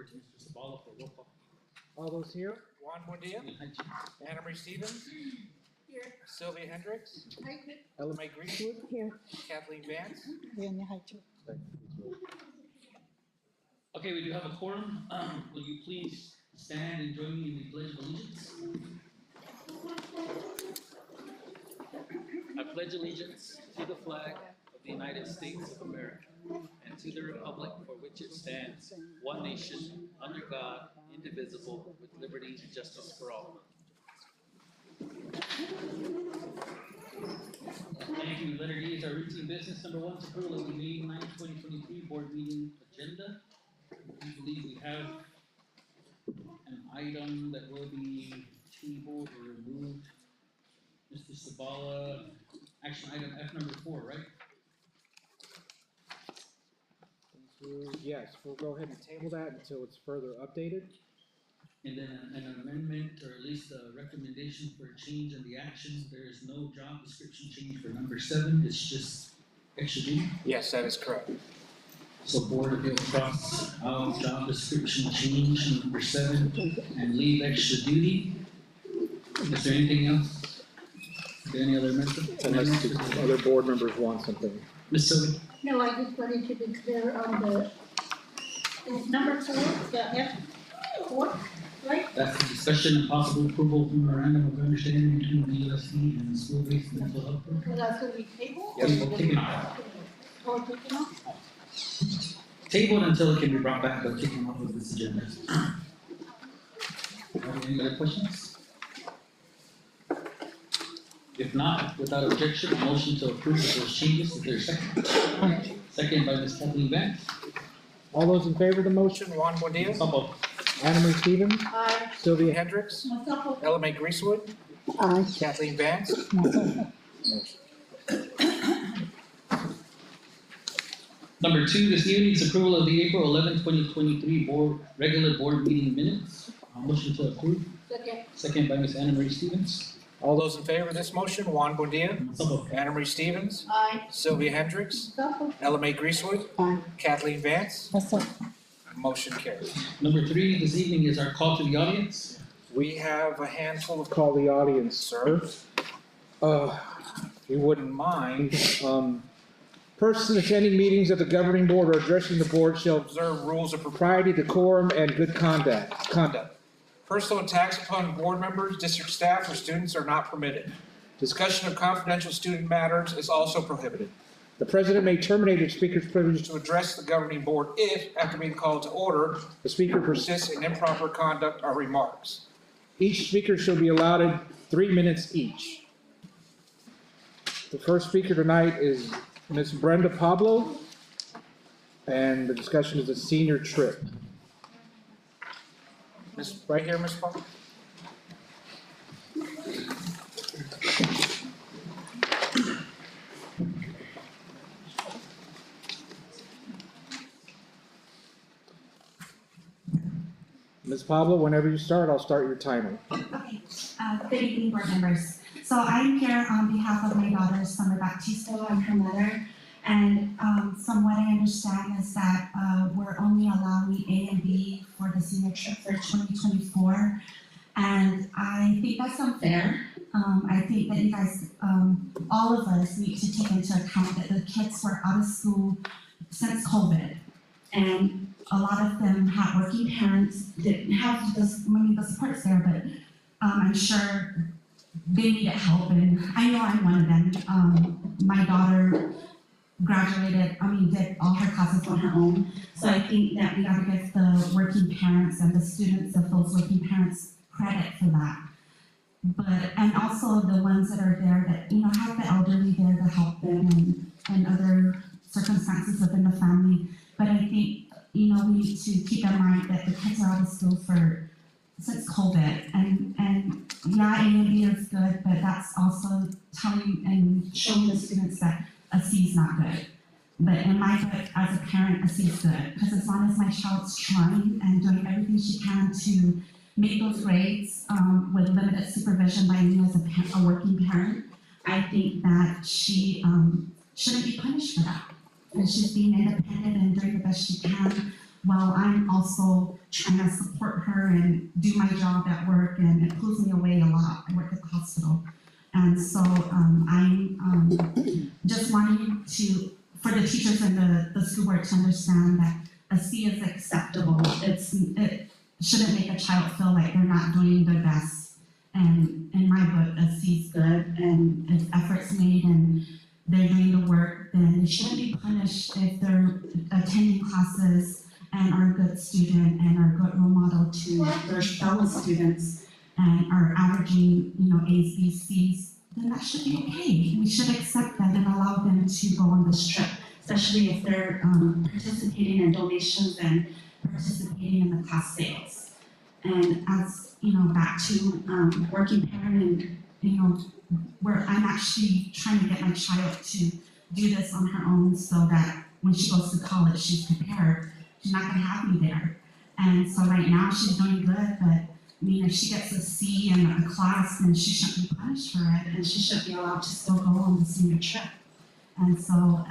to Mr. Sabala for roll call. All those here? Juan Buendia, Anna Marie Stevens, Here. Sylvia Hendricks, Hi. Ella Mae Greenwood, Here. Kathleen Vance. Okay, we do have a quorum. Will you please stand and join me in the Pledge of Allegiance? I pledge allegiance to the flag of the United States of America and to the republic for which it stands, one nation, under God, indivisible, with liberty and justice for all. Thank you. Letter D is our routine business. Number 1 is approval of the May 9, 2023 board meeting agenda. We believe we have an item that will be tabled or removed. Mr. Sabala, action item F number 4, right? Yes, we'll go ahead and table that until it's further updated. And then an amendment, or at least a recommendation for a change in the action. There is no job description change for number 7. It's just extra duty. Yes, that is correct. So board will cross out job description change number 7 and leave extra duty. Is there anything else? Is there any other amendment? Unless the other board members want something. Ms. Sylvia? No, I just wanted to be clear on the number 4, the F4, right? That's the discussion and possible approval of memorandum of understanding between the USD and the school-based mental health program. So that's going to be tabled? Yes, we'll take it off. Or taken off? Tabled until it can be brought back, but taken off of this agenda. Any other questions? If not, without objection, a motion to approve of those changes. Is there a second? Second by Ms. Kathleen Vance. All those in favor of the motion, Juan Buendia, Support. Anna Marie Stevens, Aye. Sylvia Hendricks, Myself. Ella Mae Greenwood, Aye. Kathleen Vance. Number 2, this evening is approval of the April 11, 2023 regular board meeting minutes. A motion to approve. Second. Second by Ms. Anna Marie Stevens. All those in favor of this motion, Juan Buendia, Support. Anna Marie Stevens, Aye. Sylvia Hendricks, Myself. Ella Mae Greenwood, Aye. Kathleen Vance. Motion carries. Number 3 this evening is our call to the audience. We have a handful of call the audience, sir. If you wouldn't mind, persons attending meetings of the governing board or addressing the board shall observe rules of propriety, decorum, and good conduct. Personal attacks upon board members, district staff, or students are not permitted. Discussion of confidential student matters is also prohibited. The president may terminate a speaker's privilege to address the governing board if, after being called to order, the speaker persists in improper conduct or remarks. Each speaker shall be allotted 3 minutes each. The first speaker tonight is Ms. Brenda Pablo, and the discussion is a senior trip. Right here, Ms. Pablo. Ms. Pablo, whenever you start, I'll start your timer. Okay, good evening, board members. So I'm here on behalf of my daughter, Summer Baptisto, and her mother. And from what I understand is that we're only allowing A and B for the senior trip for 2024. And I think that's unfair. I think that you guys, all of us need to take into account that the kids were out of school since COVID. And a lot of them have working parents, didn't have the supports there, but I'm sure they needed help, and I know I'm one of them. My daughter graduated, did all her classes on her own, so I think that we gotta give the working parents and the students of those working parents credit for that. But, and also the ones that are there that, have the elderly there to help them and other circumstances within the family. But I think, we need to keep in mind that the kids are out of school since COVID, and yeah, A and B is good, but that's also telling and showing the students that a C is not good. But in my book, as a parent, a C is good, because as long as my child's trying and doing everything she can to make those grades with limited supervision by me as a working parent, I think that she shouldn't be punished for that. And she's being independent and doing the best she can. while I'm also trying to support her and do my job at work, and it pulls me away a lot. I work at the hospital. And so I'm just wanting for the teachers and the school board to understand that a C is acceptable. It shouldn't make a child feel like they're not doing their best. And in my book, a C is good, and if efforts made and they're doing the work, then they shouldn't be punished if they're attending classes and are a good student and are a good role model to their fellow students and are averaging, A's, B's, C's, then that should be okay. We should accept that and allow them to go on this trip, especially if they're participating in donations and participating in the class sales. And as, back to working parent and, where I'm actually trying to get my child to do this on her own so that when she goes to college, she's prepared. She's not gonna have me there. And so right now she's doing good, but if she gets a C in a class, then she shouldn't be punished for it, and she should be allowed to still go on the senior trip. And so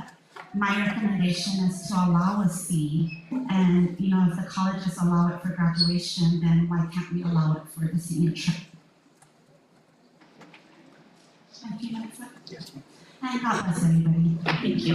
my recommendation is to allow a C, and if the colleges allow it for graduation, then why can't we allow it for the senior trip? Thank you, Melissa. Yes. And God bless everybody. Thank you.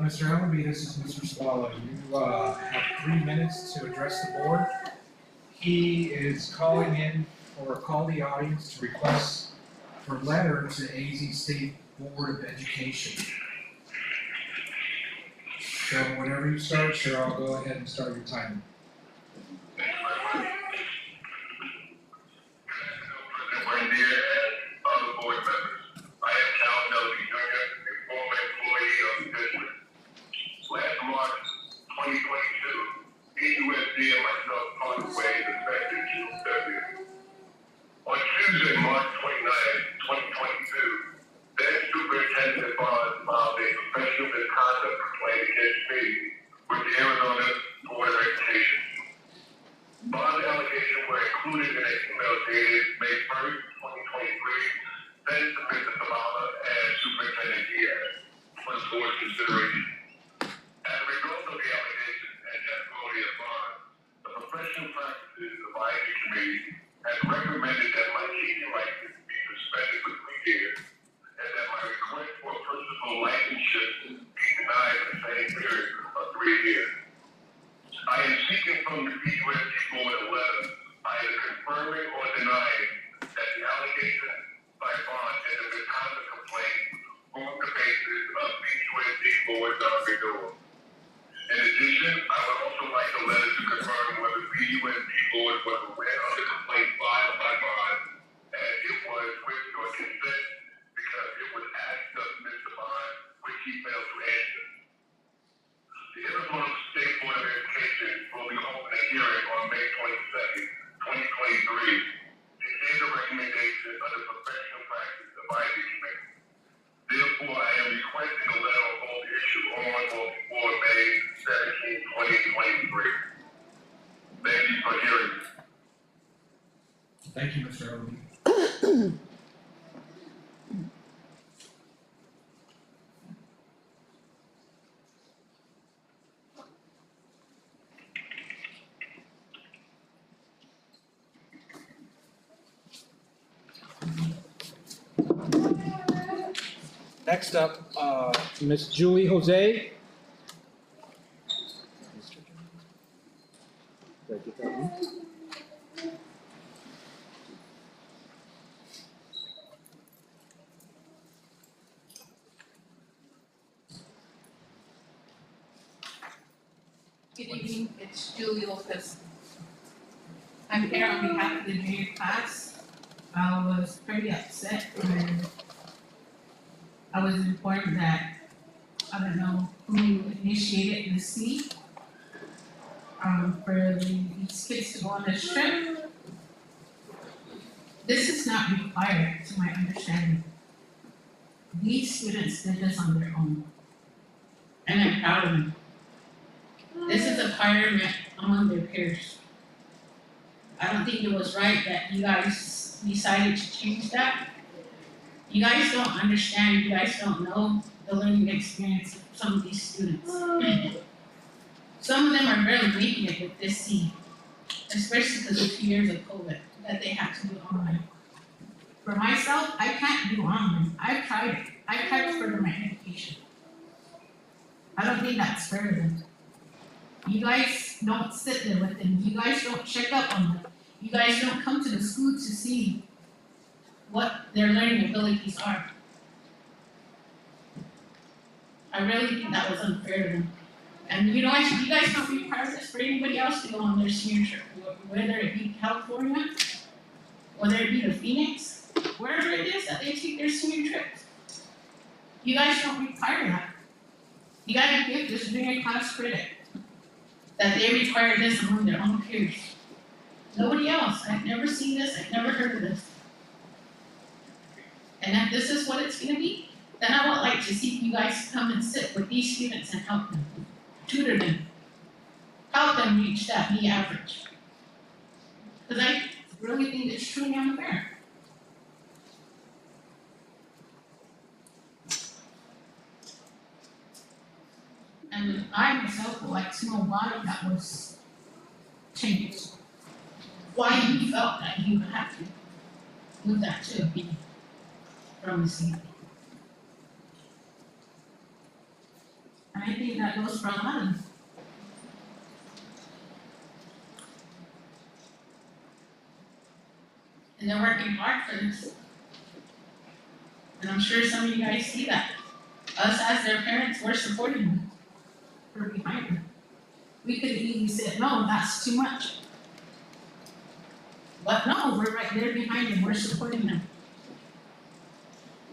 Mr. Ellerby, this is Mr. Swallow. You have 3 minutes to address the board. He is calling in or call the audience to request for letter to AZ State Board of Education. So whenever you start, sir, I'll go ahead and start your timer. Last March 2022, EUSD and myself parted ways effective June 30th. On Tuesday, March 29th, 2022, then Superintendent Bond filed a professional misconduct complaint against me with the Arizona Board of Education. Bond allegations were included in an email dated May 1st, 2023, then submitted to Kamala and Superintendent Diaz for the board's consideration. As a result of the allegations and testimony of Bond, the professional practices of IB Committee has recommended that my teaching license be suspended for 3 years and that my request for principal licensure be denied in the same period of 3 years. I am seeking from the BUSD Board a letter either confirming or denying that the allegations by Bond and the misconduct complaint form the basis of BUSD Board's renewal. In addition, I would also like a letter to confirm whether the BUSD Board was aware of the complaint filed by Bond, and it was with your consent because it was asked of Mr. Bond, which he failed to answer. The Arizona State Board of Education will be holding a hearing on May 22nd, 2023, to hear the recommendation of the professional practice of IB Committee. Therefore, I am requesting a letter of both issue on or before May 17, 2023. Thank you for hearing me. Thank you, Mr. Ellerby. Next up, Miss Julie Jose. Did I get that one? Good evening, it's Julie Lopez. I'm here on behalf of the junior class. I was pretty upset when I was informed that, I don't know who initiated the C for these kids to go on this trip. This is not required, to my understanding. These students did this on their own. And I'm proud of them. This is a requirement among their peers. I don't think it was right that you guys decided to change that. You guys don't understand, you guys don't know the learning experience of some of these students. Some of them are barely making it with this C, especially because of 2 years of COVID that they had to do online. For myself, I can't do online. I've tried it. I've tried to further my education. I don't think that's fair to them. You guys don't sit there with them. You guys don't check up on them. You guys don't come to the school to see what their learning abilities are. I really think that was unfair to them. And you know what? You guys don't require this for anybody else to go on their senior trip, whether it be California, whether it be to Phoenix, wherever it is that they take their senior trips. You guys don't require that. You gotta give this junior class credit that they require this among their own peers. Nobody else. I've never seen this. I've never heard of this. And if this is what it's gonna be, then I would like to see you guys come and sit with these students and help them, tutor them, help them reach that B average. Because I really think it's truly unfair. And I myself would like to know why that was changed. Why you felt that you had to move that to a B from a C. And I think that goes for a lot of them. And they're working hard for this. And I'm sure some of you guys see that. Us as their parents, we're supporting them. We're behind them. We could have easily said, no, that's too much. But no, we're right there behind them, we're supporting them.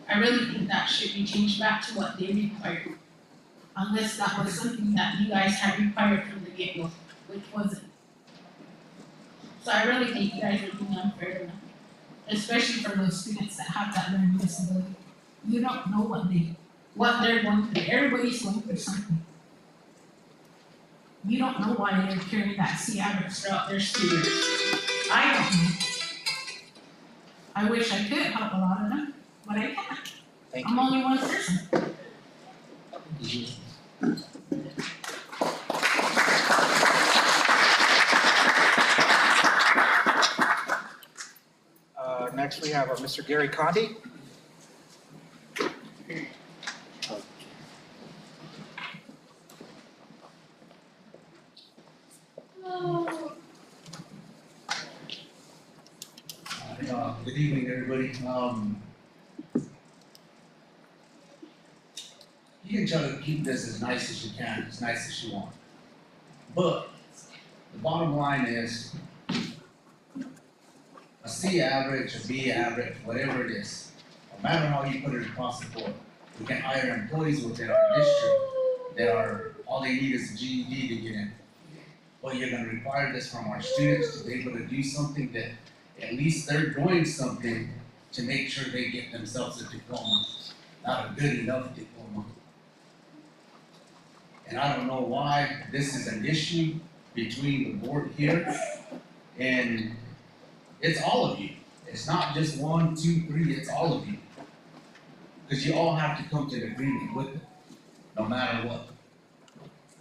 I really think that should be changed back to what they required. Unless that was something that you guys had required from the get-go, which wasn't. So I really think you guys are being unfair to them. Especially for those students that have that learning disability. You don't know what they're going through. Everybody's going through something. You don't know why they're carrying that C average throughout their school year. I don't know. I wish I could help a lot of them, but I can't. Thank I'm only one person. Next we have Mr. Gary Condi. Good evening, everybody. You can try to keep this as nice as you can, as nice as you want. But the bottom line is, a C average, a B average, whatever it is, no matter how you put it across the board, we can hire employees within our district that are, all they need is a GED to get in. But you're gonna require this from our students to be able to do something that at least they're doing something to make sure they get themselves a diploma, not a good enough diploma. And I don't know why this is an issue between the board here, and it's all of you. It's not just 1, 2, 3, it's all of you. Because you all have to come to an agreement with it, no matter what.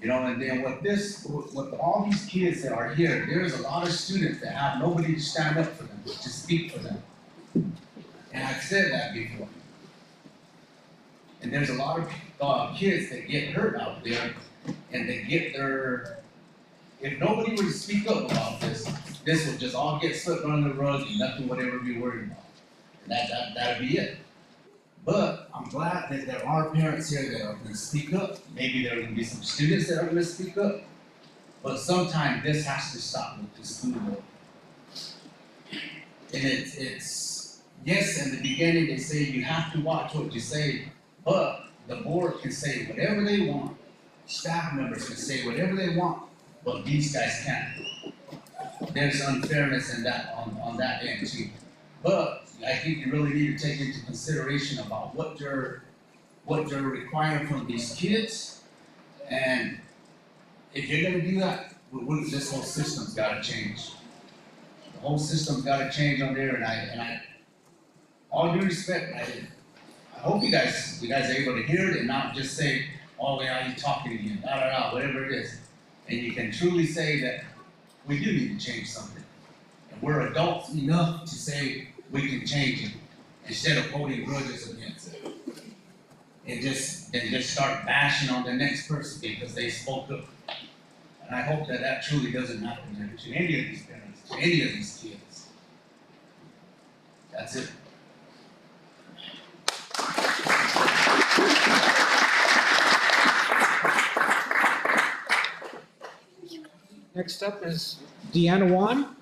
You know, and then with all these kids that are here, there's a lot of students that have nobody to stand up for them, to speak for them. And I've said that before. And there's a lot of kids that get hurt out there, and they get their, if nobody were to speak up about this would just all get swept under the rug and nothing would ever be worried about. And that'd be it. But I'm glad that there are parents here that are gonna speak up. Maybe there are gonna be some students that are gonna speak up. But sometimes this has to stop with the school board. And it's, yes, in the beginning they say you have to watch what you say, but the board can say whatever they want. Staff members can say whatever they want, but these guys can't. There's unfairness in that, on that end too. But I think you really need to take into consideration about what you're requiring from these kids And if you're gonna do that, this whole system's gotta change. The whole system's gotta change on there, and I, all due respect, I hope you guys are able to hear it and not just say, oh, yeah, he's talking again, whatever it is. And you can truly say that we do need to change something. And we're adults enough to say we can change it instead of holding grudges against it. And just start bashing on the next person because they spoke up. And I hope that truly doesn't happen to any of these parents, to any of these kids. That's it. Next up is Deanna Wan.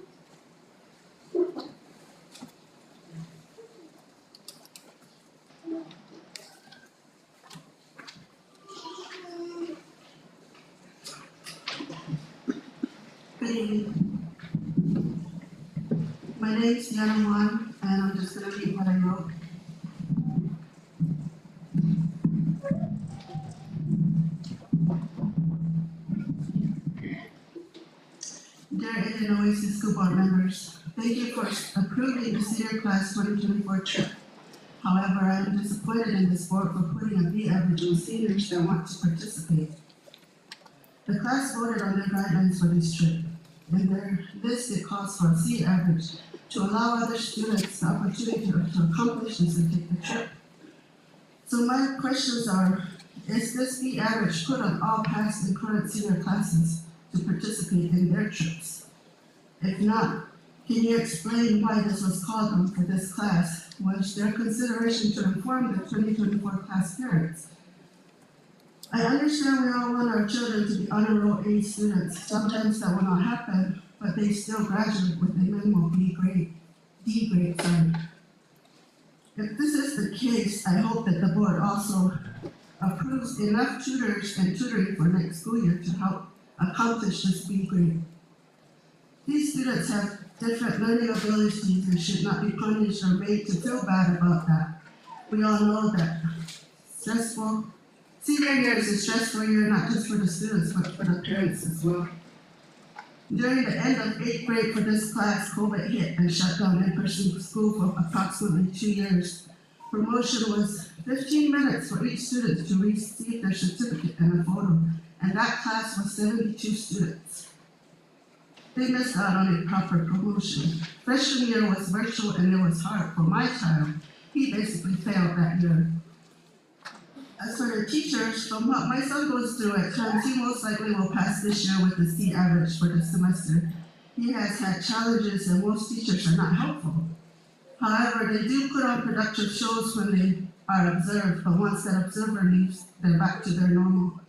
Good evening. My name is Deanna Wan, and I'm just going to read what I wrote. Dear Illinois School Board members, thank you for approving the senior class 2024 trip. However, I am disappointed in this board for putting a B average on seniors that want to participate. The class voted on their guidelines for this trip. In their list, it calls for a C average to allow other students the opportunity to accomplish this and take the trip. So my questions are, is this B average put on all past and current senior classes to participate in their trips? If not, can you explain why this was called on for this class? Was there consideration to inform the 2024 class parents? I understand we all want our children to be honor roll A students. Sometimes that will not happen, but they still graduate with a minimal D grade. If this is the case, I hope that the board also approves enough tutors and tutoring for next school year to help accomplish this B grade. These students have different learning abilities and should not be punished or made to feel bad about that. We all know that senior year is a stressful year, not just for the students, but for the parents as well. During the end of 8th grade for this class, COVID hit and shut down in-person school for approximately 2 years. Promotion was 15 minutes for each student to receive their certificate and a photo, and that class was 72 students. They missed out on a proper promotion. Freshman year was virtual and it was hard for my child. He basically failed that year. As for the teachers, from what my son goes through at times, he most likely will pass this year with a C average for the semester. He has had challenges and most teachers are not helpful. However, they do put on productive shows when they are observed, but once that observer leaves, they're back to their normal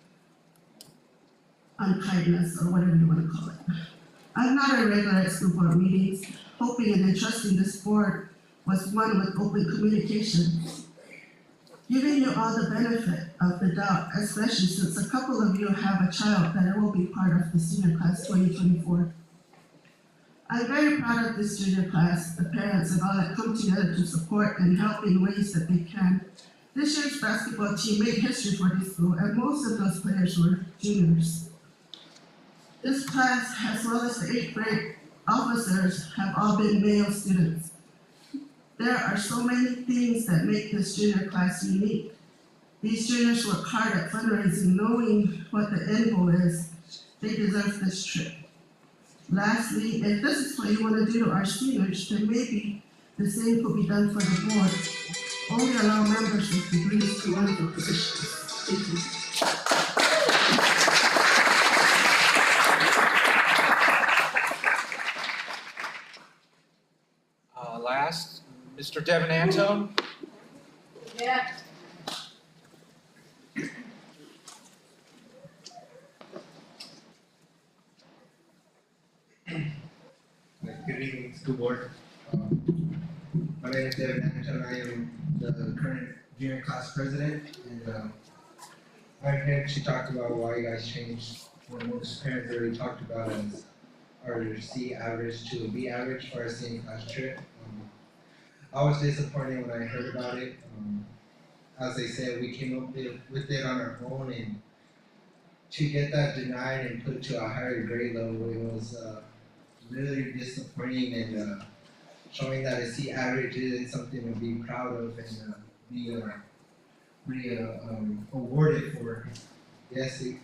unkindness or whatever you want to call it. I'm not a regular at school board meetings, hoping and entrusting this board was one with open communication. Giving you all the benefit of the doubt, especially since a couple of you have a child that will be part of the senior class 2024. I'm very proud of this junior class, the parents and all that come together to support and help in ways that they can. This year's basketball team made history for this school, and most of those players were juniors. This class, as well as the 8th grade officers, have all been male students. There are so many things that make this junior class unique. These juniors work hard at fundraising, knowing what the end goal is. They deserve this trip. Lastly, if this is what you want to do to our seniors, then maybe the same could be done for the board. Only allow members with degrees to run for positions. Thank you. Last, Mr. Devin Antone. Yeah. Good evening, school board. My name is David Anderson. I am the current junior class president, and I'm here to talk about why you guys changed what most parents already talked about as our C average to a B average for our senior class trip. I was disappointed when I heard about it. As they said, we came up with it on our own, and to get that denied and put to a higher grade level, it was really disappointing and showing that a C average isn't something to be proud of and be awarded for. Yes, it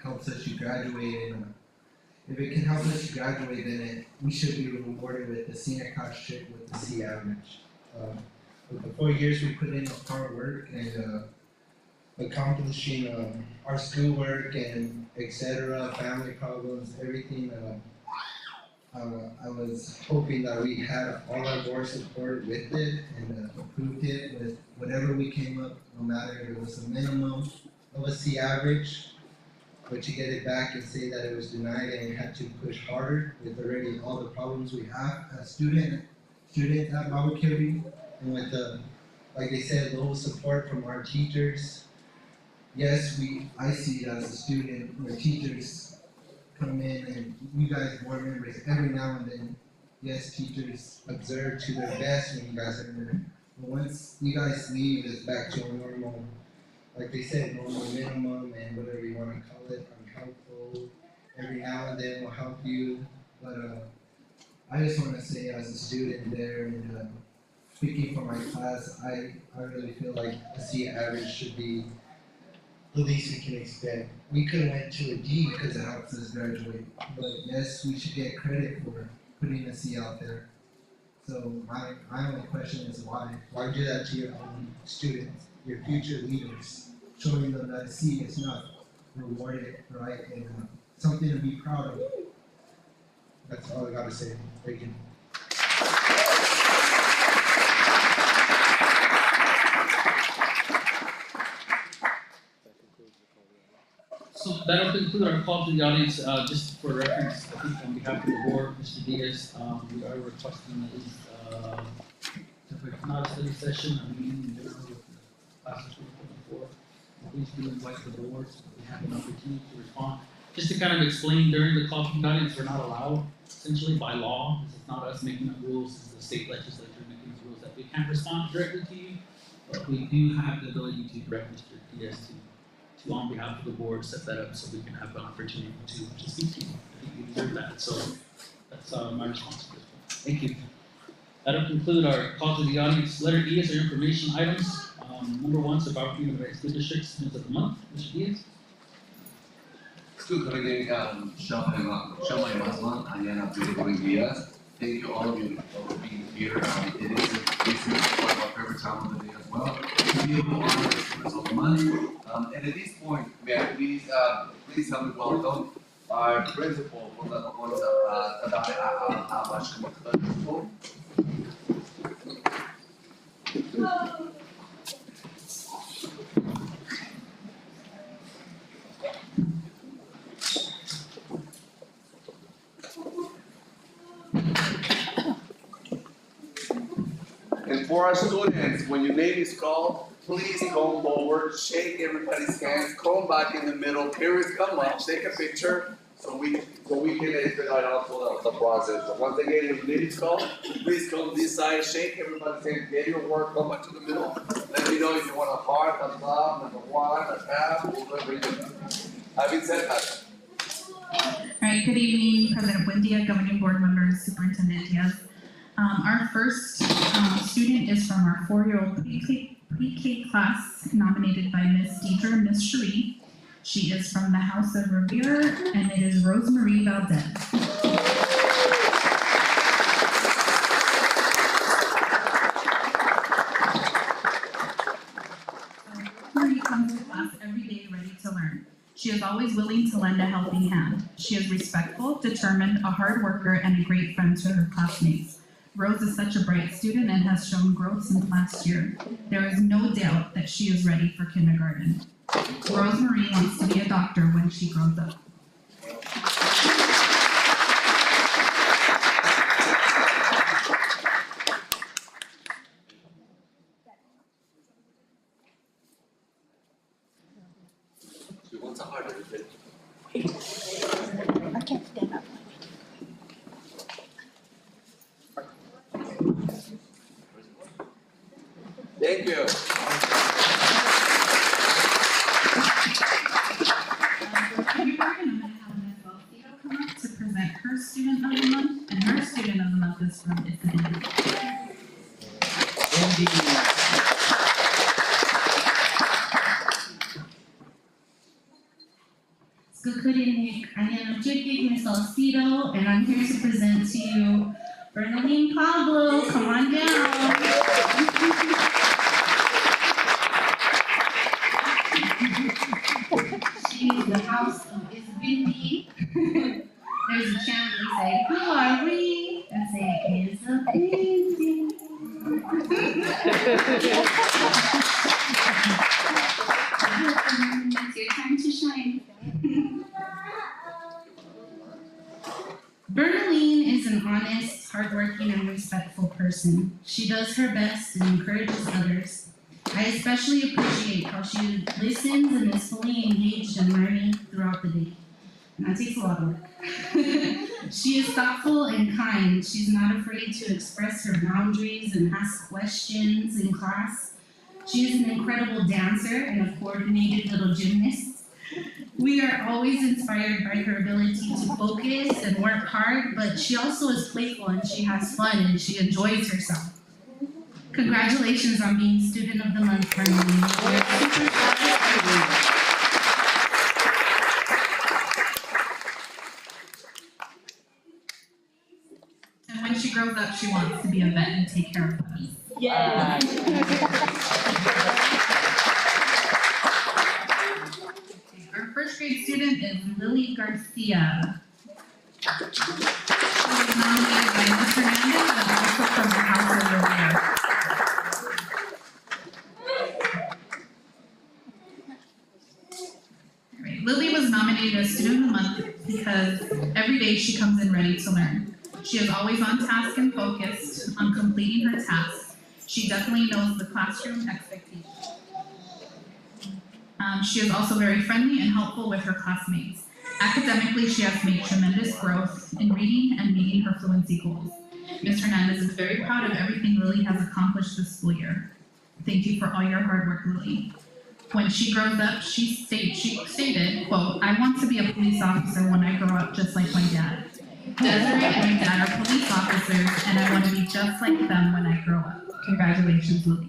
helps us to graduate, and if it can help us to graduate, then we should be rewarded with the senior scholarship with the C average. With the 4 years we put in of hard work and accomplishing our schoolwork and etc., family problems, everything. I was hoping that we had all our board support with it and approved it with whatever we came up, no matter if it was a minimum of a C average, but to get it back and say that it was denied and we had to push harder with already all the problems we have as students at Baboquivari, and with the, like they said, low support from our teachers. Yes, I see it as a student where teachers come in and you guys board members every now and then, yes, teachers observe to their best when you guys are there. But once you guys leave, it's back to a normal, like they said, normal minimum and whatever you want to call it, unhelpful. Every now and then will help you, but I just want to say as a student there and speaking for my class, I really feel like a C average should be the least we can expect. We could have went to a D because it helps us graduate, but yes, we should get credit for putting a C out there. So my only question is why? Why do that to your own students, your future leaders, showing them that a C is not rewarded, right, and something to be proud of. That's all I gotta say. Thank you. So that'll conclude our call to the audience. Just for reference, I think on behalf of the board, Mr. Diaz, we are requesting at least, if it's not a study session, a meeting in general with the classes we're looking for. Please do invite the board so that we have an opportunity to respond. Just to kind of explain during the call to the audience, we're not allowed essentially by law. This is not us making up rules. This is the state legislature making these rules that we can't respond directly to you, but we do have the ability to direct Mr. Diaz to on behalf of the board, set that up so we can have an opportunity to speak to you. I think you deserve that, so that's my response to this one. Thank you. That'll conclude our call to the audience. Letter E is our information items. Number 1 is about Baboquivari School District Students of the Month. Mr. Diaz. School Committee, Shamay Masman, Ayana Baboquivari Diaz. Thank you all of you for being here. It is one of our favorite time of the day as well. To be able to honor the students of the month. And at this point, may I please help me welcome our principal for the And for our students, when your name is called, please come forward, shake everybody's hands, come back in the middle, parents come up, take a picture, so we can expedite also the process. So once again, if your name is called, please come this side, shake everybody's hand, get your work, come back to the middle. Let me know if you want a heart, a love, number 1, a tap, whatever you do. Having said that. All right, good evening, President Buendia, Governing Board members, Superintendent Diaz. Our first student is from our 4-year-old pre-K class, nominated by Miss Deidre and Miss Cherie. She is from the House of Revere, and it is Rosemarie Valdez. Rosemarie comes to class every day ready to learn. She is always willing to lend a helping hand. She is respectful, determined, a hard worker, and a great friend to her classmates. Rose is such a bright student and has shown growth since last year. There is no doubt that she is ready for kindergarten. Rosemarie wants to be a doctor when she grows up. I can't stand up. Thank you. Skukurinik, Anyanachikik, Miss Alcido, and I'm here to present to you Bernadine Pablo. Come on down. She's the house of Isabindi. There's a chant we say, who are we? And say, Isabindi. It's your time to shine. Bernaline is an honest, hardworking, and respectful person. She does her best and encourages others. I especially appreciate how she listens and is fully engaged in learning throughout the day. And that takes a lot of work. She is thoughtful and kind. She's not afraid to express her boundaries and ask questions in class. She is an incredible dancer and a coordinated little gymnast. We are always inspired by her ability to focus and work hard, but she also is playful and she has fun and she enjoys herself. Congratulations on being Student of the Month, Bernaline. We're super proud of you. And when she grows up, she wants to be a vet and take care of puppies. Yes. Our first grade student is Lily Garcia. She was nominated by Ms. Hernandez and also from the House of Revere. Alright, Lily was nominated as Student of the Month because every day she comes in ready to learn. She is always on task and focused on completing her tasks. She definitely knows the classroom expectations. She is also very friendly and helpful with her classmates. Academically, she has made tremendous growth in reading and meeting her fluency goals. Ms. Hernandez is very proud of everything Lily has accomplished this school year. Thank you for all your hard work, Lily. When she grows up, she stated, quote, I want to be a police officer when I grow up just like my dad. Desiree and my dad are police officers, and I want to be just like them when I grow up. Congratulations, Lily.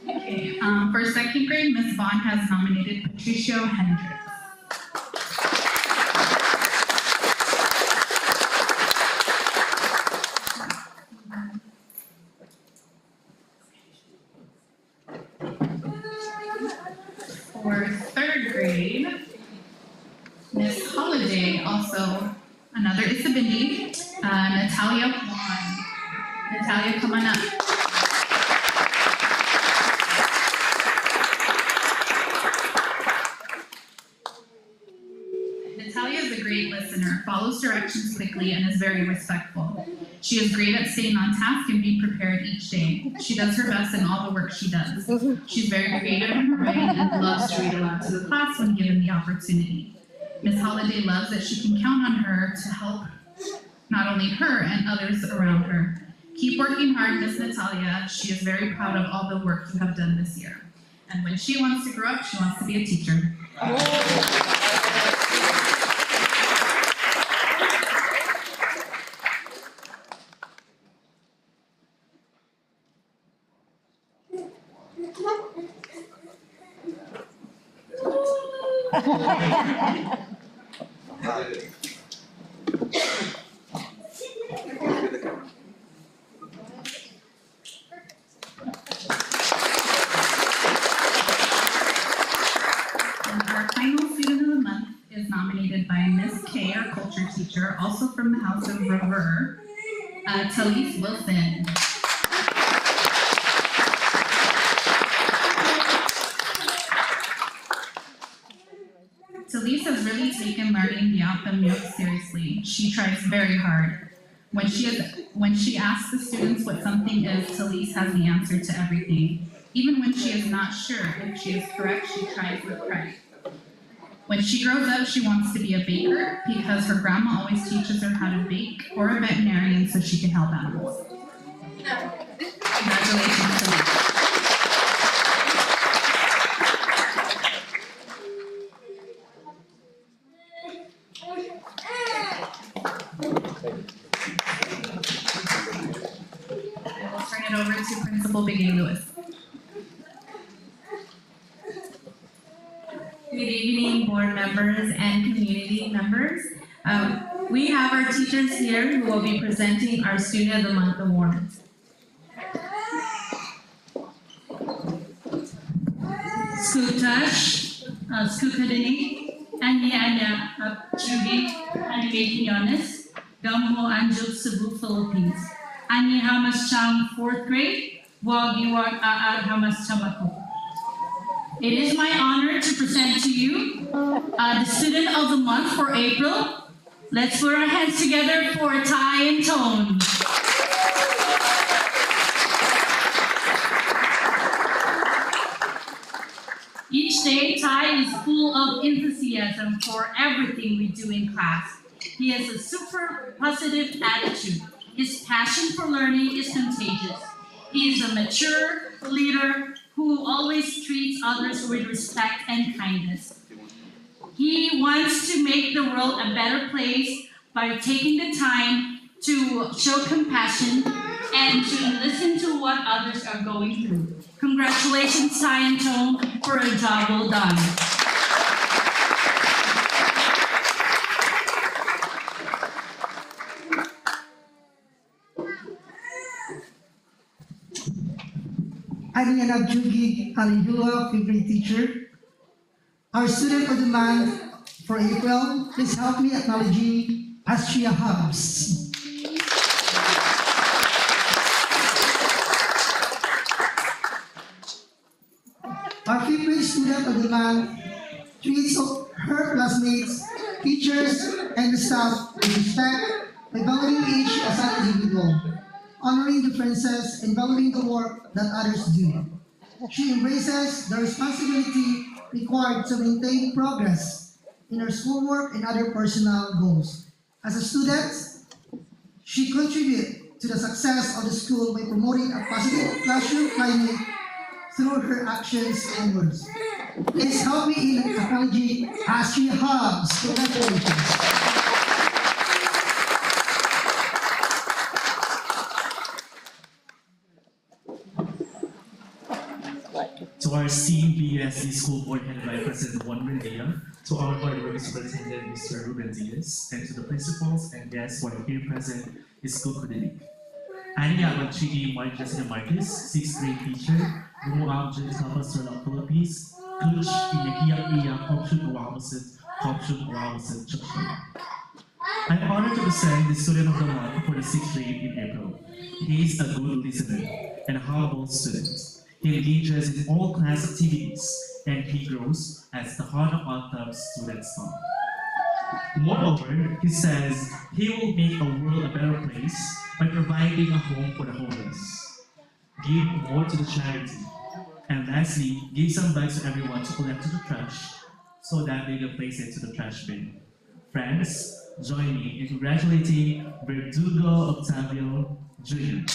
Okay, for second grade, Ms. Vaughn has nominated Patricio Hendricks. For third grade, Miss Holiday, also another Isabindi, Natalia Juan. Natalia, come on up. Natalia is a great listener, follows directions quickly, and is very respectful. She is great at staying on task and being prepared each day. She does her best in all the work she does. She's very creative in her writing and loves to read aloud to the class when given the opportunity. Ms. Holiday loves that she can count on her to help not only her and others around her. Keep working hard, Miss Natalia. She is very proud of all the work you have done this year. And when she wants to grow up, she wants to be a teacher. And our final student of the month is nominated by Miss K, our culture teacher, also from the House of Revere, Talise Wilson. Talise has really taken learning the Anthem note seriously. She tries very hard. When she asks the students what something is, Talise has the answer to everything. Even when she is not sure if she is correct, she tries with pride. When she grows up, she wants to be a baker because her grandma always teaches her how to bake, or a veterinarian so she can help animals. Congratulations, Talise. Principal Biggie Lewis. Good evening, board members and community members. We have our teachers here who will be presenting our Student of the Month awards. Skutash, Skukadini, Anya Judy, Animating Yonis, Gambo Anjuk Cebu, Philippines. Anya Hamas Chang, 4th grade, Wagiwag Aad Hamas Chamako. It is my honor to present to you the Student of the Month for April. Let's put our hands together for Ty and Tone. Each day, Ty is full of enthusiasm for everything we do in class. He has a super positive attitude. His passion for learning is contagious. He is a mature leader who always treats others with respect and kindness. He wants to make the world a better place by taking the time to show compassion and to listen to what others are going through. Congratulations, Ty and Tone, for a job well done. Ariana Jugi Alihua, favorite teacher. Our Student of the Month for April, please help me acknowledging Astria Hobbs. Our favorite Student of the Month treats her classmates, teachers, and the staff with respect by valuing each as an individual, honoring differences, and valuing the work that others do. She embraces the responsibility required to maintain progress in her schoolwork and other personal goals. As a student, she contributes to the success of the school by promoting a positive classroom climate through her actions and words. Please help me in acknowledging Astrid Hobbs. Congratulations. To our esteemed BUSD School Board headed by President Juan Rendia, to our Honorable Superintendent Mr. Ruben Diaz, and to the principals and guests who are here present in school community. Ania Abachigi Marquez Marquez, 6th grade teacher, Gumuang Tapas Turlock Philippines, Coach Iyakiyak Kopshuk Wawasit, Kopshuk Wawasit Chukshuk. I'm honored to present the Student of the Month for the 6th grade in April. He is a good listener and a humble student. He engages in all class activities, and he grows as the heart of Altab's students come. Moreover, he says he will make a world a better place by providing a home for the homeless. Give more to the charity. And lastly, give some bags to everyone to collect to the trash so that they can place it to the trash bin. Friends, join me in congratulating Verdugo Octavio Jr.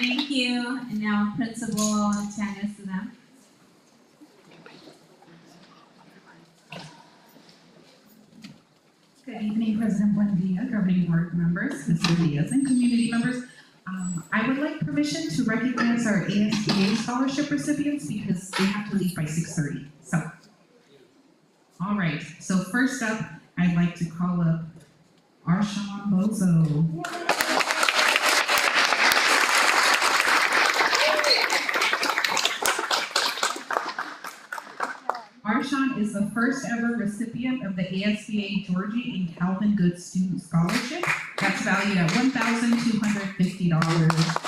Thank you, and now Principal Tanya Sudan. Good evening, President Buendia, governing board members, Mr. Diaz, and community members. I would like permission to recognize our ASPA scholarship recipients because they have to leave by 6:30. So, all right. So first up, I'd like to call up Arshawn Bozo. the first ever recipient of the ASBA Georgie and Calvin Good Student Scholarship. That's valued at $1,250.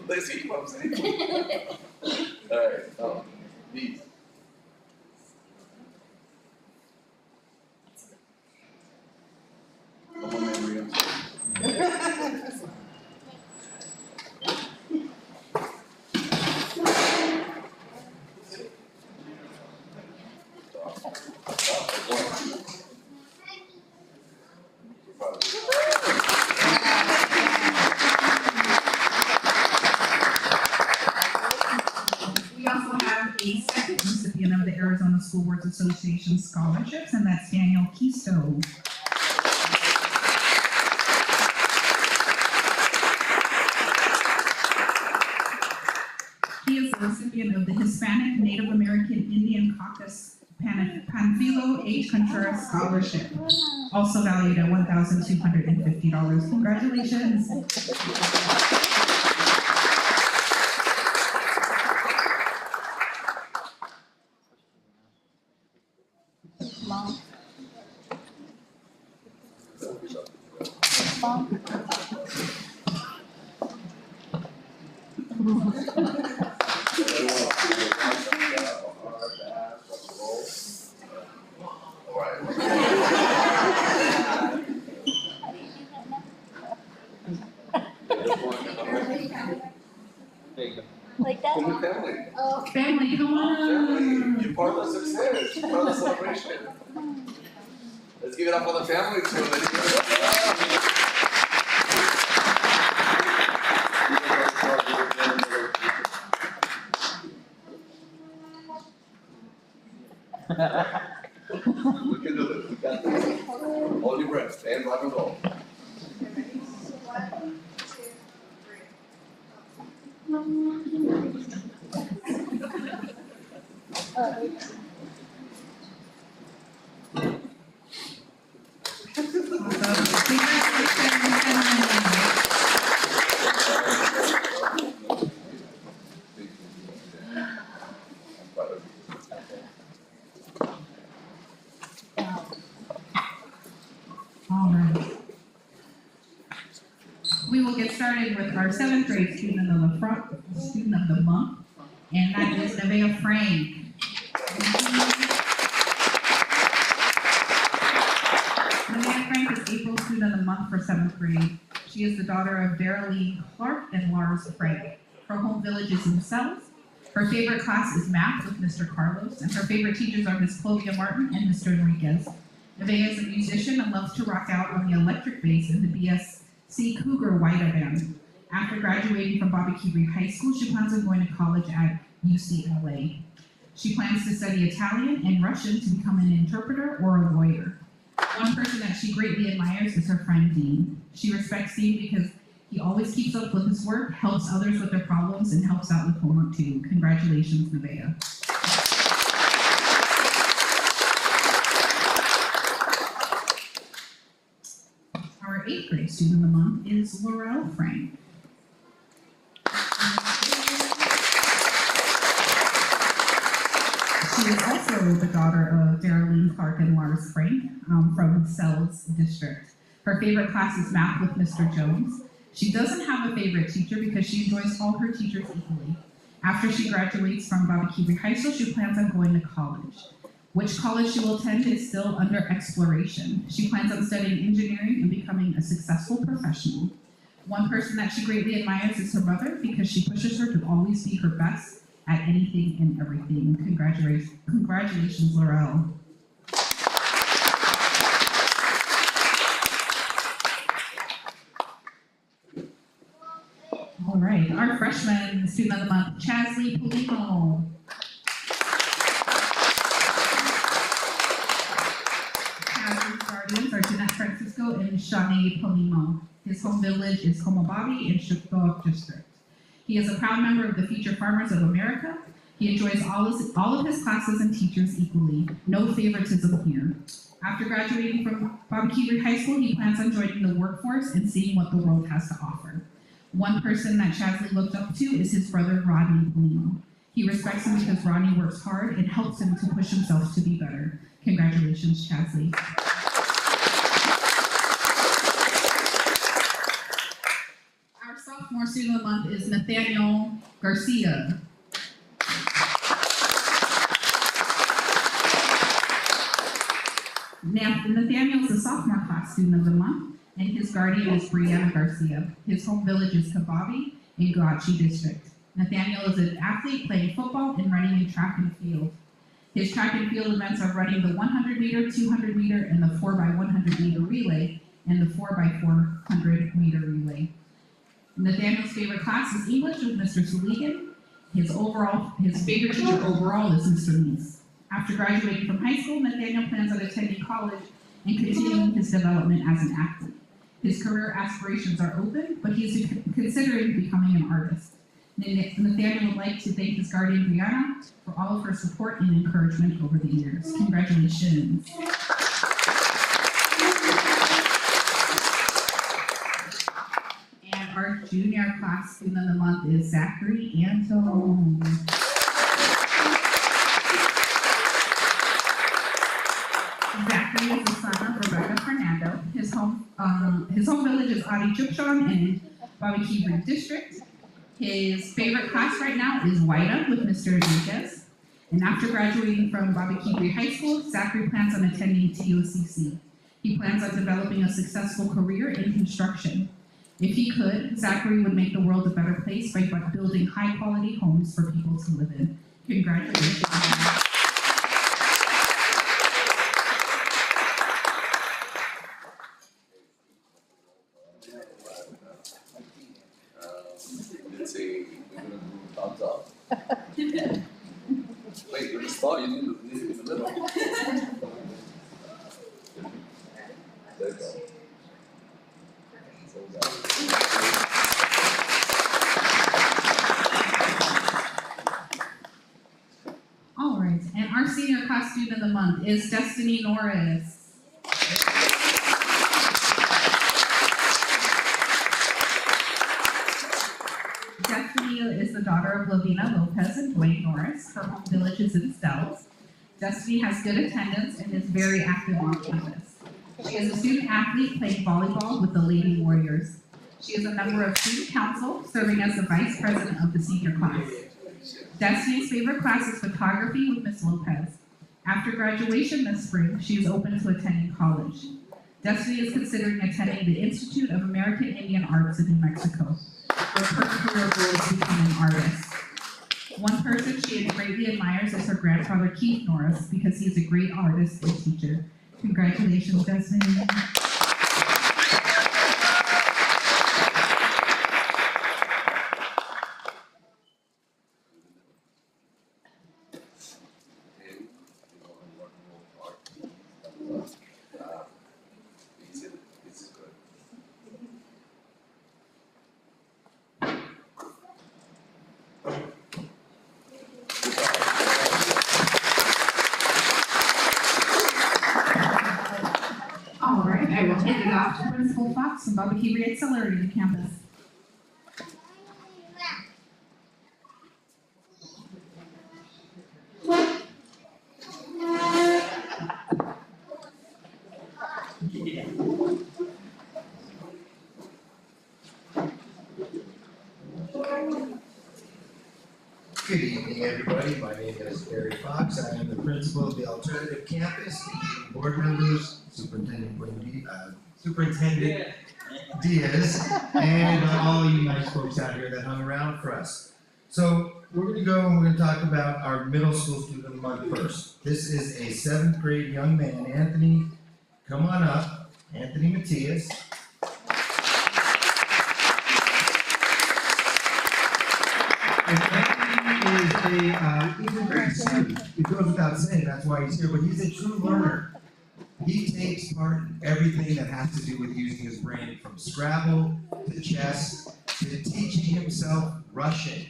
They see what I'm saying? Alright, these. We also have a second recipient of the Arizona School Boards Association scholarships, and that's Daniel Kisto. He is the recipient of the Hispanic Native American Indian Caucus Panfilo H. Contreras Scholarship, also valued at $1,250. Congratulations. Mom. Mom. Like that? From the family. Oh. Family, come on. Family, you're part of the success, you're part of the celebration. Let's give it up for the family too. Let's give it up. We can do this. We got this. Hold your breath. Stand, rock and roll. All right. We will get started with our 7th grade student of the month, and that is Nevaeh Frank. Nevaeh Frank is April student of the month for 7th grade. She is the daughter of Darylene Clark and Lars Frank. Her home village is in Cells. Her favorite class is math with Mr. Carlos, and her favorite teachers are Ms. Clovia Martin and Mr. Enriquez. Nevaeh is a musician and loves to rock out on the electric bass in the BSC Cougar Wida Band. After graduating from Baboquivari High School, she plans on going to college at UCLA. She plans to study Italian and Russian to become an interpreter or a lawyer. One person that she greatly admires is her friend Dean. She respects Dean because he always keeps up with his work, helps others with their problems, and helps out with homework too. Congratulations, Nevaeh. Our 8th grade student of the month is Laurel Frank. She is also the daughter of Darylene Clark and Lars Frank from Cells District. Her favorite class is math with Mr. Jones. She doesn't have a favorite teacher because she enjoys all her teachers equally. After she graduates from Baboquivari High School, she plans on going to college. Which college she will attend is still under exploration. She plans on studying engineering and becoming a successful professional. One person that she greatly admires is her mother because she pushes her to always be her best at anything and everything. Congratulations, Laurel. All right, our freshman student of the month, Chasley Polino. Chasley's guardians are Jeanette Francisco and Shani Polino. His home village is Komobabi in Shukdoak District. He is a proud member of the Future Farmers of America. He enjoys all of his classes and teachers equally. No favoritism here. After graduating from Baboquivari High School, he plans on joining the workforce and seeing what the world has to offer. One person that Chazley looked up to is his brother Rodney Blino. He respects him because Rodney works hard and helps him to push himself to be better. Congratulations, Chazley. Our sophomore student of the month is Nathaniel Garcia. Nathaniel is the sophomore class student of the month, and his guardian is Brianna Garcia. His home village is Kababi in Guachi District. Nathaniel is an athlete playing football and running in track and field. His track and field events are running the 100 meter, 200 meter, and the 4x100 meter relay, and the 4x400 meter relay. Nathaniel's favorite class is English with Mr. Suligan. His favorite teacher overall is Mr. Meese. After graduating from high school, Nathaniel plans on attending college and continuing his development as an athlete. His career aspirations are open, but he is considering becoming an artist. Nathaniel would like to thank his guardian, Brianna, for all of her support and encouragement over the years. Congratulations. And our junior class student of the month is Zachary Antone. Zachary is the son of Rebecca Fernando. His home village is Adi Chukchon in Baboquivari District. His favorite class right now is WIDA with Mr. Enriquez. And after graduating from Baboquivari High School, Zachary plans on attending TOCC. He plans on developing a successful career in construction. If he could, Zachary would make the world a better place by building high-quality homes for people to live in. Congratulations. Let's see, we're gonna do thumbs up. Wait, you're the star, you need to be in the middle. There you go. All right, and our senior class student of the month is Destiny Norris. Destiny is the daughter of Lavina Lopez and Dwayne Norris. Her home village is in Stells. Destiny has good attendance and is very active on campus. She is a student athlete playing volleyball with the Lady Warriors. She is a member of student council, serving as the vice president of the senior class. Destiny's favorite class is photography with Ms. Lopez. After graduation this spring, she is open to attending college. Destiny is considering attending the Institute of American Indian Arts in New Mexico. Her first career goal is to become an artist. One person she greatly admires is her grandfather, Keith Norris, because he is a great artist and teacher. Congratulations, Destiny. All right, I will hand it off to Principal Fox from Baboquivari Accelerated Campus. Good evening, everybody. My name is Gary Fox. I am the principal of the alternative campus. Board members, Superintendent Diaz, and all you nice folks out here that hung around for us. So we're going to go and we're going to talk about our middle school student of the month first. This is a 7th grade young man, Anthony. Come on up, Anthony Matias. He's a great student. It goes without saying, that's why he's here, but he's a true learner. He takes part in everything that has to do with using his brain, from Scrabble to chess to teaching himself Russian.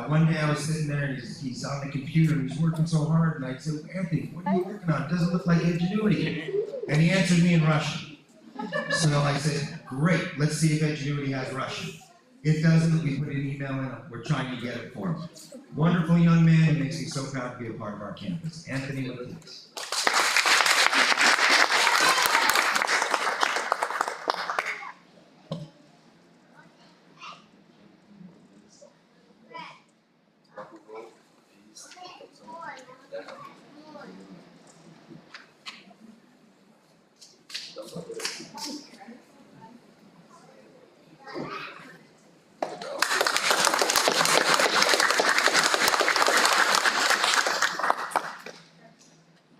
One day I was sitting there and he's on the computer and he's working so hard, and I said, Anthony, what are you working on? It doesn't look like ingenuity. And he answered me in Russian. So I said, great, let's see if ingenuity has Russian. It doesn't, we put an email in, we're trying to get it for him. Wonderful young man, he makes me so proud to be a part of our campus. Anthony Matias.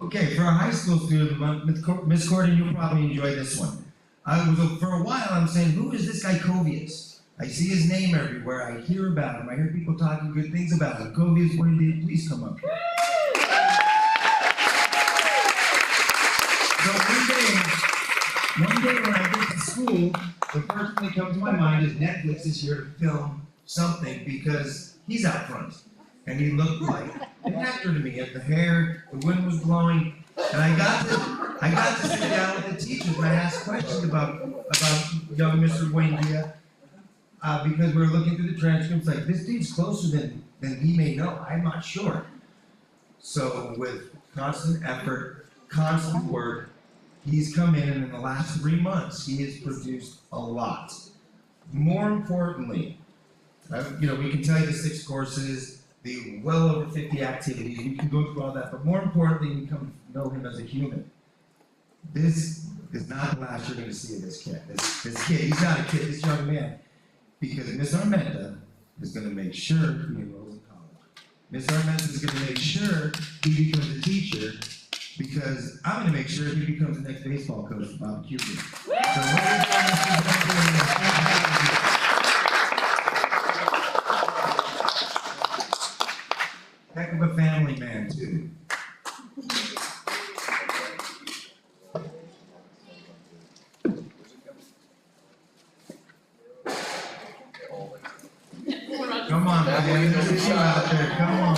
Okay, for a high school student, Miss Gordon, you'll probably enjoy this one. For a while, I'm saying, who is this guy Covius? I see his name everywhere. I hear about him. I hear people talking good things about him. Covius, please come up. So one day when I get to school, the first thing that comes to my mind is Netflix is here to film something because he's out front. And he looked like an actor to me. He had the hair, the wind was blowing, and I got to sit down with the teachers and I asked questions about young Mr. Buendia, because we were looking through the transcripts, like, this dude's closer than he may know. I'm not sure. So with constant effort, constant work, he's come in, and in the last 3 months, he has produced a lot. More importantly, we can tell you the 6 courses, the well over 50 activities, we can go through all that, but more importantly, we come to know him as a human. This is not the last you're going to see of this kid. This kid, he's not a kid, this young man, because Miss Armenta is going to make sure he enrolls in college. Miss Armenta is going to make sure he becomes a teacher, because I'm going to make sure he becomes the next baseball coach for Baboquivari. Heck of a family man, too. Come on, man. There's a few out there. Come on.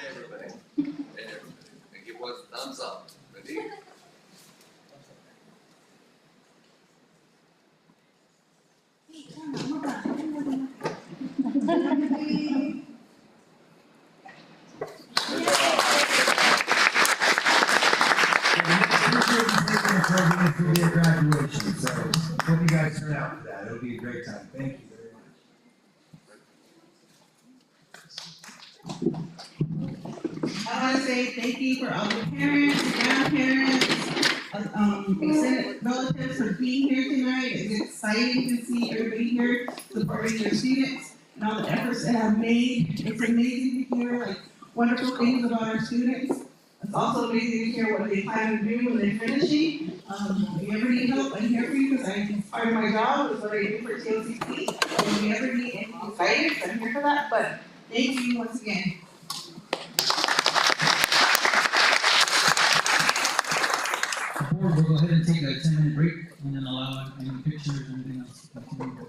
Everybody. And give us a thumbs up. Ready? It will be a graduation, so hope you guys turn out for that. It'll be a great time. Thank you very much. I want to say thank you for all the parents, grandparents, extended relatives for being here tonight. It's exciting to see everybody here supporting their students and all the efforts that have made. It's amazing to hear wonderful things about our students. It's also amazing to hear what they plan to do when they're finishing. If you ever need help, I'm here for you because it's part of my job, is what I do for TOCC. If you ever need any guidance, I'm here for that. But thank you once again. Board, we'll go ahead and take a 10-minute break and then allow any pictures and anything else to continue.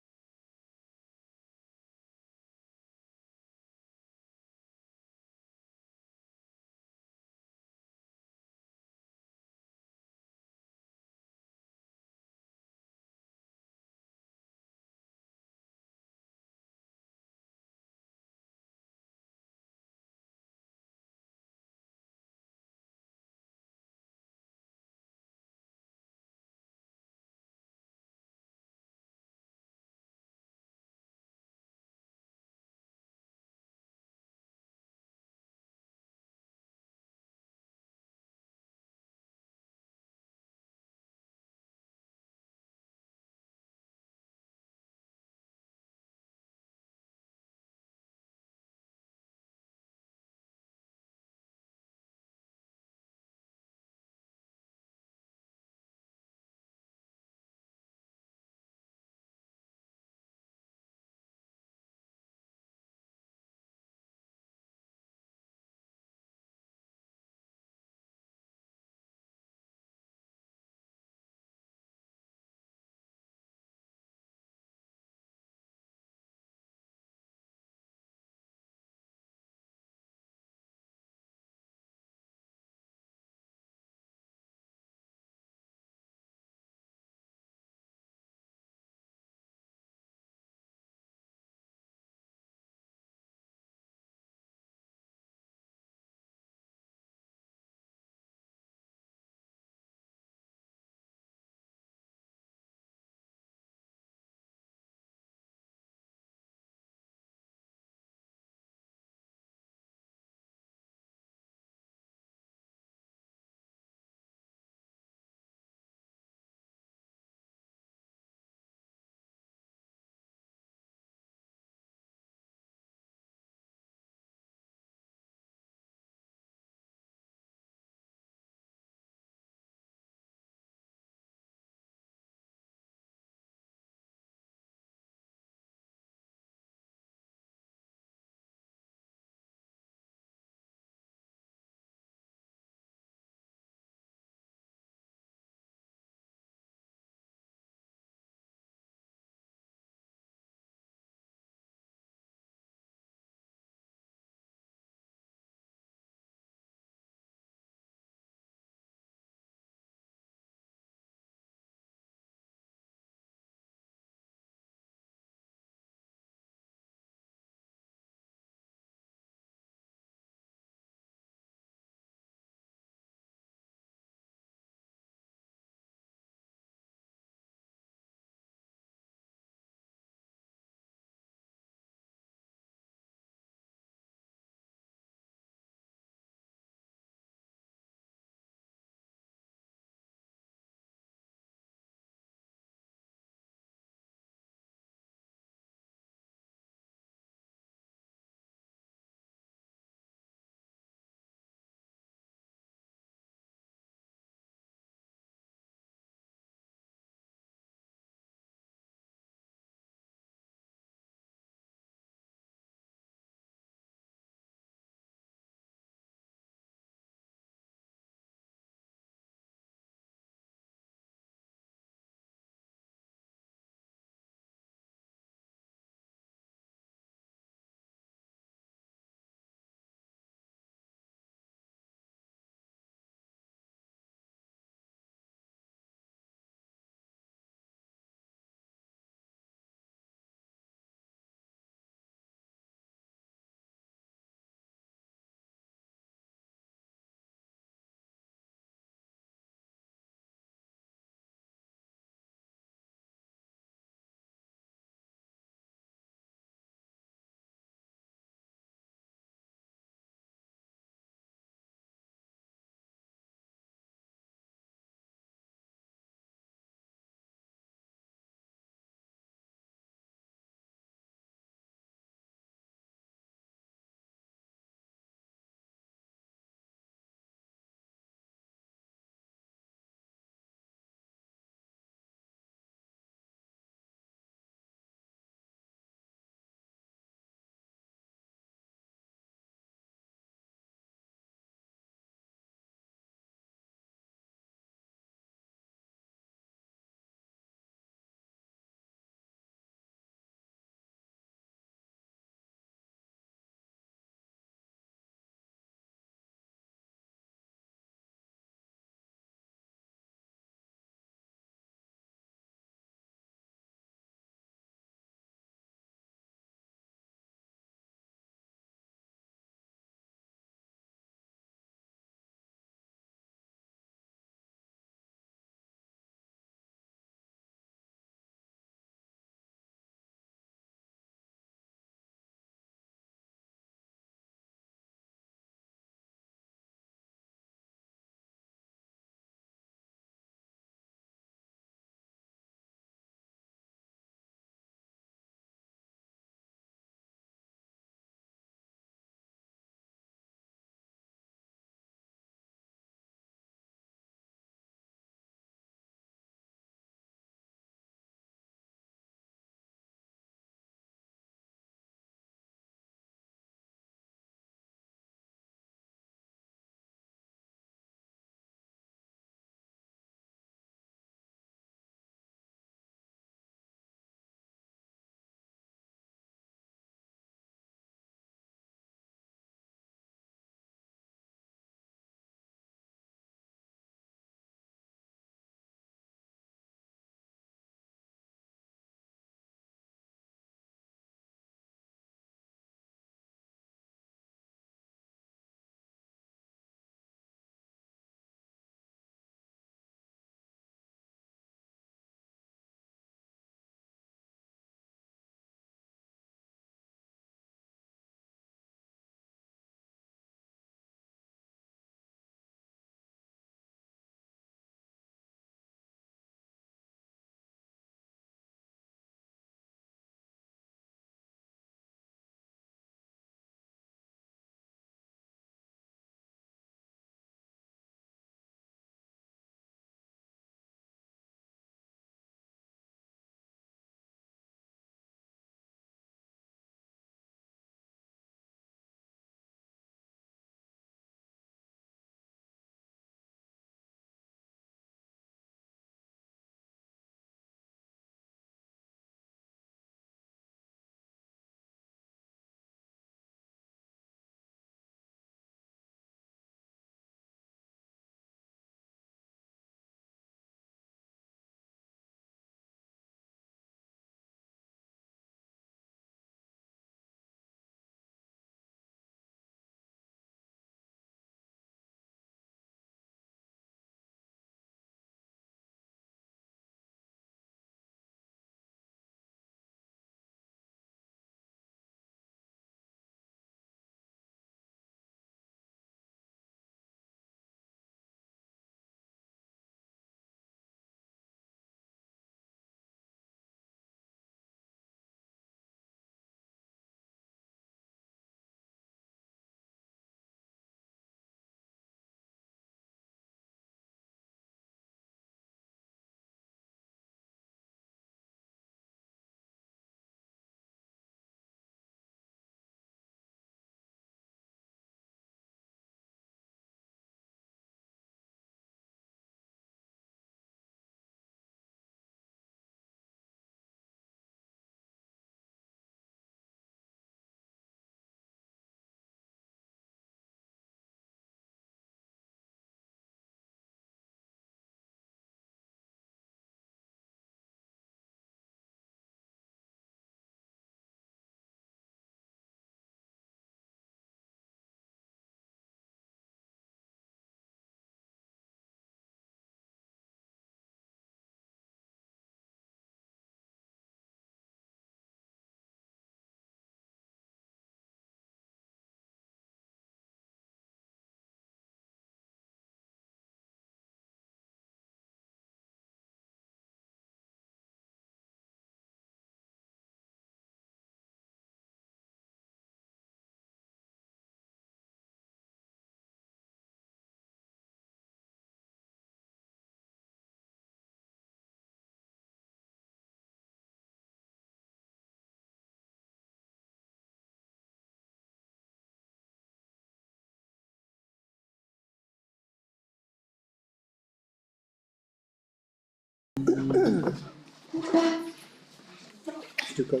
Stuco.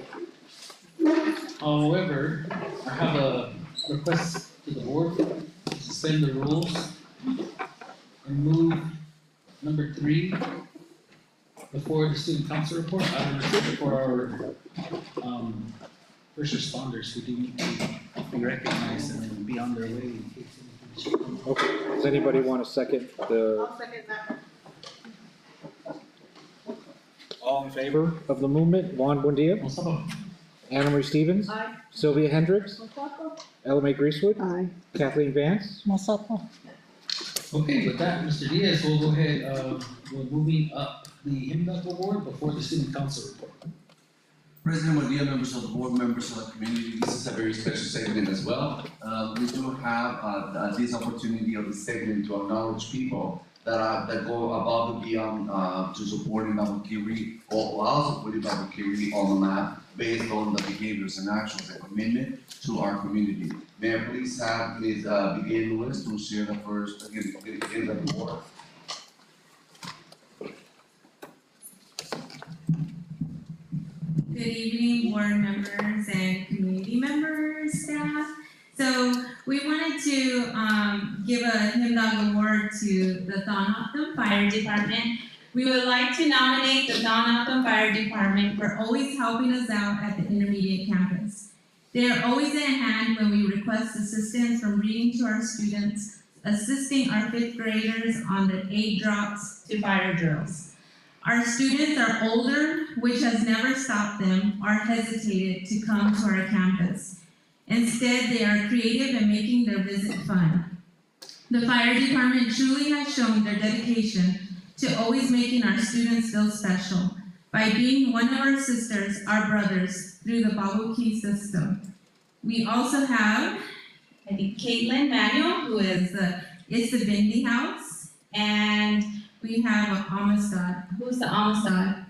However, I have a request to the board to suspend the rules and move number 3 before the student council report, out of respect for our, first responders who do need to be recognized and be on their way in case anything. Okay, does anybody want to second the, I'll second that. all in favor of the movement? Juan Buendia, Anna Marie Stevens, Aye. Sylvia Hendricks, Masato? Ella Mae Greasewood, Aye. Kathleen Vance. Masato. Okay, with that, Mr. Diaz, we'll go ahead, we're moving up the HIMDA award before the student council report. President Buendia, members of the board, members of the community, this is a very special segment as well. We do have this opportunity of this segment to acknowledge people that go above and beyond to supporting Baboquivari, or also putting Baboquivari on the map based on the behaviors and actions and commitment to our community. May I please have Ms. Miguel Lewis to share the first, again, the award. Good evening, board members and community members, staff. So we wanted to give a HIMDOG award to the Thonoptum Fire Department. We would like to nominate the Thonoptum Fire Department for always helping us out at the intermediate campus. They are always at hand when we request assistance from reading to our students, assisting our 5th graders on the aid drops to fire drills. Our students are older, which has never stopped them or hesitated to come to our campus. Instead, they are creative in making their visit fun. The fire department truly has shown their dedication to always making our students feel special by being one of our sisters, our brothers, through the Baboquivari system. We also have, I think, Caitlin Manuel, who is the Bindi House, and we have a Amistad. Who's the Amistad?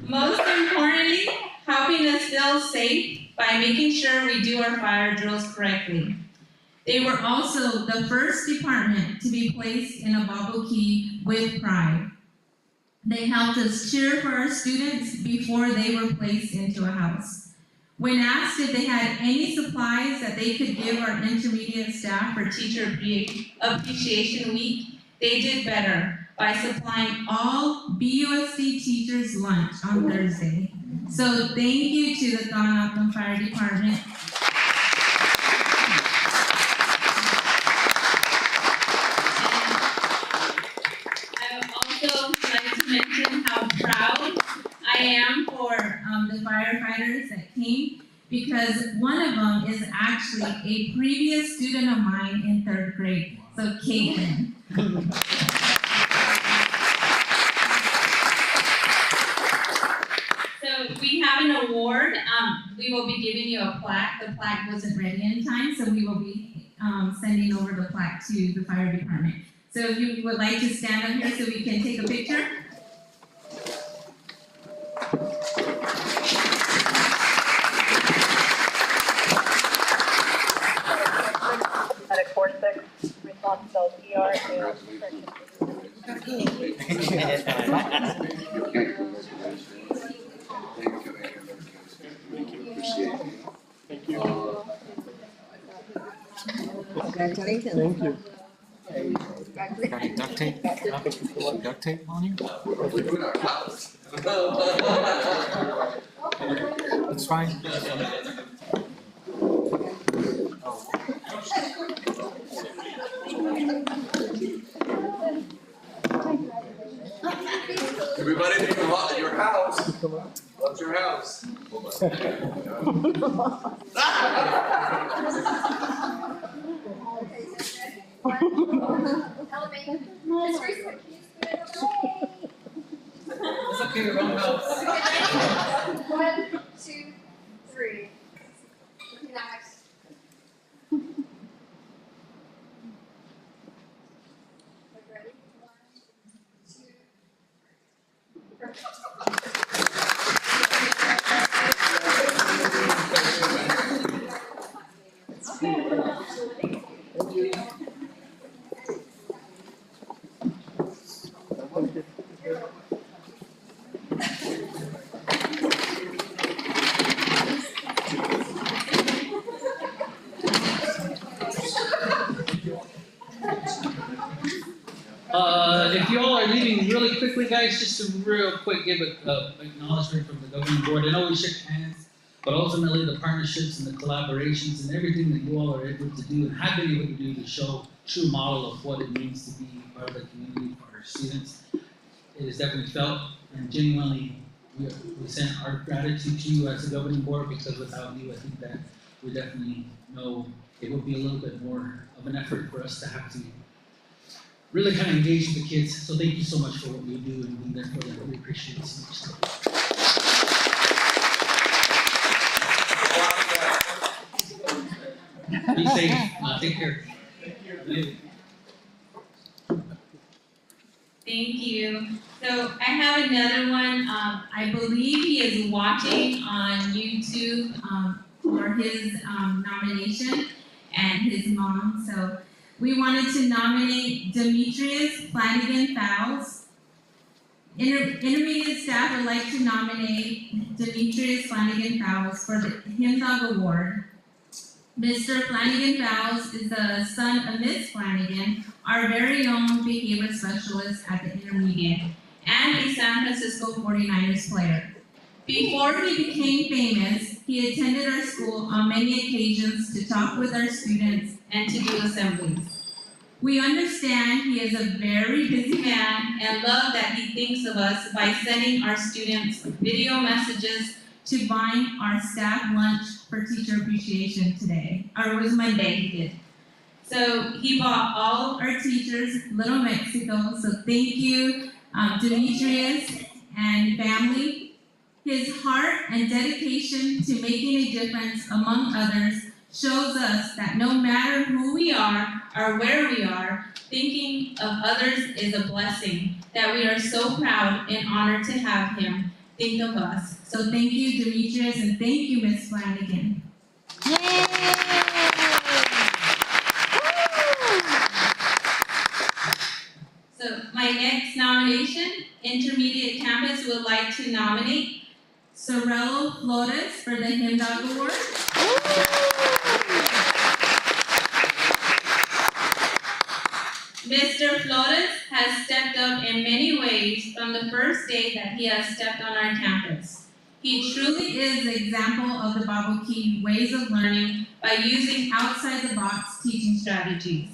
Most importantly, helping us feel safe by making sure we do our fire drills correctly. They were also the first department to be placed in a Baboquivari with pride. They helped us cheer for our students before they were placed into a house. When asked if they had any supplies that they could give our intermediate staff for Teacher Appreciation Week, they did better by supplying all BUSD teachers lunch on Thursday. So thank you to the Thonoptum Fire Department. I would also like to mention how proud I am for the firefighters that came, because one of them is actually a previous student of mine in 3rd grade, so Caitlin. So we have an award. We will be giving you a plaque. The plaque wasn't ready in time, so we will be sending over the plaque to the fire department. So if you would like to stand up here so we can take a picture. Medic 46, response cells ER and Thank you. Congratulations. Thank you. Got any duct tape? Duct tape on you? We're doing our house. It's fine. Everybody in your house. What's your house? It's okay, we're wrong house. 1, 2, 3. Nice. Ready? 1, 2, 3. If you all are leaving really quickly, guys, just to real quick give a acknowledgement from the governing board. I know we shook hands, but ultimately the partnerships and the collaborations and everything that you all are able to do and have been able to do to show true model of what it means to be part of the community for our students, it is definitely felt, and genuinely we send our gratitude to you as a governing board, because without you, I think that we definitely know it would be a little bit more of an effort for us to have to really kind of engage with the kids. So thank you so much for what you do and being there for them. We appreciate it so much. Be safe. Take care. Thank you. So I have another one. I believe he is watching on YouTube for his nomination and his mom. So we wanted to nominate Demetrius Flanagan Fowles. Intermediate staff would like to nominate Demetrius Flanagan Fowles for the Hymn Dog Award. Mr. Flanagan Fowles is the son of Miss Flanagan, our very own behavior specialist at the intermediate, and a San Francisco 49ers player. Before he became famous, he attended our school on many occasions to talk with our students and to do assemblies. We understand he is a very busy man and love that he thinks of us by sending our students video messages to buying our staff lunch for Teacher Appreciation today, or it was Monday he did. So he bought all our teachers Little Mexico, so thank you, Demetrius and family. His heart and dedication to making a difference among others shows us that no matter who we are or where we are, thinking of others is a blessing, that we are so proud and honored to have him think of us. So thank you, Demetrius, and thank you, Miss Flanagan. Yay! So my next nomination, Intermediate Campus would like to nominate Sorello Flores for the Hymn Dog Award. Mr. Flores has stepped up in many ways from the first day that he has stepped on our campus. He truly is the example of the Baboquivari ways of learning by using outside-the-box teaching strategies.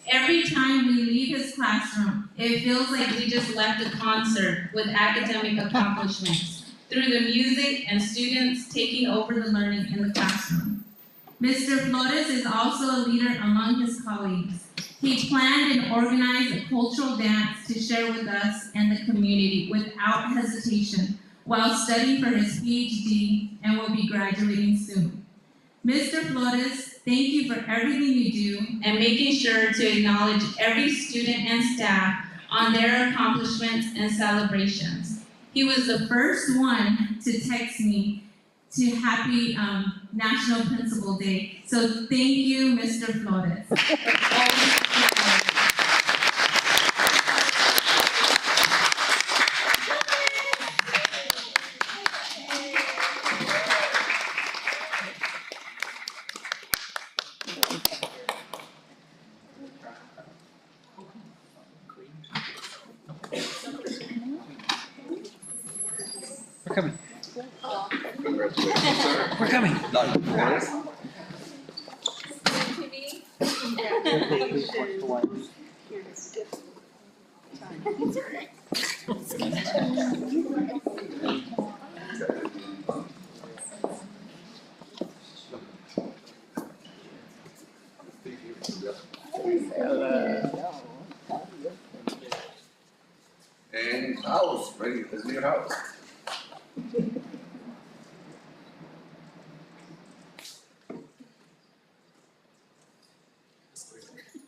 Every time we leave his classroom, it feels like we just left a concert with academic accomplishments through the music and students taking over the learning in the classroom. Mr. Flores is also a leader among his colleagues. He planned and organized a cultural dance to share with us and the community without hesitation while studying for his PhD and will be graduating soon. Mr. Flores, thank you for everything you do and making sure to acknowledge every student and staff on their accomplishments and celebrations. He was the first one to text me to happy National Principal Day. So thank you, Mr. Flores. We're coming. Congratulations, sir. We're coming. And house, ready, let's do your house.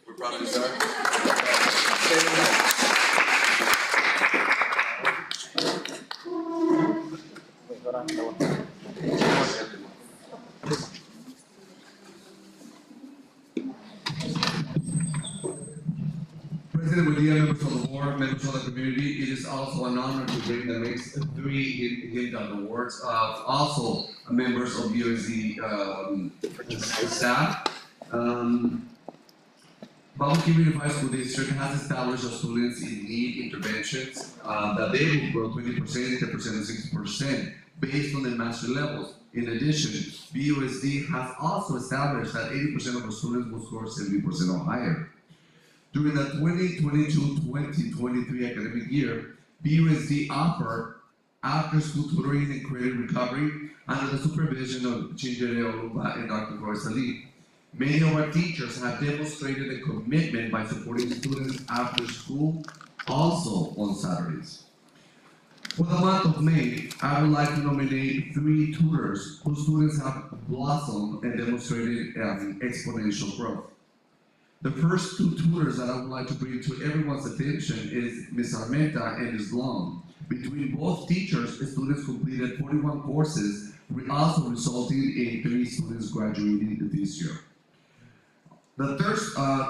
We're proud of you, sir. Stay in there. President Medina, members of the board, members of the community, it is also an honor to bring the next three Hinda awards. Also members of USD staff. Baboquivari High School District has established a students in need interventions that they will grow 20%, 10%, and 6% based on their master levels. In addition, BUSD has also established that 80% of the students will score 70% or higher. During the 2022-2023 academic year, BUSD offered after-school tutoring and credit recovery under the supervision of Chinjere Olumba and Dr. Rosalie. Many of our teachers have demonstrated a commitment by supporting students after school, also on Saturdays. For the month of May, I would like to nominate 3 tutors whose students have blossomed and demonstrated exponential growth. The first 2 tutors that I would like to bring to everyone's attention is Ms. Armenta and Ms. Long. Between both teachers, the students completed 41 courses, also resulting in 3 students graduating this year. The third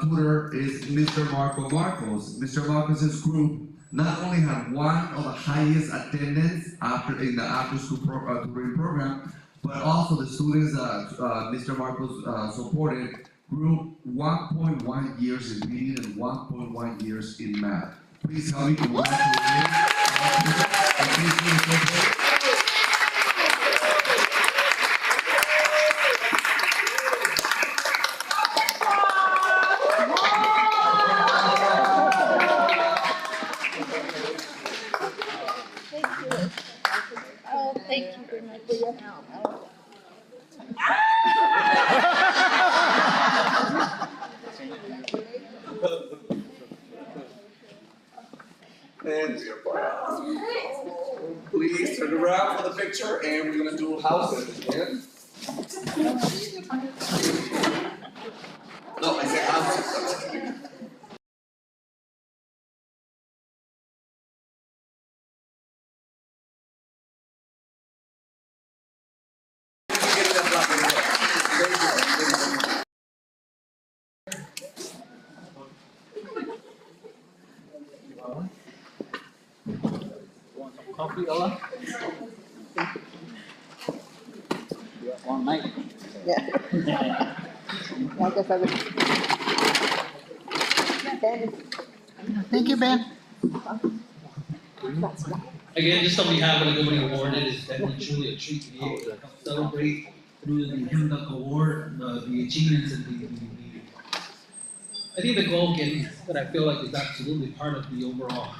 tutor is Mr. Marco Marcos. Mr. Marcos' group not only had one of the highest attendance in the after-school tutoring program, but also the students that Mr. Marcos supported grew 1.1 years in reading and 1.1 years in math. Please help me congratulate him. Thank you very much for your help. And please turn around for the picture, and we're gonna do houses again. No, I said houses. Coffee, Ella? One night. Yeah. I guess I would. Ben. Thank you, Ben. Again, just on behalf of the Governing Award, it is definitely truly a treat to be able to help celebrate through the Himduck Award, the achievements and I think the goal again that I feel like is absolutely part of the overall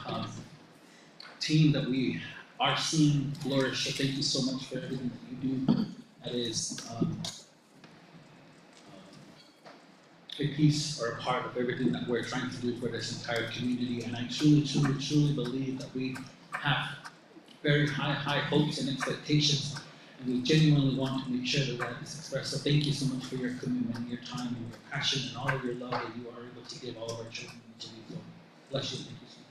team that we are seeing flourish. So thank you so much for everything that you do. That is a piece or a part of everything that we're trying to do for this entire community. And I truly, truly, truly believe that we have very high hopes and expectations, and we genuinely want to make sure that that is expressed. So thank you so much for your commitment, your time, and your passion, and all of your love that you are able to give all of our children each of you. So bless you. Thank you so much.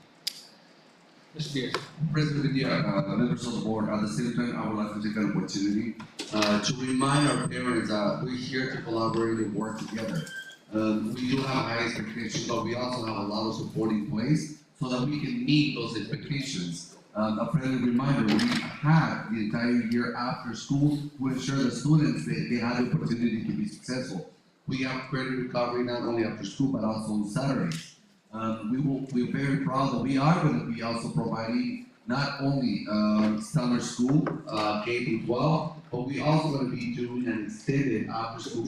Mr. Beers. President Medina, members of the board, at the same time, I would like to take an opportunity to remind our parents that we're here to collaborate and work together. We do have high expectations, but we also have a lot of support in place so that we can meet those expectations. A friendly reminder, we had the entire year after school to ensure the students they had the opportunity to be successful. We have credit recovery not only after school but also on Saturdays. We're very proud that we are going to be also providing not only summer school, K through 12, but we also going to be doing an extended after school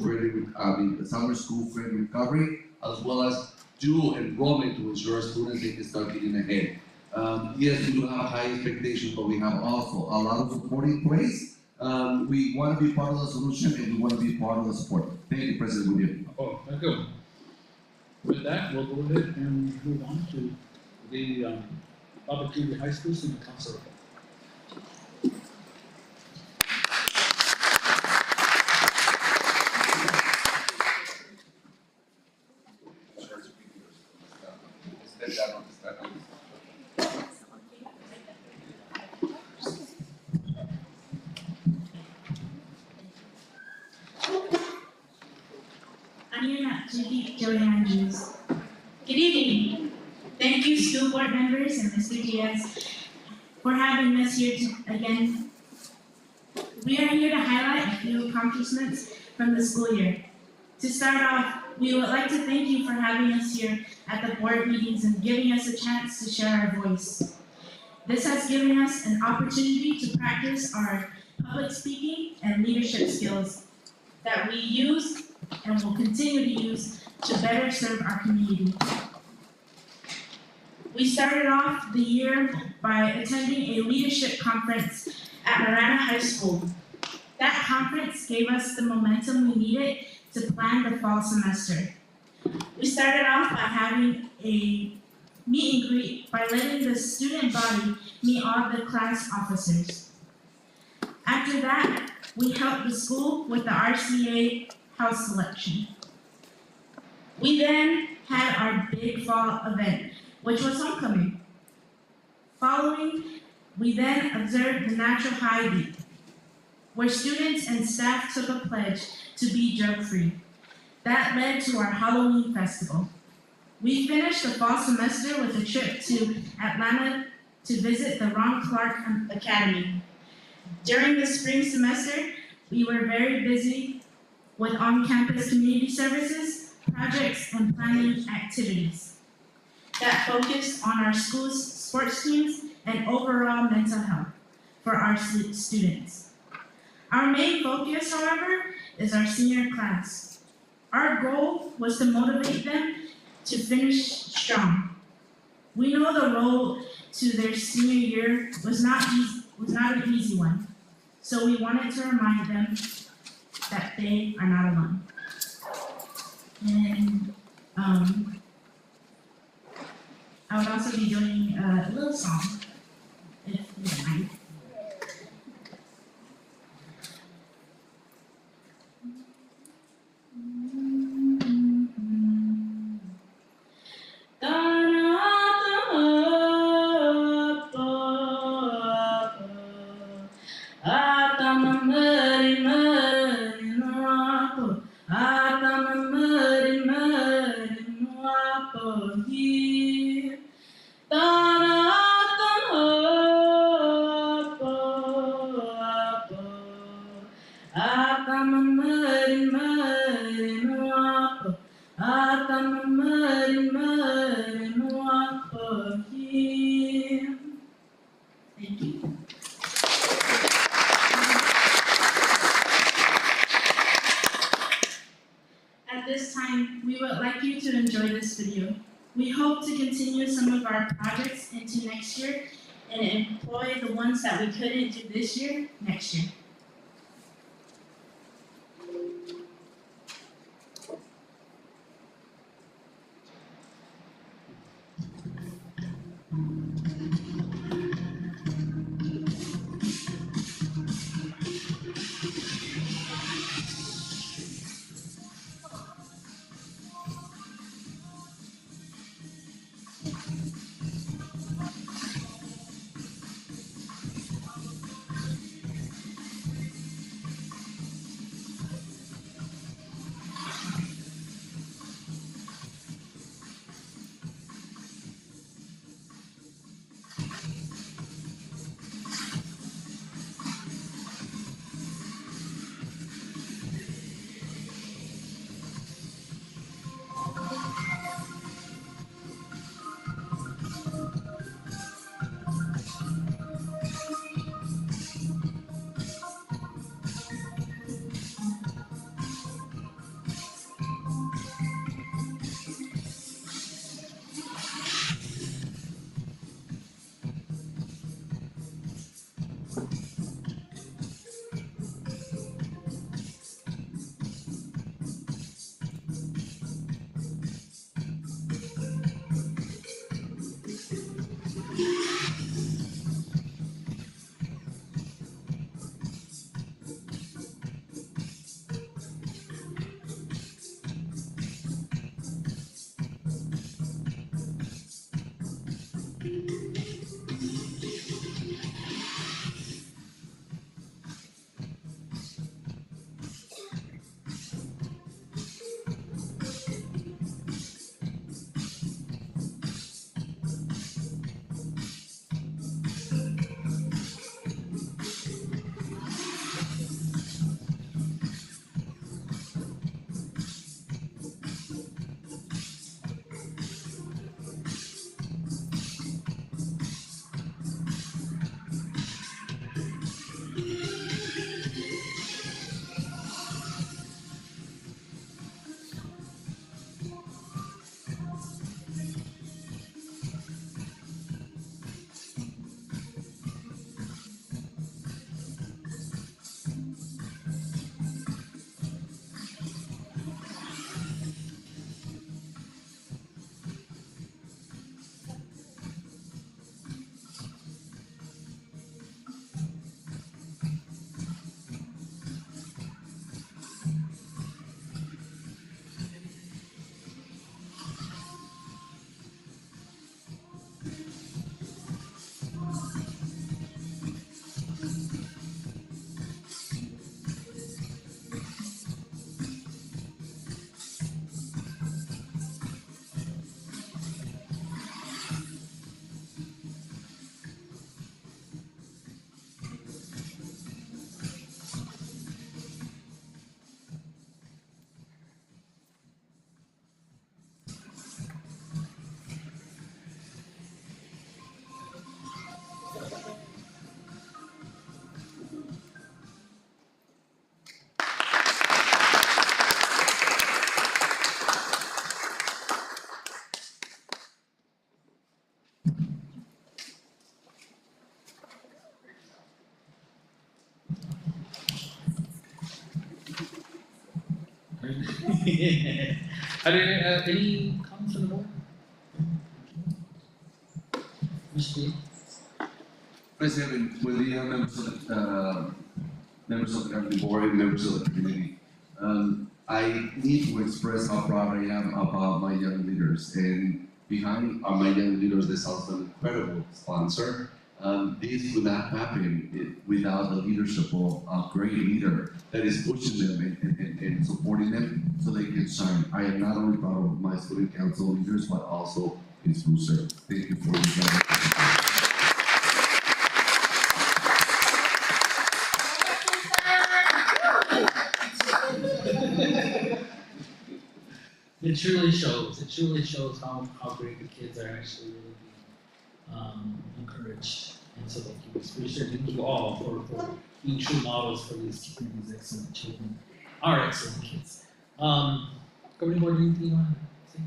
summer school credit recovery, as well as dual enrollment to ensure students they can start getting ahead. Yes, we do have high expectations, but we have also a lot of support in place. We want to be part of the solution and we want to be part of the support. Thank you, President William. Oh, thank you. With that, we'll go ahead and move on to the Baboquivari High School Student Council. Joey Andrews. Good evening. Thank you, school board members and Mr. Diaz, for having us here again. We are here to highlight a few accomplishments from the school year. To start off, we would like to thank you for having us here at the board meetings and giving us a chance to share our voice. This has given us an opportunity to practice our public speaking and leadership skills that we use and will continue to use to better serve our community. We started off the year by attending a leadership conference at Marana High School. That conference gave us the momentum we needed to plan the fall semester. We started off by having a meet and greet by letting the student body meet all the class officers. After that, we helped the school with the RCA house selection. We then had our big fall event, which was homecoming. Following, we then observed the Natural High Week, where students and staff took a pledge to be drug-free. That led to our Halloween festival. We finished the fall semester with a trip to Atlanta to visit the Ron Clark Academy. During the spring semester, we were very busy with on-campus community services, projects, and planning activities that focused on our school's sports teams and overall mental health for our students. Our main focus, however, is our senior class. Our goal was to motivate them to finish strong. We know the road to their senior year was not an easy one, so we wanted to remind them that they are not alone. And I would also be doing a little song, if you don't mind. Thank you. At this time, we would like you to enjoy this video. We hope to continue some of our projects into next year and employ the ones that we couldn't do this year, next year. Are there any comments from the board? Mr. Lee? President, will the members of the governing board and members of the committee, I need to express how proud I am about my young leaders. And behind my young leaders, there's also an incredible sponsor. This would not happen without the leadership of a great leader that is pushing them and supporting them so they can shine. I am not only proud of my student council leaders, but also his school service. Thank you for your time. It truly shows how great the kids are actually really being encouraged. And so thank you, thank you all for being true models for these excellent children, our excellent kids. Governing board, anything you want to say?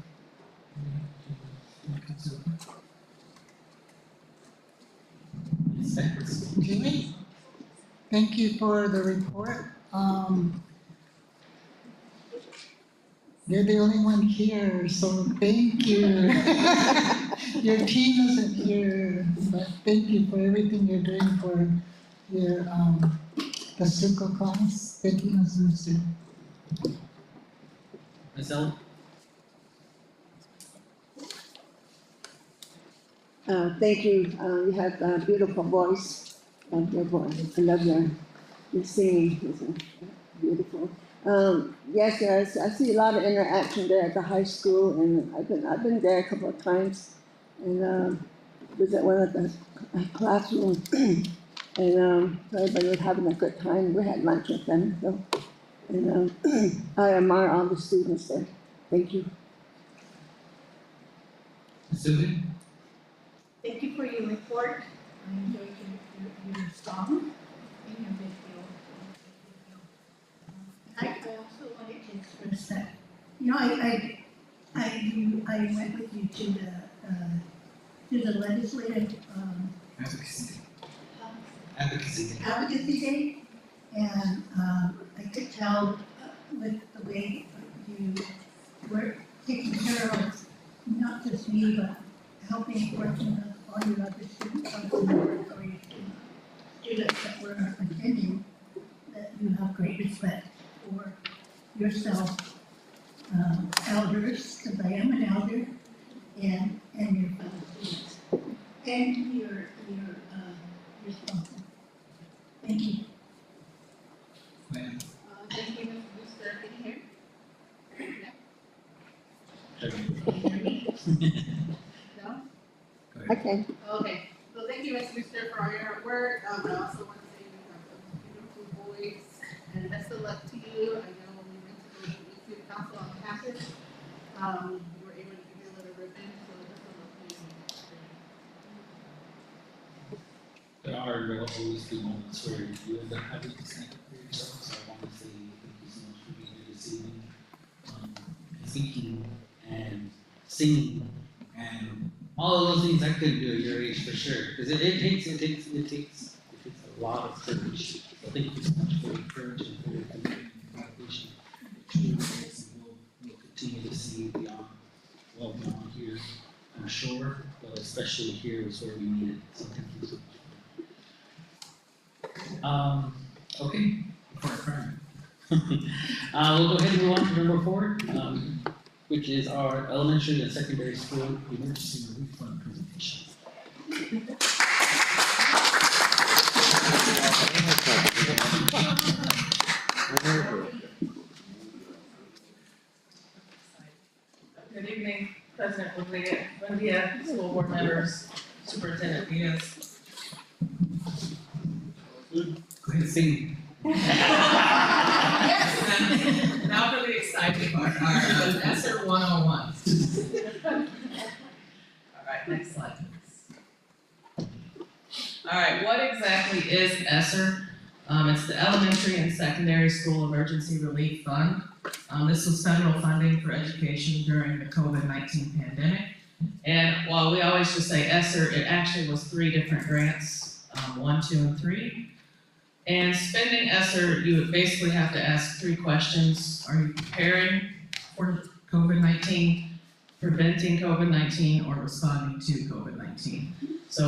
Okay. Thank you for the report. You're the only one here, so thank you. Your team isn't here, but thank you for everything you're doing for your the circle class. Thank you, Ms. Rooster. Ms. Ellen? Thank you. You have a beautiful voice. Your voice. I love your singing. It's beautiful. Yes, I see a lot of interaction there at the high school, and I've been there a couple of times, and was at one of the classrooms, and everybody was having a good time. We had lunch with them, so, and I admire all the students there. Thank you. Susan? Thank you for your report. I enjoyed your song and your video. I also wanted to express that, I went with you to the legislative, advocacy day, and I could tell with the way you were taking care of not just me, but helping working with all your other students, or your students that were attending, that you have great respect for yourself, elders, because I am an elder, and your fellow students, and your sponsor. Thank you. Thank you, Ms. Booster. Can you hear? No? Okay. Okay, so thank you, Ms. Booster, for all your hard work. I also want to say you have a beautiful voice, and best of luck to you. I know when we went to the student council on campus, you were able to give your little ribbon, so best of luck to you. There will always be moments where you end up having to stand up for yourself, so I want to say thank you so much for being here this evening, speaking and singing and all of those things I couldn't do at your age for sure, because it takes a lot of courage. So thank you so much for your courage and for your commitment and dedication. We'll continue to see beyond here, I'm sure, but especially here is where we need it. So thank you so much. Okay, for our crime. We'll go ahead and move on to number 4, which is our elementary and secondary school emergency relief fund presentation. Good evening, President Buendia, school board members, Superintendent Diaz. Go ahead and sing. Yes. Now for the exciting part, our ESSER 101. All right, next slide, please. All right, what exactly is ESSER? It's the Elementary and Secondary School Emergency Relief Fund. This was federal funding for education during the COVID-19 pandemic. And while we always just say ESSER, it actually was 3 different grants, 1, 2, and 3. And spending ESSER, you would basically have to ask 3 questions. Are you preparing for COVID-19, preventing COVID-19, or responding to COVID-19. So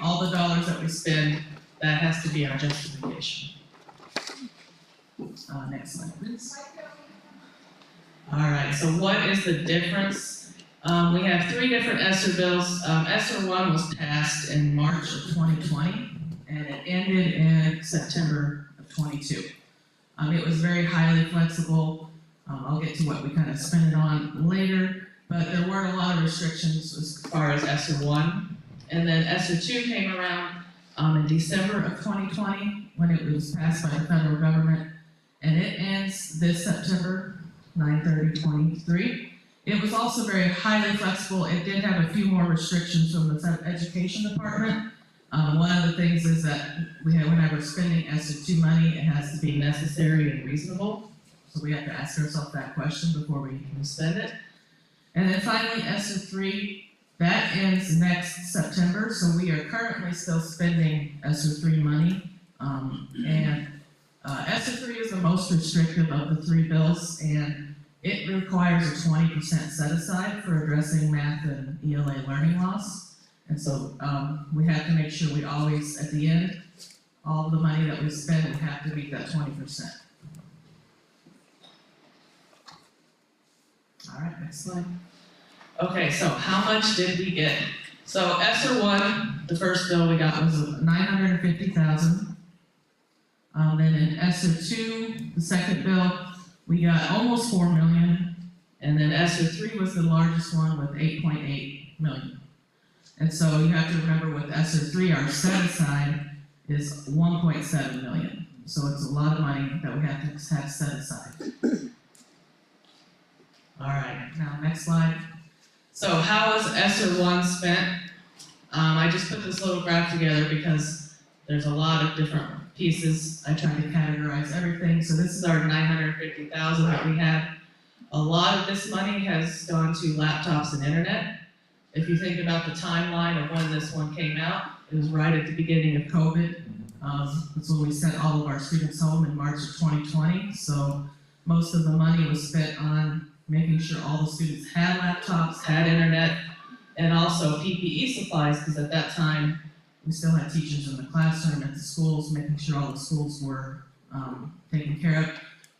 all the dollars that we spend, that has to be our justification. Next slide, please. All right, so what is the difference? We have 3 different ESSER bills. ESSER 1 was passed in March of 2020, and it ended in September of 22. It was very highly flexible. I'll get to what we kind of spent it on later, but there weren't a lot of restrictions as far as ESSER 1. And then ESSER 2 came around in December of 2020 when it was passed by the federal government, and it ends this September, 9/30/23. It was also very highly flexible. It did have a few more restrictions from the Education Department. One of the things is that whenever we're spending ESSER 2 money, it has to be necessary and reasonable. So we have to ask ourselves that question before we can spend it. And then finally, ESSER 3, that ends next September. So we are currently still spending ESSER 3 money. ESSER 3 is the most restrictive of the 3 bills, and it requires a 20% set aside for addressing math and ELA learning loss. And so we have to make sure we always, at the end, all the money that we spend, we have to meet that 20%. All right, next slide. Okay, so how much did we get? So ESSER 1, the first bill we got was $950,000. Then in ESSER 2, the second bill, we got almost $4 million. And then ESSER 3 was the largest one with $8.8 million. And so you have to remember with ESSER 3, our set aside is $1.7 million. So it's a lot of money that we have to have set aside. All right, now next slide. So how was ESSER 1 spent? I just put this little graph together because there's a lot of different pieces. I tried to categorize everything. So this is our $950,000 that we had. A lot of this money has gone to laptops and internet. If you think about the timeline of when this one came out, it was right at the beginning of COVID. That's when we sent all of our students home in March of 2020. So most of the money was spent on making sure all the students had laptops, had internet, and also PPE supplies, because at that time, we still had teachers in the classroom at the schools, making sure all the schools were taken care of.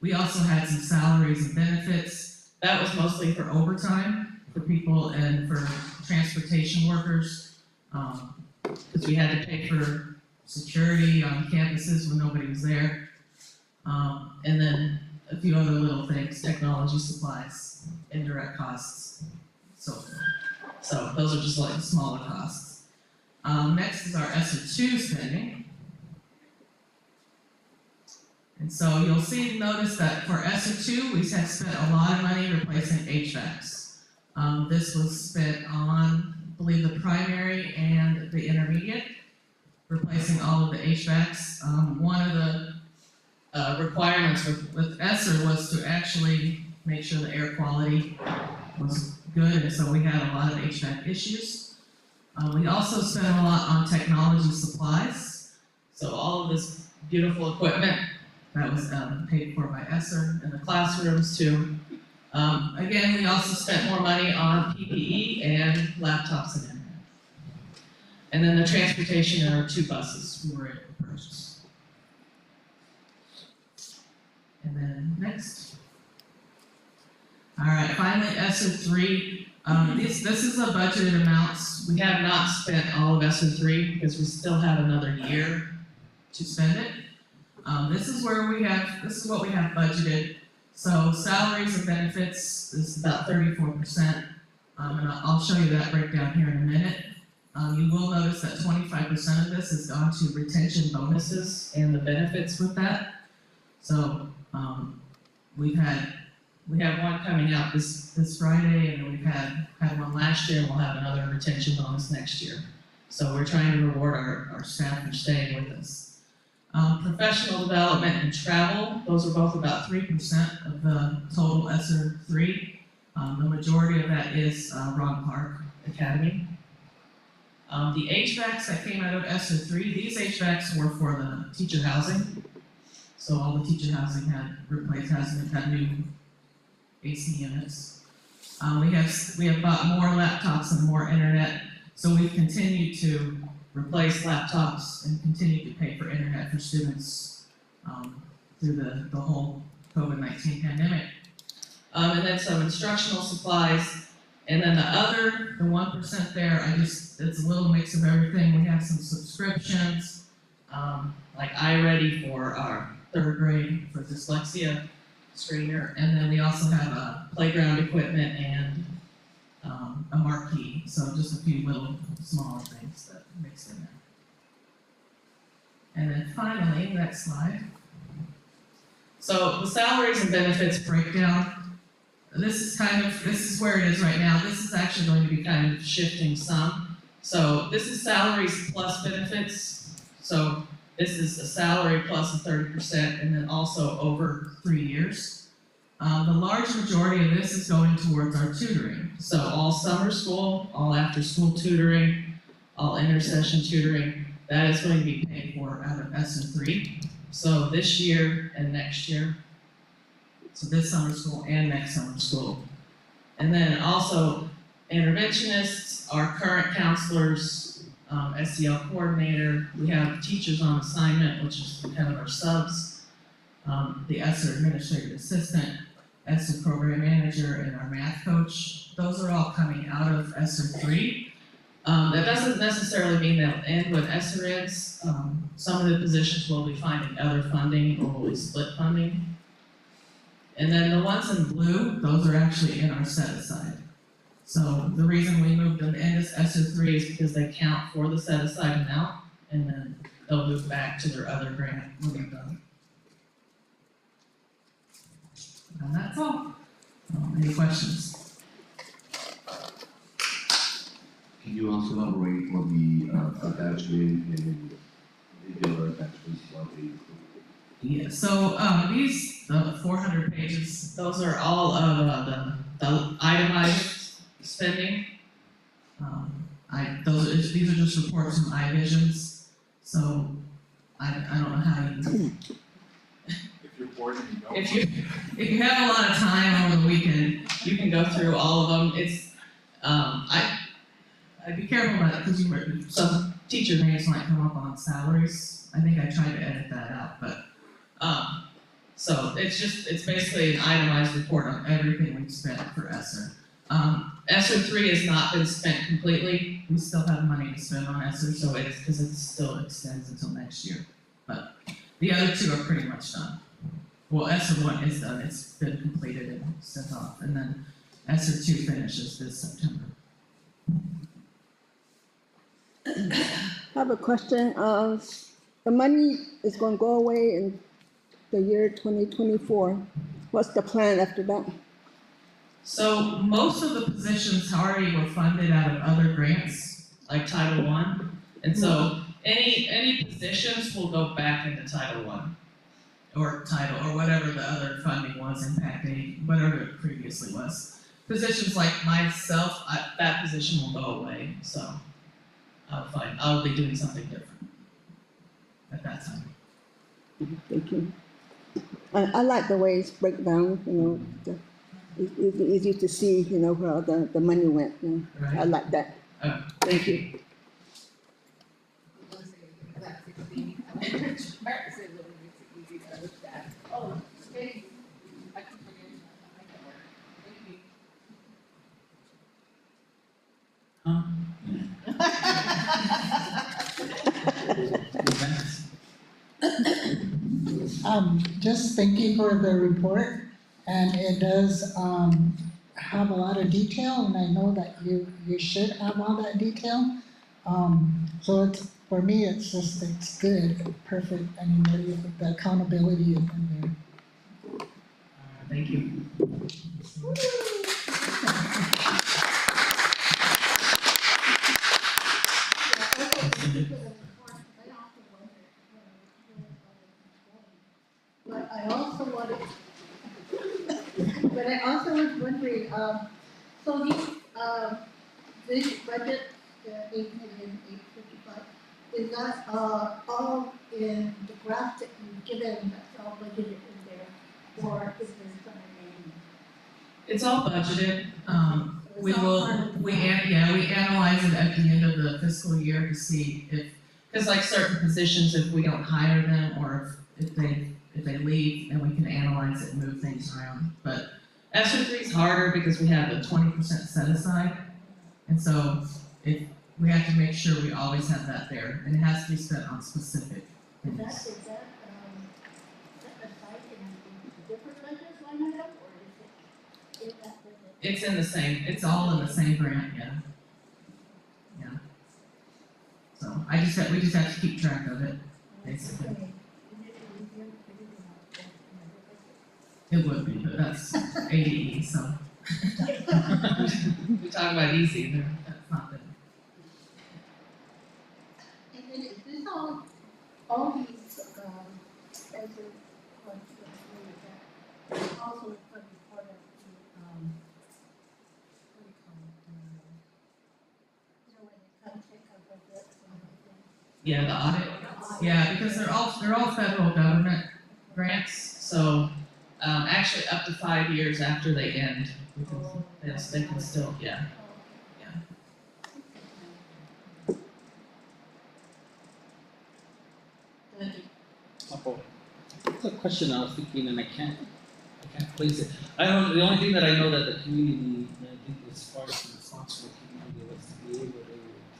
We also had some salaries and benefits. That was mostly for overtime for people and for transportation workers, because we had to pay for security on campuses when nobody was there. And then a few other little things, technology supplies, indirect costs, so forth. So those are just like the smaller costs. Next is our ESSER 2 spending. And so you'll notice that for ESSER 2, we have spent a lot of money replacing HVACs. This was spent on, I believe, the primary and the intermediate, replacing all of the HVACs. One of the requirements with ESSER was to actually make sure the air quality was good, and so we had a lot of HVAC issues. We also spent a lot on technology supplies. So all of this beautiful equipment that was paid for by ESSER in the classrooms too. Again, we also spent more money on PPE and laptops and internet. And then the transportation in our 2 buses we were able to purchase. And then next. All right, finally ESSER 3. This is the budgeted amounts. We have not spent all of ESSER 3 because we still have another year to spend it. This is what we have budgeted. So salaries and benefits is about 34%. And I'll show you that breakdown here in a minute. You will notice that 25% of this has gone to retention bonuses and the benefits with that. So we have one coming out this Friday, and then we've had one last year, and we'll have another retention bonus next year. So we're trying to reward our staff for staying with us. Professional development and travel, those are both about 3% of the total ESSER 3. The majority of that is Ron Park Academy. The HVACs that came out of ESSER 3, these HVACs were for the teacher housing. So all the teacher housing had new AC units. We have bought more laptops and more internet, so we've continued to replace laptops and continue to pay for internet for students through the whole COVID-19 pandemic. And then some instructional supplies. And then the 1% there, it's a little mix of everything. We have some subscriptions, like iReady for our 3rd grade for dyslexia screener. And then we also have playground equipment and a marquee. So just a few little smaller things that mixed in there. And then finally, next slide. So the salaries and benefits breakdown. This is where it is right now. This is actually going to be kind of shifting some. So this is salaries plus benefits. So this is a salary plus a 30% and then also over 3 years. The large majority of this is going towards our tutoring. So all summer school, all after school tutoring, all intersession tutoring, that is going to be paid for out of SM3. So this year and next year. So this summer school and next summer school. And then also interventionists, our current counselors, SEL coordinator, we have teachers on assignment, which is kind of our subs, the ESSER administrative assistant, ESSER program manager, and our math coach. Those are all coming out of ESSER 3. That doesn't necessarily mean they'll end when ESSER ends. Some of the positions will be finding other funding or will be split funding. And then the ones in blue, those are actually in our set aside. So the reason we moved them into ESSER 3 is because they count for the set aside amount, and then they'll move back to their other grant when they're done. And that's all. Any questions? Can you also elaborate on the attachment and the other attachments of the Yeah, so these 400 pages, those are all of the itemized spending. These are just reports from iVisions, so I don't know how you. If you're bored and you don't. If you have a lot of time over the weekend, you can go through all of them. It's I'd be careful about it because some teacher names might come up on salaries. I think I tried to edit that out, but. So it's basically an itemized report on everything we've spent for ESSER. ESSER 3 has not been spent completely. We still have money to spend on ESSER, so because it still extends until next year. But the other two are pretty much done. Well, ESSER 1 is done. It's been completed and sent off. And then ESSER 2 finishes this September. I have a question. The money is going to go away in the year 2024. What's the plan after that? So most of the positions already were funded out of other grants, like Title I. And so any positions will go back into Title I or whatever the other funding was impacting, whatever it previously was. Positions like myself, that position will go away. So I'll be doing something different at that time. Thank you. I like the way it's break down, it's easy to see, where the money went. Right. I like that. Thank you. Just thank you for the report, and it does have a lot of detail, and I know that you should have all that detail. So for me, it's good, perfect. I mean, the accountability in there. Thank you. But I also was wondering, so this budget, the 8,855,000, is that all in the graph that you've given, that's all budgeted in there, or is there some remaining? It's all budgeted, we analyze it at the end of the fiscal year to see if, because like certain positions, if we don't hire them, or if they leave, then we can analyze it and move things around. But ESSER 3 is harder because we have a 20% set aside, and so if, we have to make sure we always have that there, and it has to be spent on specific things. Is that, set aside in a different budget line item, or is it in that budget? It's in the same, it's all in the same grant, yeah. Yeah. So we just have to keep track of it, basically. It would be, but that's ADE, so. We talk about easy, that's not the. And then is this all these, as a, what you also put part of the, what do you call it, when they come check our budgets and everything. Yeah, the audit, yeah, because they're all federal government grants, so, actually up to 5 years after they end, they can still, yeah. It's a question I was thinking, and I can't place it. I don't. The only thing that I know that the community, I think, as far as the response from the community was to be able to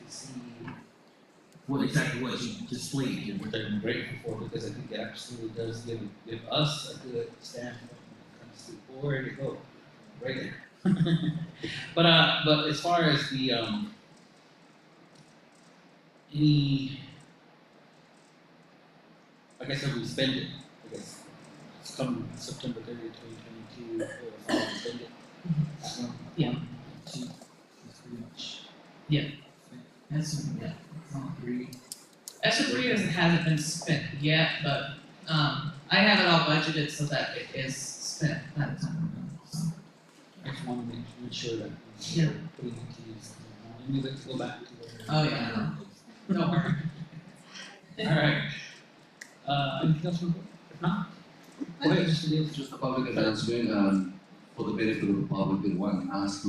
see what you displayed here, which I'm grateful for, because I think it absolutely does give us a good standpoint when it comes to where to go, right there. But as far as the any, I guess if we spend it, I guess it's come September 30th, 2022, if we spend it. Yeah. That's pretty much. Yeah. ESSER 3 hasn't been spent yet, but I have it all budgeted so that it is spent by the time we're done. So. I just want to make sure that Yeah. we're putting it to use. And we let's go back to where. Oh yeah. Don't worry. All right. Anything else from the board? If not, go ahead, Mr. Diaz. Just a public announcement, for the benefit of the public, they want us to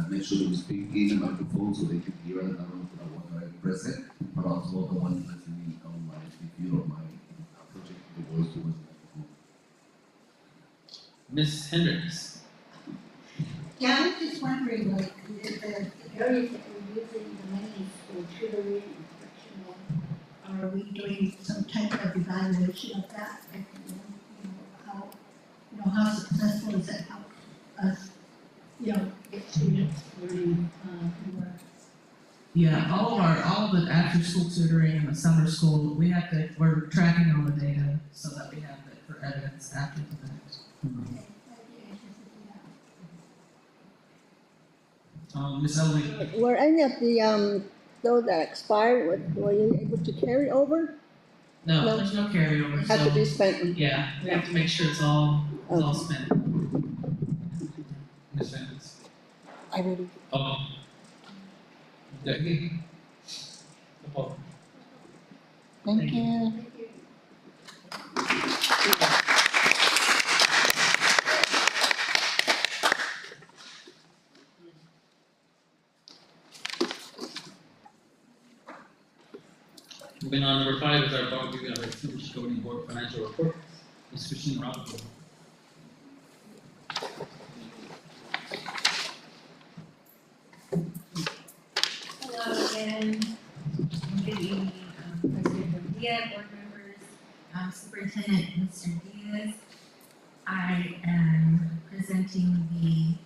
make sure that we speak in the microphone so they can hear us, not only for the one that are present, but also the one listening online, if you don't mind, projecting the voice towards the microphone. Ms. Hendricks. Yeah, I was just wondering, like, the areas that we're using the money for tutoring, instructional, are we doing some type of evaluation of that? Like, how successful is it help us, get students learning, more? Yeah, all of the after school tutoring and the summer school, we're tracking all the data so that we have it for evidence after the fact. Ms. Elway. Were any of the, those that expired, were you able to carry over? No, there's no carryover, Had to so, be spent? yeah, we have to make sure it's all spent. Ms. Hendricks. I really. Oh. Becky. Oh. Thank you. Moving on, number 5 is our Baboquivari Village Governing Board Financial Report. Ms. Christine Robertson. Hello again. Good evening, President Bonilla, board members, Superintendent Mr. Diaz. I am presenting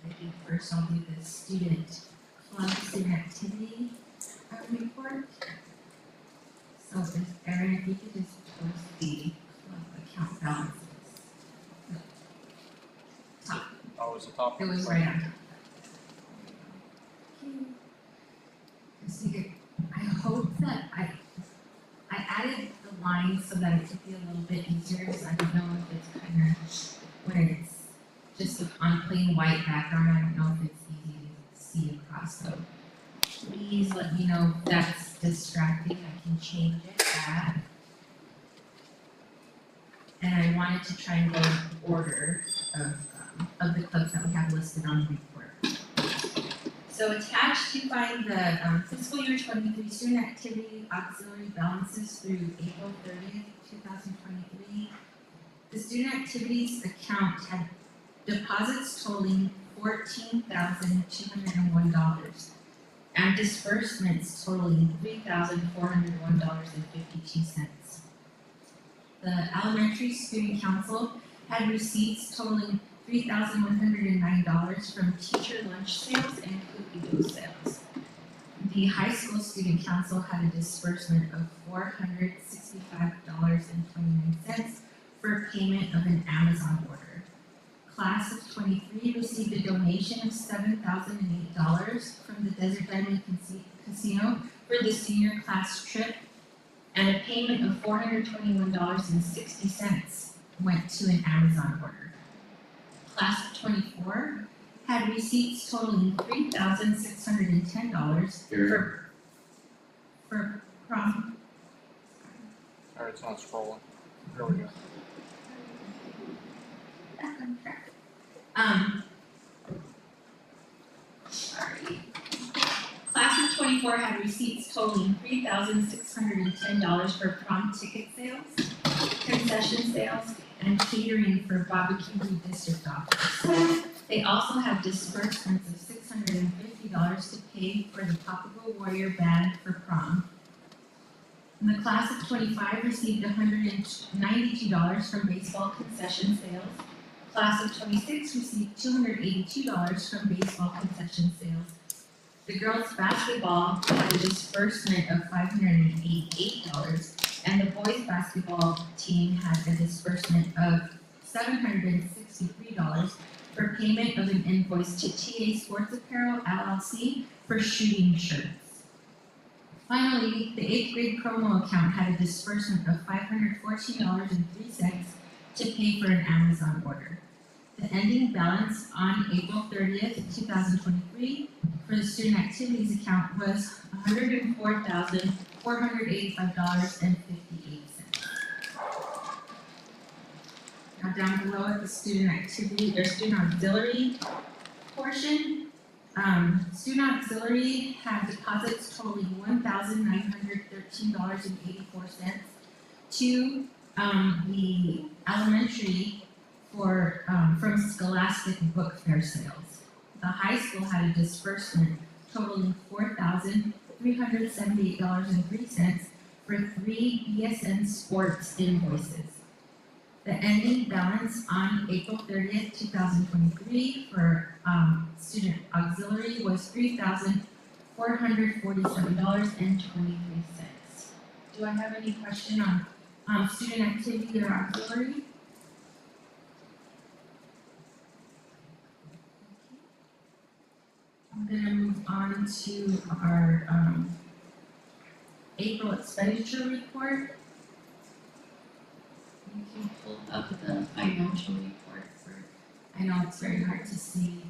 first I'll do the student activity report. So if Erin, if you could just post the account balances. Top. Oh, it was the top. It was right on top. I hope that I added the lines so that it could be a little bit easier, because I don't know if it's kind of, when it's just on plain white background, I don't know if it's easy to see across, so please let me know if that's distracting, I can change it back. And I wanted to try and go in order of of the clubs that we have listed on the report. So attached, you find the fiscal year 23 student activity auxiliary balances through April 30th, 2023. The student activities account had deposits totaling $14,201 and disbursements totaling $3,401.52. The elementary student council had receipts totaling $3,109 from teacher lunch sales and cookie dough sales. The high school student council had a disbursement of $465.29 for payment of an Amazon order. Class of 23 received a donation of $7,008 from the Desert Diamond Casino for the senior class trip, and a payment of $421.60 went to an Amazon order. Class of 24 had receipts totaling $3,610 for prom. Alright, it's not scrolling. There we go. Back on track. Sorry. Class of 24 had receipts totaling $3,610 for prom ticket sales, concession sales, and catering for Baboquivari district office. They also had disbursements of $650 to pay for the Papago Warrior Band for prom. And the class of 25 received $192 from baseball concession sales. Class of 26 received $282 from baseball concession sales. The girls' basketball had a disbursement of $588, and the boys' basketball team had a disbursement of $763 for payment of an invoice to TA Sports Apparel LLC for shooting shirts. Finally, the 8th grade promo account had a disbursement of $514.03 to pay for an Amazon order. The ending balance on April 30th, 2023 for the student activities account was $104,485.58. Now down below at the student activity or student auxiliary portion, student auxiliary had deposits totaling $1,913.84 to the elementary from Scholastic Book Fair sales. The high school had a disbursement totaling $4,378.03 for 3 BSN sports invoices. The ending balance on April 30th, 2023 for student auxiliary was $3,447.23. Do I have any question on student activity or auxiliary? I'm gonna move on to our April expenditure report. You can pull up the financial report for, I know it's very hard to see,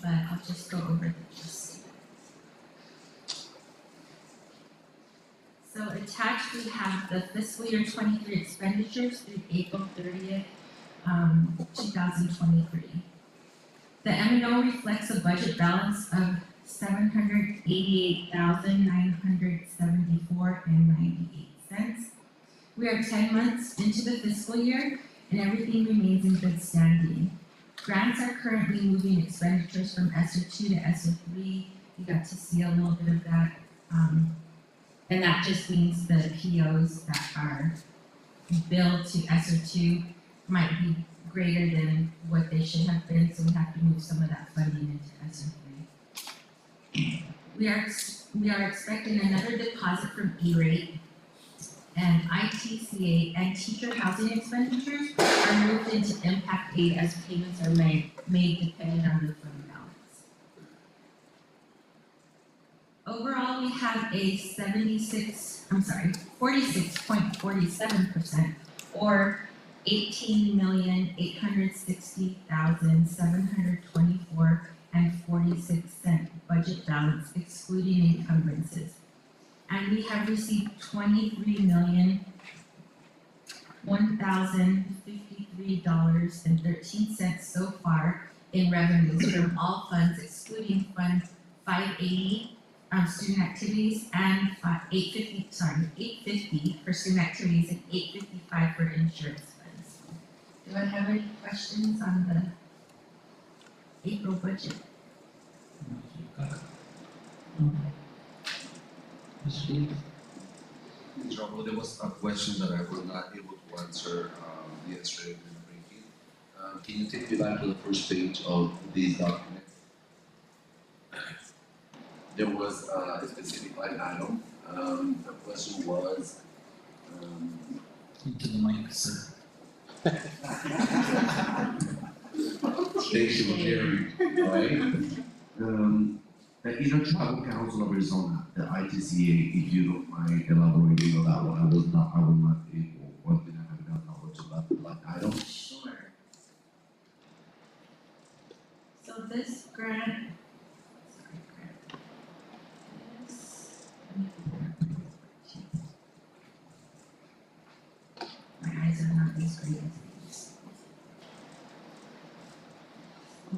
but I'll just go over the gist. So attached we have the fiscal year 23 expenditures through April 30th, 2023. The M&O reflects a budget balance of $788,974.98. We are 10 months into the fiscal year and everything remains in good standing. Grants are currently moving expenditures from ESER 2 to ESER 3. You got to see a little bit of that. And that just means the POs that are billed to ESER 2 might be greater than what they should have been, so we have to move some of that funding into ESER 3. We are expecting another deposit from E-rate, and ITCA and teacher housing expenditures are moved into impact aid as payments are made depending on the fund balance. Overall, we have a 46.47% or $18,860,724.46 budget balance excluding encumbrances. And we have received $23,001,050 $1,053.13 so far in revenues from all funds excluding Fund 580, student activities, and 850 for student activities and 855 for insurance funds. Do I have any questions on the April budget? Trouble, there was a question that I was not able to answer yesterday in the briefing. Can you take me back to the first page of these documents? There was a specific line item. The question was, Into the mic, sir. thank you for hearing, right? The Inter-Tribal Council of Arizona, the ITCA, if you don't mind elaborating on that one, I was not able, one thing I have not knowledge about the line item. Sure. So this grant, my eyes are not as great as these.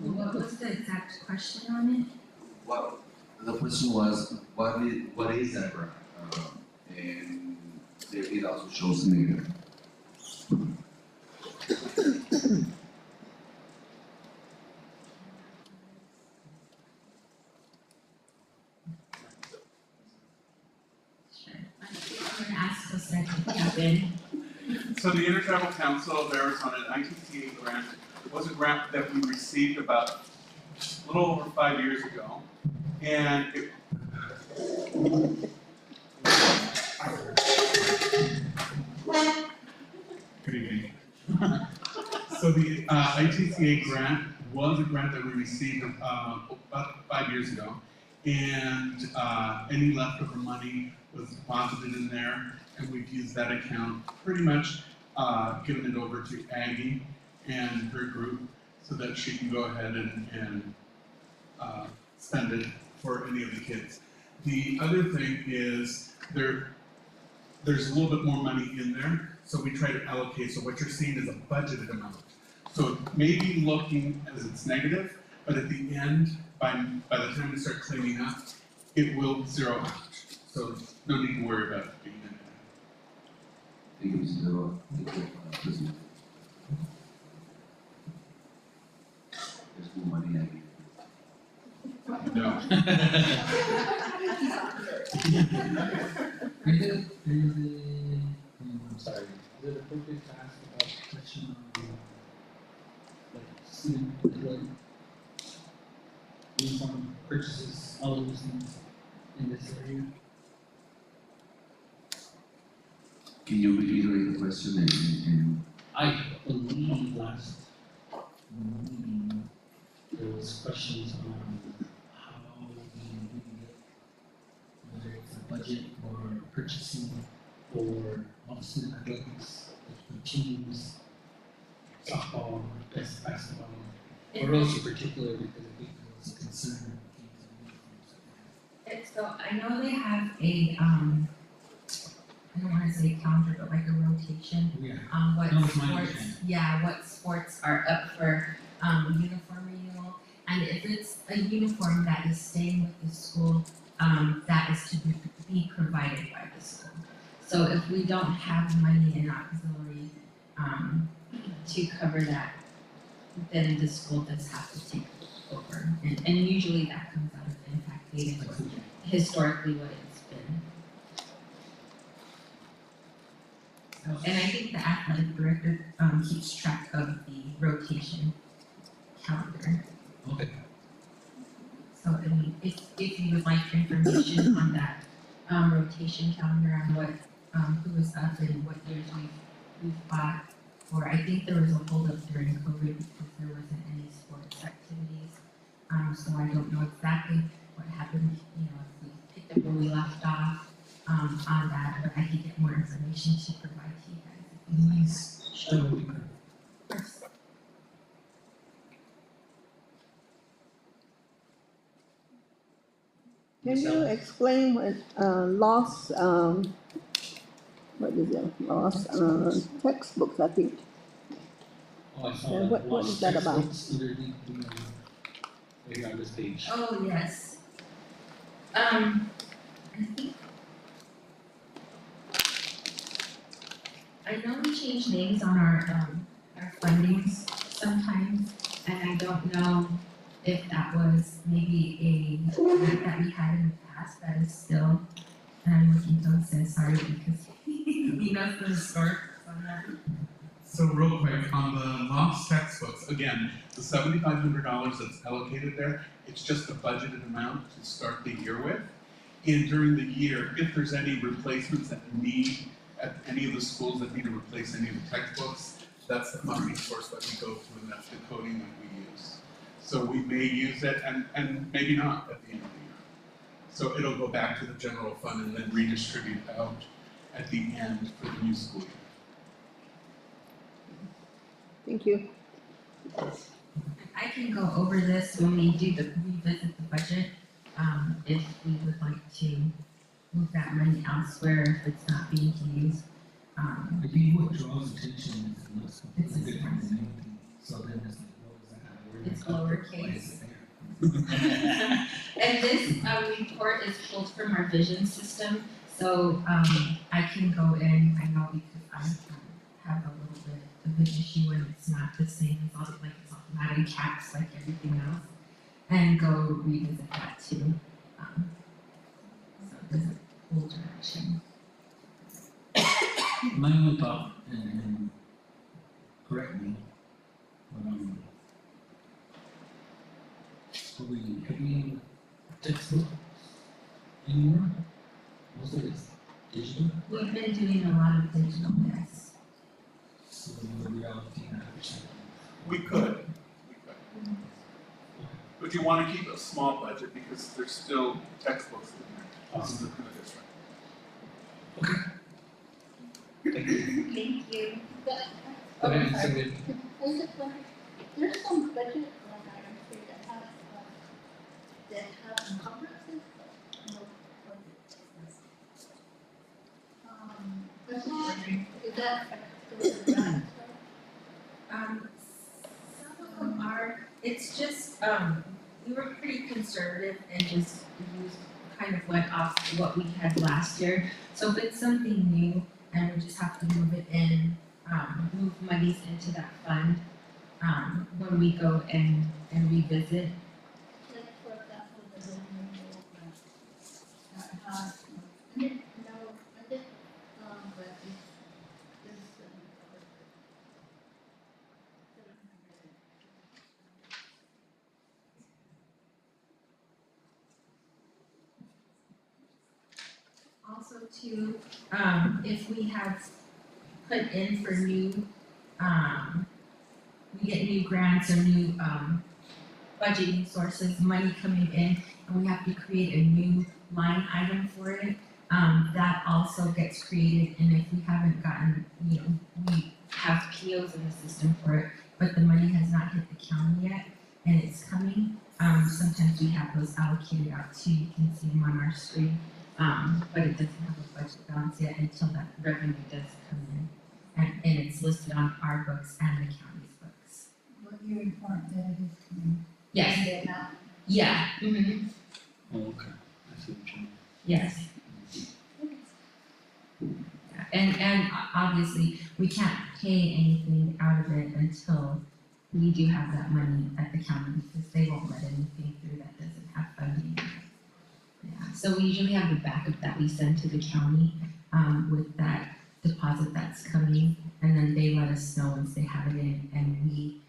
What was the exact question on it? Well, the question was, what is that grant? And it also shows negative. I'm gonna ask Jose to jump in. So the Intertribal Council of Arizona, an ITCA grant, was a grant that we received about a little over 5 years ago. And it, good evening. So the ITCA grant was a grant that we received about 5 years ago. And any leftover money was deposited in there, and we've used that account pretty much, given it over to Aggie and her group so that she can go ahead and spend it for any of the kids. The other thing is there's a little bit more money in there, so we try to allocate. So what you're seeing is a budgeted amount. So it may be looking as it's negative, but at the end, by the time we start cleaning up, it will zero out. So no need to worry about it being negative. I think it was zero. There's no money in No. I'm sorry, is it appropriate to ask about the question on, like, student, like, uniform purchases, all of those things in this area? Can you reiterate the question and I believe last meeting, there was questions on how we get, whether it's a budget or purchasing for all the student athletics, the teams, softball, basketball, or Rose in particular, because I think there was a concern. So I know they have a, I don't wanna say calendar, but like a rotation Yeah. on what That was my sports, understanding. what sports are up for, uniform renewal. And if it's a uniform that is staying with the school, that is to be provided by the school. So if we don't have money in auxiliary, to cover that, then the school does have to take over. And usually that comes out of impact data, historically what it's been. So, and I think the athletic director, keeps track of the rotation calendar. Okay. So, I mean, if you would like information on that, rotation calendar on what, who is up and what years we've bought, or I think there was a holdup during COVID because there wasn't any sports activities. So I don't know exactly what happened, you know, if we picked up where we left off, on that, but I can get more information to provide to you guys. Please, that would be great. Can you explain what, lost, what is it, lost, textbooks, I think? Oh, I saw Yeah, that. what is that about? Textbooks underneath the, right here on this page. Oh, yes. I know we change names on our fundings sometimes, and I don't know if that was maybe a grant that we had in the past that is still, and I'm looking to him, says sorry because he knows the historic on that. So real quick, on the lost textbooks, again, the $7,500 that's allocated there, it's just a budgeted amount to start the year with. And during the year, if there's any replacements that need, at any of the schools that need to replace any of the textbooks, that's the funding source that we go to, and that's the coding that we use. So we may use it and maybe not at the end of the year. So it'll go back to the general fund and then redistribute out at the end for the new school year. Thank you. I can go over this when we do revisit the budget, if we would like to move that money elsewhere if it's not being used. I think what draws attention is It's looks different than anything, so then it's like, what is that? Where It's did it come from? Why is lowercase. it there? And this report is pulled from our vision system, so I can go in, I know because I have a little bit of an issue when it's not the same, it's all like it's not in caps like everything else, and go revisit that too. So there's a whole direction. My only thought, and correct me, but are we having textbook anymore? Most of it's digital, We've been doing a lot of digital, yes. so we're reallocating that percent. We could. But you want to keep a small budget because there's still textbooks in there. Awesome. In the district. Thank you. Go ahead, Cindy. I was just wondering, there's some budget line items here that have encumbrances, but no budget. I was just wondering, is that a grant? Some of them are, it's just, we were pretty conservative and just used, kind of went off what we had last year. So if it's something new and we just have to move it in, move monies into that fund, when we go and revisit. Like, for example, the zoning renewal grant. I didn't know, I did, but it's Also too, if we have put in for new, we get new grants or new, budgeting sources, money coming in, and we have to create a new line item for it, that also gets created, and if we haven't gotten, you know, we have POs in the system for it, but the money has not hit the county yet, and it's coming, sometimes we have those allocated out too, you can see them on our screen. But it doesn't have a budget balance yet until that revenue does come in. And it's listed on our books and the county's books. what you're informed that it is coming. Yes. And the amount. Yeah. Mm-hmm. Oh, okay, I see what you mean. Yes. And obviously, we can't pay anything out of it until we do have that money at the county because they won't let anything through that doesn't have funding. Yeah, so we usually have a backup that we send to the county, with that deposit that's coming, and then they let us know once they have it in, and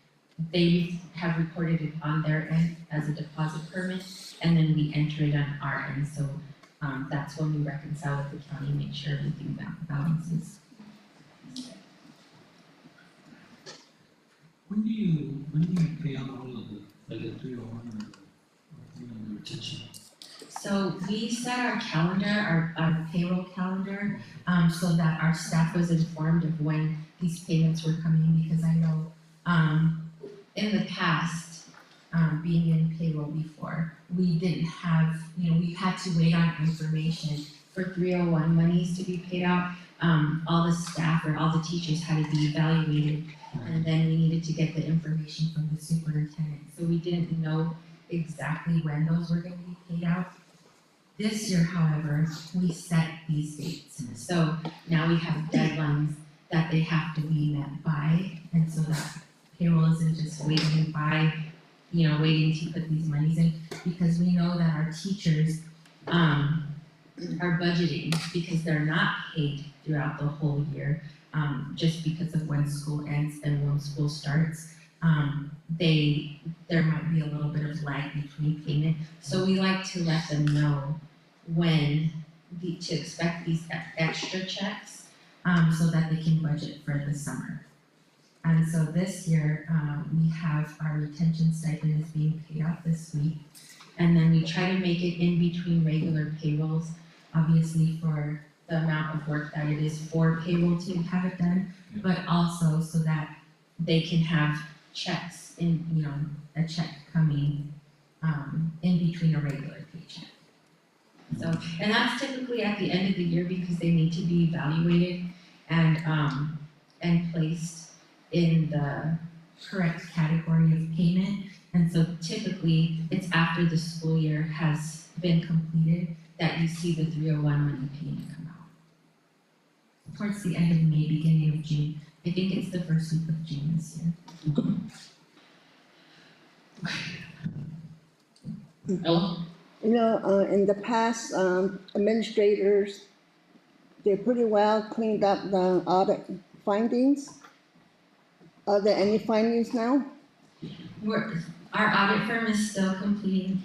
they have recorded it on their end as a deposit permit, and then we enter it on our end, so, that's when we reconcile with the county, make sure everything balances. When do you pay out all of the, like the 301 or 300 retention? So we set our calendar, our payroll calendar, so that our staff was informed of when these payments were coming, because I know, in the past, being in payroll before, we didn't have, you know, we had to wait on information for 301 monies to be paid out. All the staff or all the teachers had to be evaluated And then we needed to get the information from the superintendent, so we didn't know exactly when those were gonna be paid out. This year, however, we set these dates, so now we have deadlines that they have to be met by, and so that payroll isn't just waiting by, waiting to put these monies in, because we know that our teachers, are budgeting, because they're not paid throughout the whole year, just because of when school ends and when school starts. There might be a little bit of lag between payment, so we like to let them know when to expect these extra checks, so that they can budget for the summer. And so this year, we have our retention stipend is being paid out this week. And then we try to make it in between regular payrolls, obviously for the amount of work that it is for payroll to have it done, but also so that they can have checks in, a check coming, in between a regular paycheck. So, and that's typically at the end of the year because they need to be evaluated and placed in the correct category of payment. And so typically, it's after the school year has been completed that you see the 301 money payment come out. Towards the end of May, beginning of June. I think it's the first week of June this year. Ella? In the past, administrators, they pretty well cleaned up the audit findings. Are there any findings now? Our audit firm is still completing,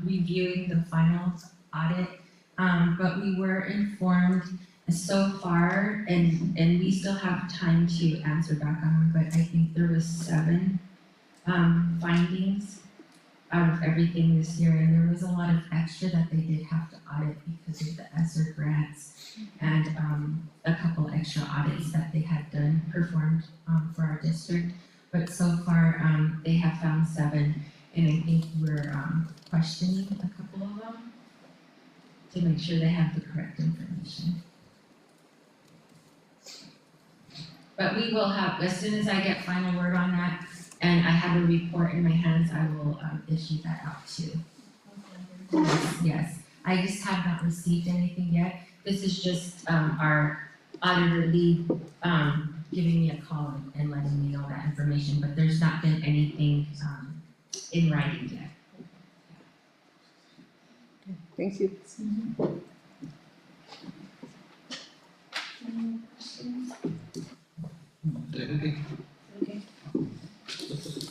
reviewing the final audit, but we were informed so far, and we still have time to answer back on them, but I think there was 7 findings out of everything this year, and there was a lot of extra that they did have to audit because of the ESSER grants and a couple extra audits that they had performed for our district. But so far, they have found 7, and I think we're questioning a couple of them to make sure they have the correct information. But we will have, as soon as I get final word on that, and I have a report in my hands, I will issue that out too. Yes, I just have not received anything yet. This is just our auditor lead giving me a call and letting me know that information, but there's not been anything in writing yet. Thank you. Okay.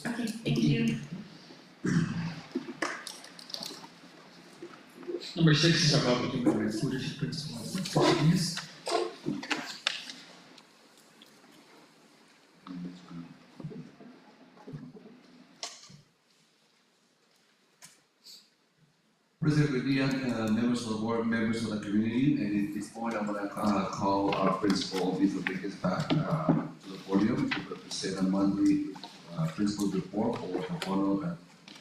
Okay, thank you. Number 6 is our Baboquivari leadership principles. President, good evening, members of the board, members of the community, and at this point, I'm gonna call our principal, Mr. Enriquez, back to the podium to present a monthly principal report for the honor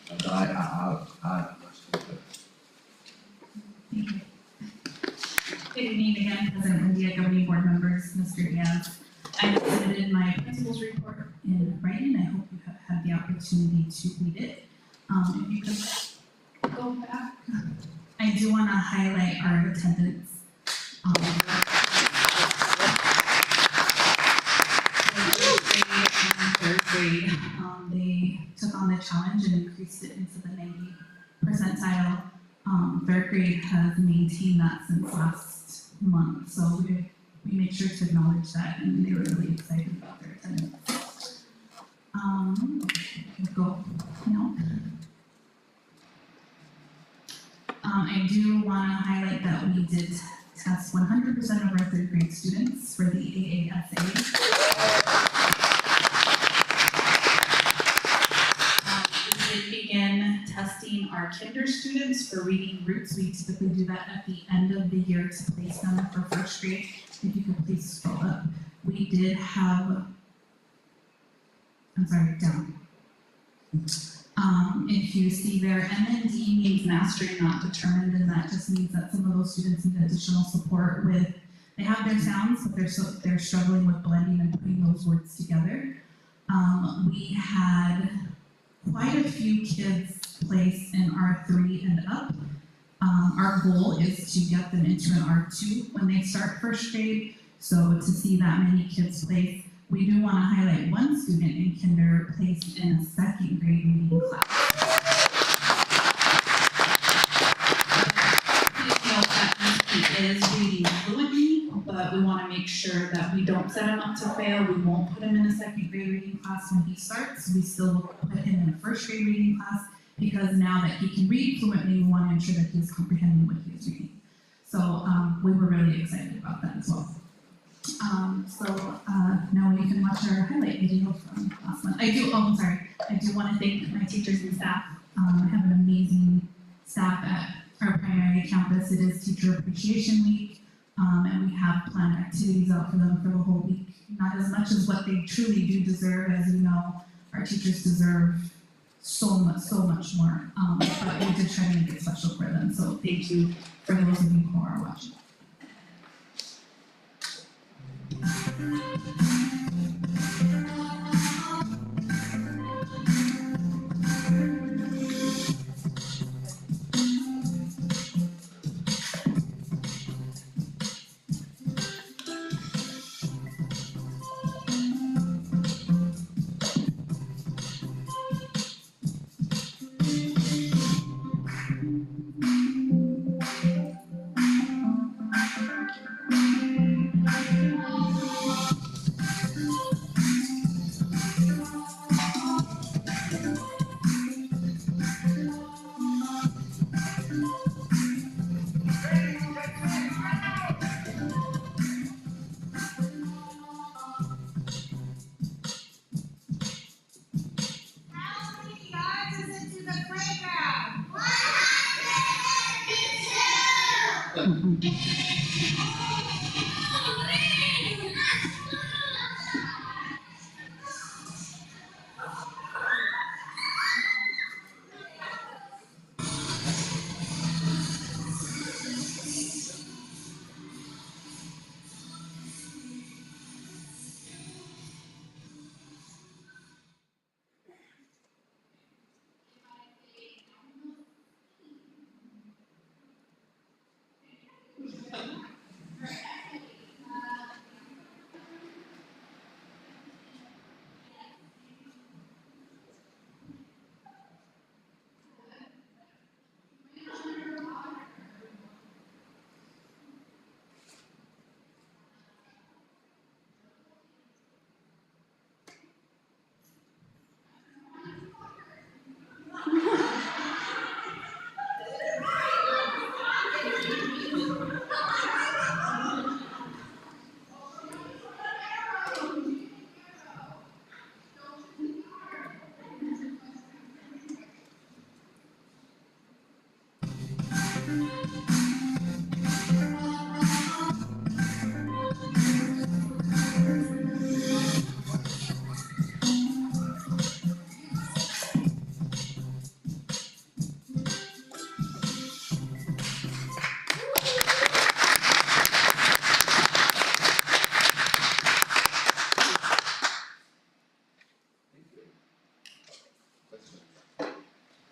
that I Good evening again, President India, governing board members, Mr. Diaz. I submitted my principal's report in writing. I hope you have had the opportunity to read it. If you could go back. I do want to highlight our attendance. Third grade, they took on the challenge and increased it into the 90 percentile. Third grade has maintained that since last month, so we made sure to acknowledge that, and they were really excited about their attendance. Go now. I do want to highlight that we did test 100% of our third grade students for the AASA. We did begin testing our kinder students for reading roots. We typically do that at the end of the year to place them for first grade. If you could please scroll up. We did have, down. If you see there, MND means mastering not determined, and that just means that some of those students need additional support with, they have their sounds, but they're struggling with blending and putting those words together. We had quite a few kids placed in R3 and up. Our goal is to get them into an R2 when they start first grade. So to see that many kids placed, we do want to highlight one student in kinder placed in a second grade reading class. Please note that he is reading fluently, but we want to make sure that we don't set him up to fail. We won't put him in a second grade reading class when he starts. We still will put him in a first grade reading class because now that he can read fluently, we want to ensure that he is comprehending what he is reading. So we were really excited about that as well. Now you can watch our highlight video from last month. I do want to thank my teachers and staff. I have an amazing staff at our primary campus. It is Teacher Appreciation Week, and we have planned activities out for them for the whole week. Not as much as what they truly do deserve, as you know, our teachers deserve so much more. But we did try to make it special for them. So thank you for those of you who are watching.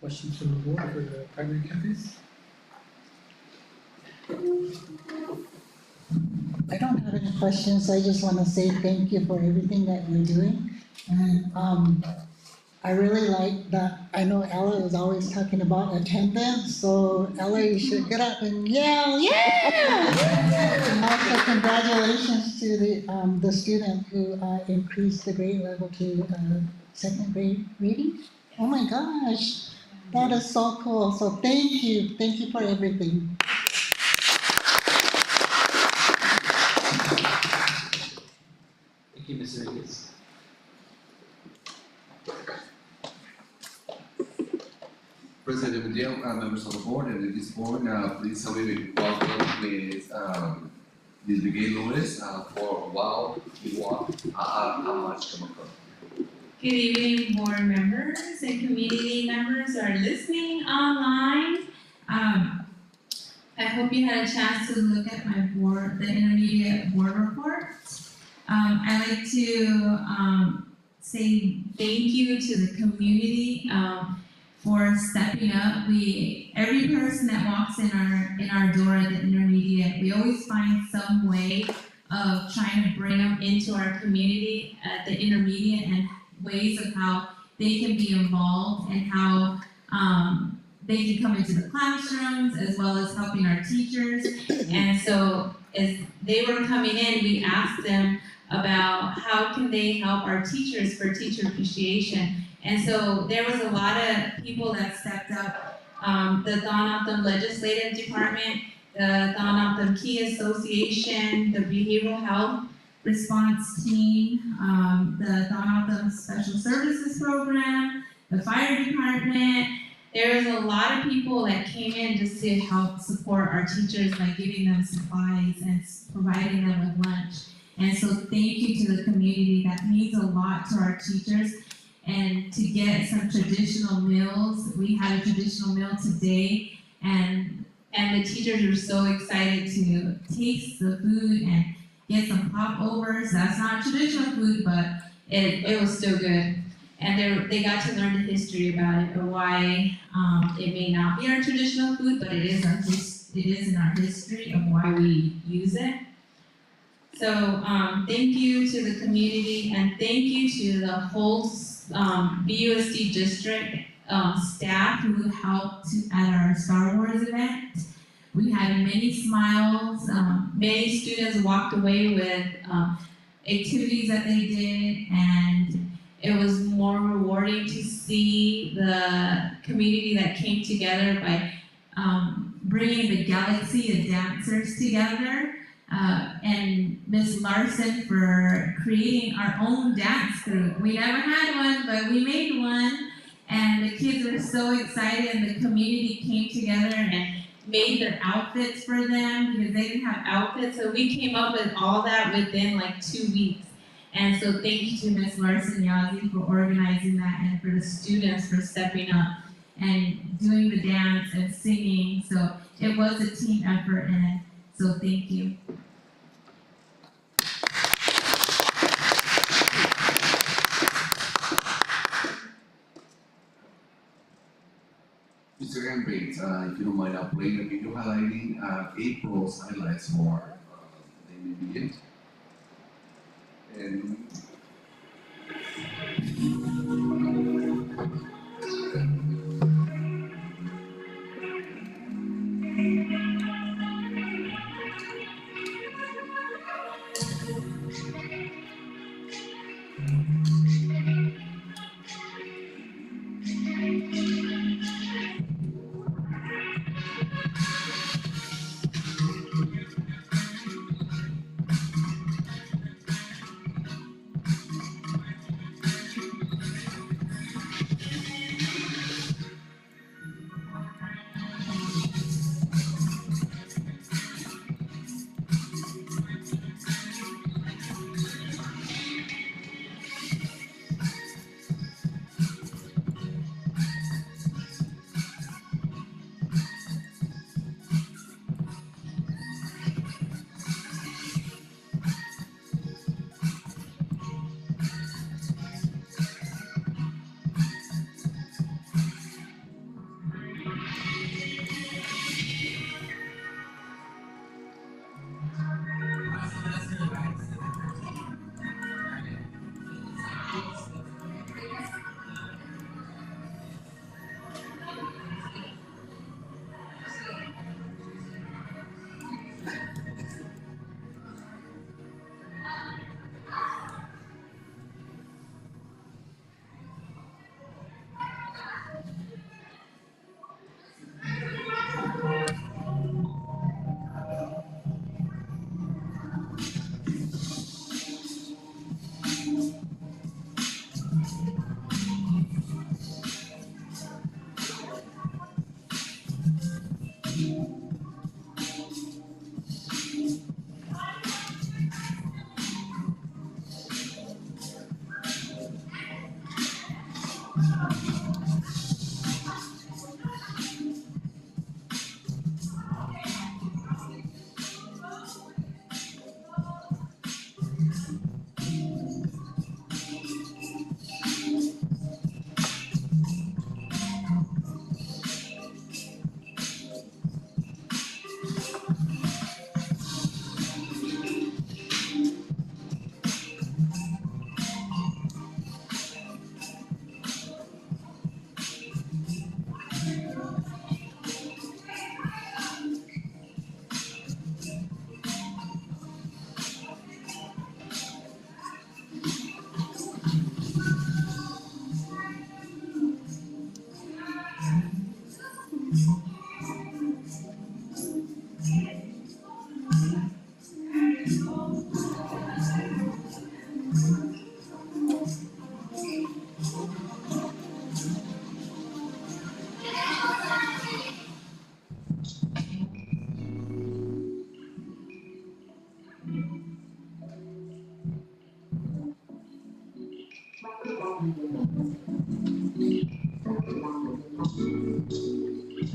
Questions from the board for the primary campus? I don't have any questions. I just want to say thank you for everything that you're doing. And I really like that. I know Ella is always talking about attendance, so Ella, you should get up and yell, yeah! And also congratulations to the student who increased the grade level to second grade reading. Oh my gosh, that is so cool. So thank you for everything. Thank you, Ms. Rodriguez. President Medell, members of the board, and at this point, please help me welcome Ms. Miguel Lewis for a while we walk much come across. Good evening, board members and community members who are listening online. I hope you had a chance to look at my board, the intermediate board report. I like to say thank you to the community for stepping up. Every person that walks in our door at the intermediate, we always find some way of trying to bring them into our community at the intermediate and ways of how they can be involved and how they can come into the classrooms as well as helping our teachers. And so as they were coming in, we asked them about how can they help our teachers for teacher appreciation. And so there was a lot of people that stepped up. The Don Optum Legislative Department, the Don Optum Key Association, the Behavioral Health Response Team, the Don Optum Special Services Program, the Fire Department. There was a lot of people that came in just to help support our teachers by giving them supplies and providing them with lunch. And so thank you to the community. That means a lot to our teachers. And to get some traditional meals, we had a traditional meal today, and the teachers were so excited to taste the food and get some popovers. That's not traditional food, but it was still good. And they got to learn the history about it, or why it may not be our traditional food, but it is in our history of why we use it. So thank you to the community, and thank you to the whole BUSD district staff who helped at our Star Wars event. We had many smiles. Many students walked away with activities that they did, and it was more rewarding to see the community that came together by bringing the galaxy of dancers together. And Miss Larson for creating our own dance group. We never had one, but we made one, and the kids were so excited, and the community came together and made their outfits for them because they didn't have outfits. So we came up with all that within like 2 weeks. And so thank you to Miss Larson Yazzie for organizing that, and for the students for stepping up and doing the dance and singing. So it was a team effort, and so thank you. Mr. Henry, if you don't mind, I'll play the video highlighting April's highlights for the intermediate. And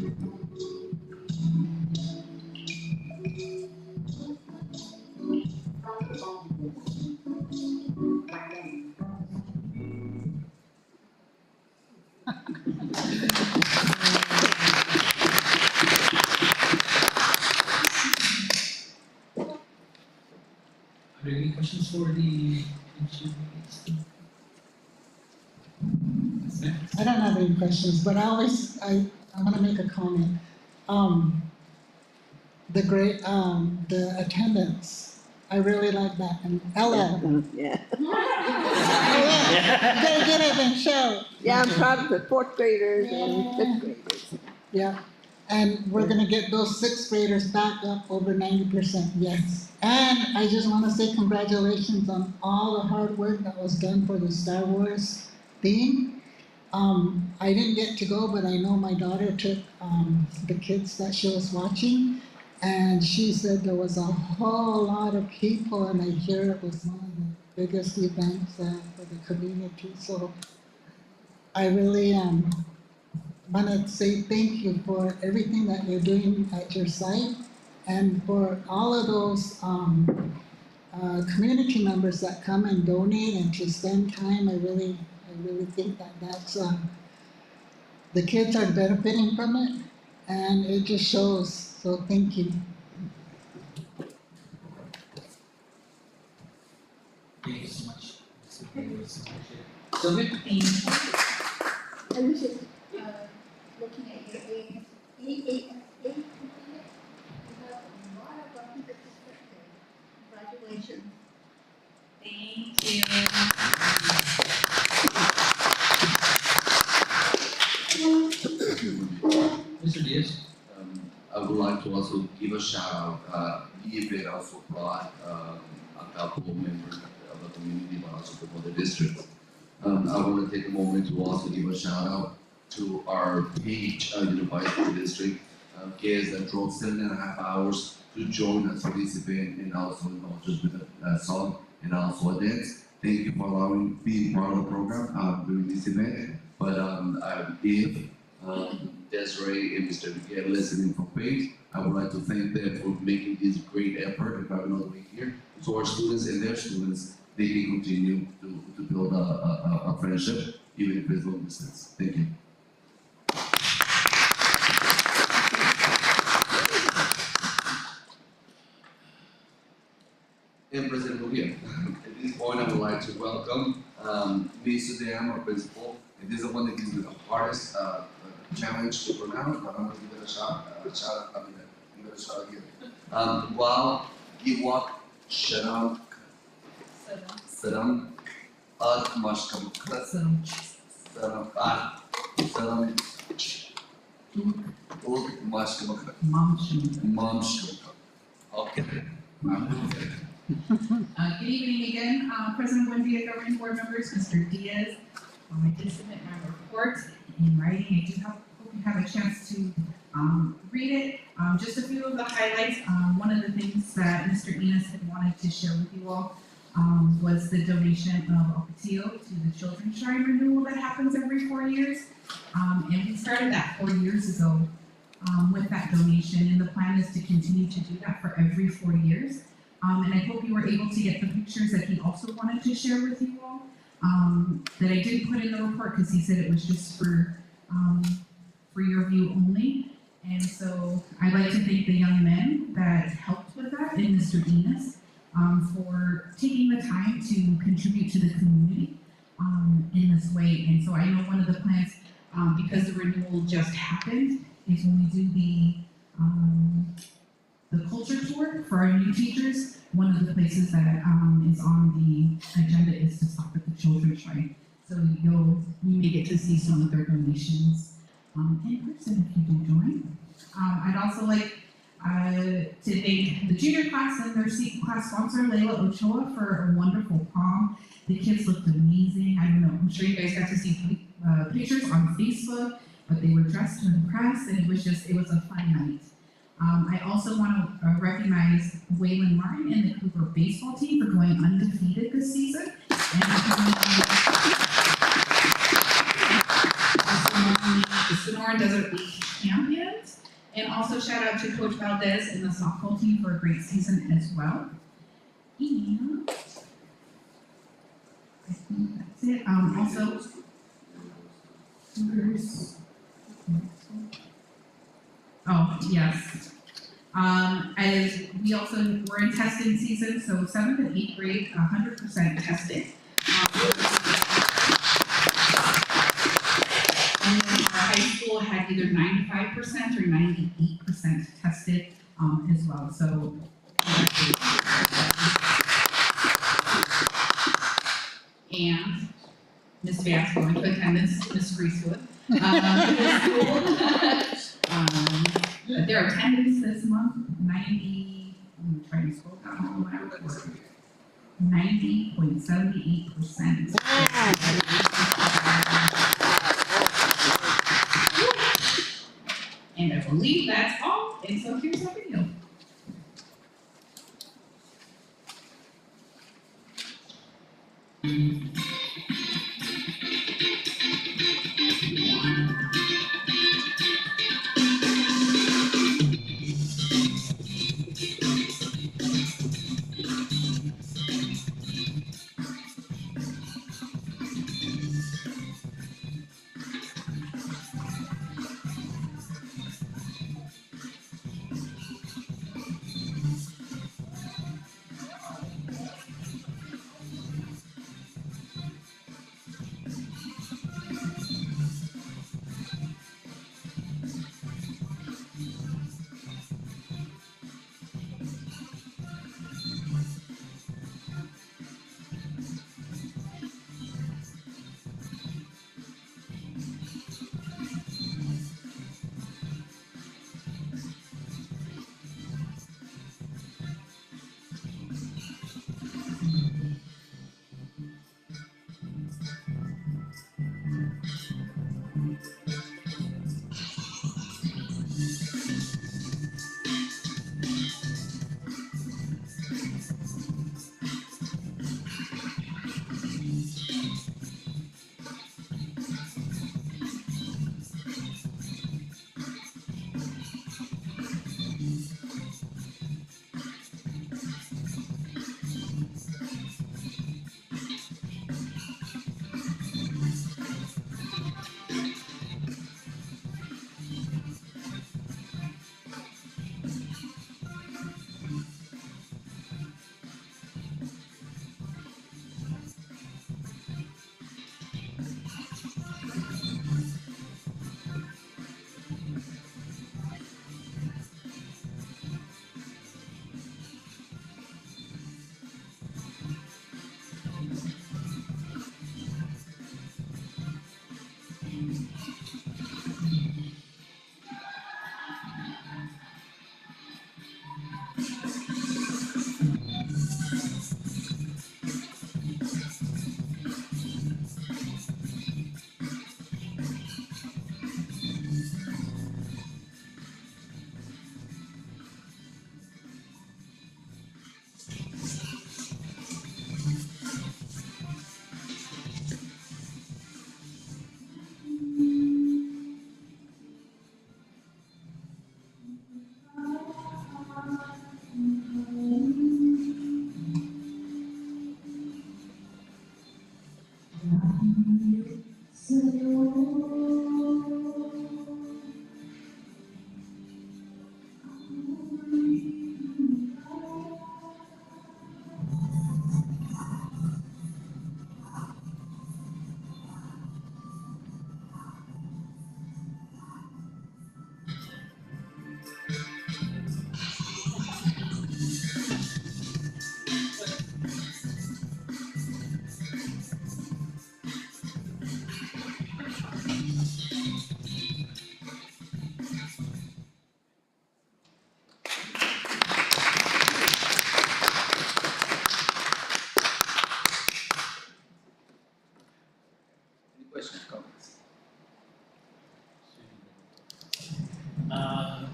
Are there any questions for the I don't have any questions, but I want to make a comment. The attendance, I really like that. And Ella. Yeah. Ella, you gotta get up and show. Yeah, I'm proud of the fourth graders and fifth graders. Yeah, and we're gonna get those sixth graders back up over 90%, yes. And I just wanna say congratulations on all the hard work that was done for the Star Wars theme. I didn't get to go, but I know my daughter took, the kids that she was watching, and she said there was a whole lot of people, and I hear it was one of the biggest events, for the community, so I really, want to say thank you for everything that you're doing at your site and for all of those community members that come and donate and to spend time. I really think that that's the kids are benefiting from it, and it just shows. So thank you. Thank you so much. Sylvia? I was just looking at your AAFA completed. You have a lot of perspective. Congratulations. Thank you. Mr. Diaz? I would like to also give a shout out. The event also brought a couple of members of the community, but also from other districts. I want to take a moment to also give a shout out to our Page Unified School District kids that drove 7.5 hours to join us for this event, and also not just with a song and also a dance. Thank you for allowing me being part of the program during this event. But if Desiree and Mr. Miguel listening from Page, I would like to thank them for making this great effort and having another week here. So our students and their students, they can continue to build a friendship, even if it's long distance. Thank you. And President Rubio, at this point, I would like to welcome Ms. Sudam, our principal. And this is the one that gives me the hardest challenge to pronounce, but I'm going to give it a shot. Give it a shot again. While Giwak Sharam Saram Ad Mashkam Saram Ad Saram Ud Mashkam Mamshkam. Okay. Good evening again, President Buendia, governing board members, Mr. Diaz. I did submit my report in writing. I do hope you have a chance to read it. Just a few of the highlights. One of the things that Mr. Enos had wanted to share with you all was the donation of Ocotillo to the Children's Shrine renewal that happens every 4 years. And we started that 4 years ago with that donation, and the plan is to continue to do that for every 4 years. And I hope you were able to get the pictures that he also wanted to share with you all, that I did put in the report because he said it was just for your view only. And so I'd like to thank the young men that helped with that, and Mr. Enos, for taking the time to contribute to the community in this way. And so I know one of the plans, because the renewal just happened, is when we do the culture tour for our new teachers, one of the places that is on the agenda is to stop at the Children's Shrine. So you may get to see some of their donations in person if you do join. I'd also like to thank the junior class and their class sponsor, Layla Ochoa, for a wonderful prom. The kids looked amazing. I don't know, I'm sure you guys got to see pictures on Facebook, but they were dressed to impress, and it was a fun night. I also want to recognize Waylon Martin and the Cooper baseball team for going undefeated this season. And the Sonora Desert League champions. And also shout out to Coach Valdez and the softball team for a great season as well. And I think that's it. Also, oh, yes. As we also, we're in testing season, so 7th and 8th grade, 100% tested. And then our high school had either 95% or 98% tested as well. So, and Ms. Vance going to attendance, Ms. Reesewood. Their attendance this month, 90, I'm trying to scroll down on my report, 90.78%. And I believe that's all, and so here's our video.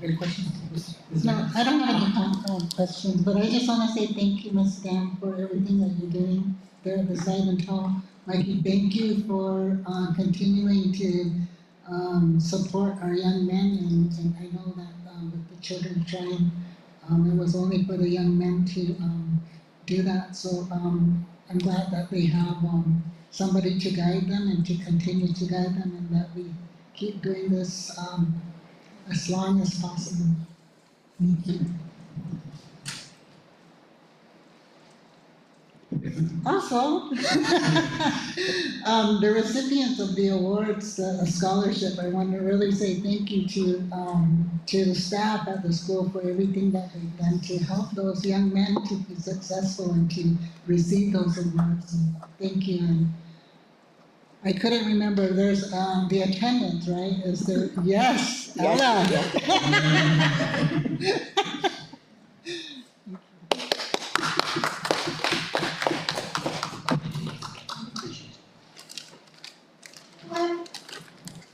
Any questions? No, I don't have any questions, but I just want to say thank you, Ms. Dam, for everything that you're doing there at the site and tell Mikey, thank you for continuing to support our young men, and I know that children train. It was only for the young men to do that. So I'm glad that they have somebody to guide them and to continue to guide them, and that we keep doing this as long as possible. Thank you. Also, the recipients of the awards, the scholarship, I want to really say thank you to the staff at the school for everything that they've done to help those young men to be successful and to receive those awards. And thank you. And I couldn't remember, there's the attendance, right? Is there? Yes, Ella.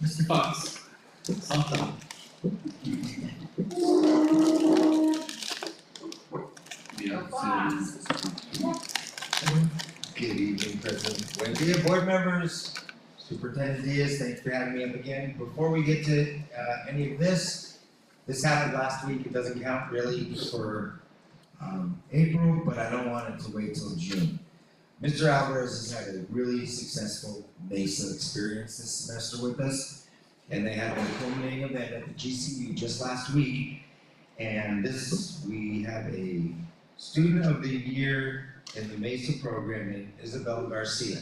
Mr. Fox, awesome. Good evening, President Wendy, board members, Superintendent Diaz, thanks for having me up again. Before we get to any of this happened last week, it doesn't count really for April, but I don't want it to wait till June. Mr. Alvarez has had a really successful Mesa experience this semester with us, and they had a culminating event at the GCU just last week, and we have a Student of the Year in the Mesa program named Isabel Garcia.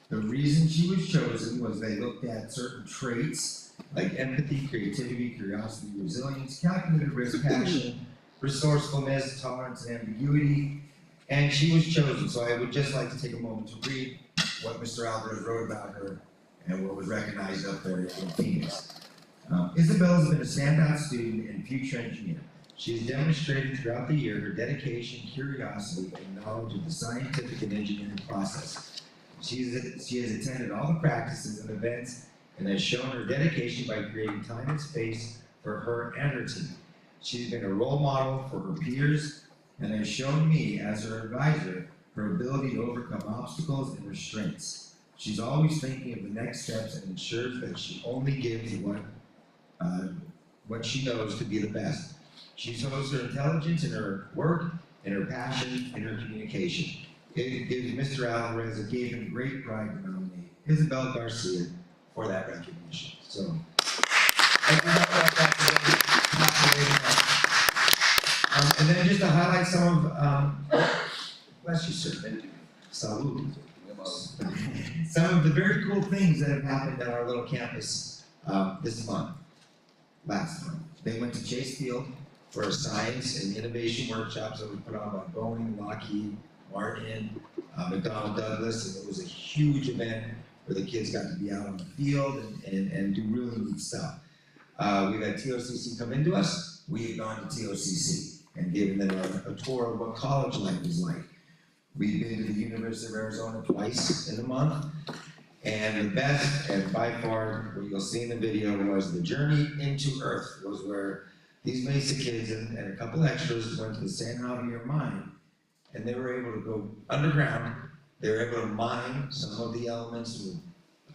The reason she was chosen was they looked at certain traits like empathy, creativity, curiosity, resilience, calculated risk, passion, resourcefulness, tolerance, and ambiguity, and she was chosen. So I would just like to take a moment to read what Mr. Alvarez wrote about her and what was recognized up there in Phoenix. Isabel has been a standout student and future engineer. She has demonstrated throughout the year her dedication, curiosity, and knowledge of the scientific and engineering process. She has attended all the practices and events and has shown her dedication by creating time and space for her and her team. She's been a role model for her peers and has shown me, as her advisor, her ability to overcome obstacles and restraints. She's always thinking of the next steps and ensures that she only gives what she knows to be the best. She shows her intelligence in her work and her passion in her communication. It gives Mr. Alvarez, it gave him great pride to nominate Isabel Garcia for that recognition. So, and then just to highlight some of, bless you, sir, salud. Some of the very cool things that have happened at our little campus this month, last month. They went to Chase Field for a science and innovation workshops that was put on by Boeing, Lockheed, Martin, McDonnell Douglas, and it was a huge event where the kids got to be out on the field and do really neat stuff. We've had TOCC come into us. We have gone to TOCC and given them a tour of what college life is like. We've been to the University of Arizona twice in a month, and the best, and by far, what you'll see in the video, was the Journey into Earth, was where these Mesa kids and a couple extras went to the San Javier mine, and they were able to go underground. They were able to mine some of the elements,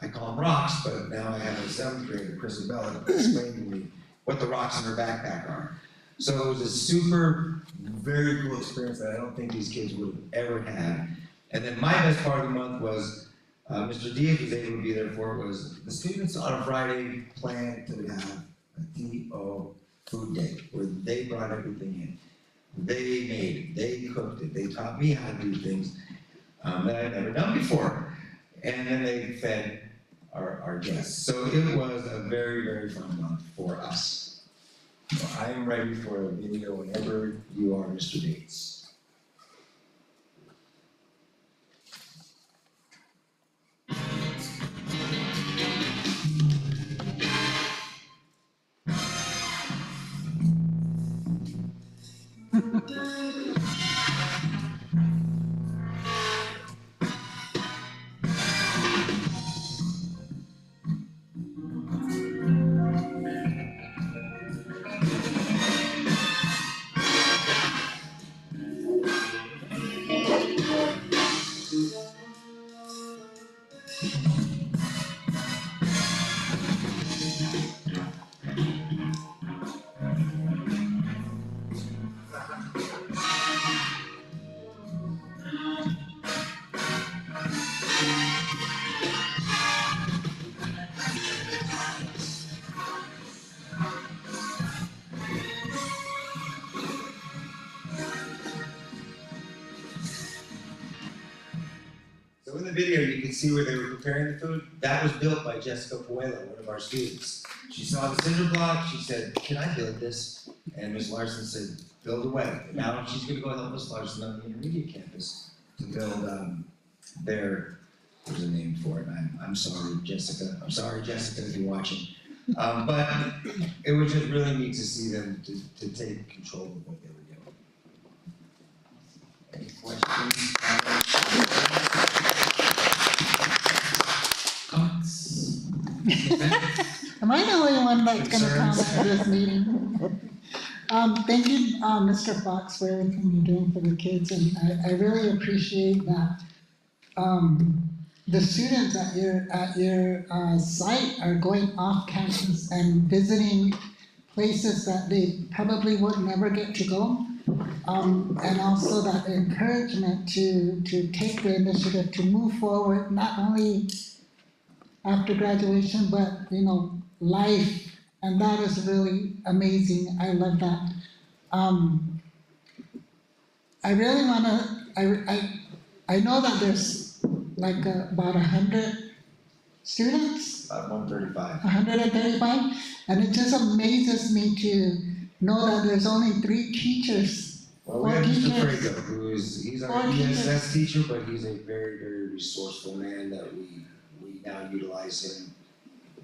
I call them rocks, but now I have a 7th grader, Chris Abella, explaining to me what the rocks in her backpack are. So it was a super, very cool experience that I don't think these kids would have ever had. And then my best part of the month was, Mr. Diaz was able to be there for it, was the students on a Friday planned to have a TO food day, where they brought everything in. They made it, they cooked it, they taught me how to do things that I've never done before. And then they fed our guests. So it was a very, very fun month for us. So I am ready for a video whenever you are, Mr. Bates. So in the video, you can see where they were preparing the food. That was built by Jessica Puelo, one of our students. She saw the cinder block, she said, can I build this? And Ms. Larson said, build away. And now she's gonna go help Ms. Larson on the intermediate campus to build there's a name for it. I'm sorry, Jessica. I'm sorry, Jessica, if you're watching. But it was just really neat to see them to take control of what they were doing. Any questions? Comments? Am I the only one that's gonna comment at this meeting? Thank you, Mr. Fox, for everything you're doing for the kids, and I really appreciate that. The students at your site are going off campus and visiting places that they probably would never get to go. And also that encouragement to take the initiative to move forward, not only after graduation, but, you know, life. And that is really amazing. I love that. I really wanna, I know that there's like about 100 students. About 135. 135, and it just amazes me to know that there's only 3 teachers. Well, we have Mr. Frago, he's our 4 ESS teacher, but he's a very, very resourceful man that we now utilize him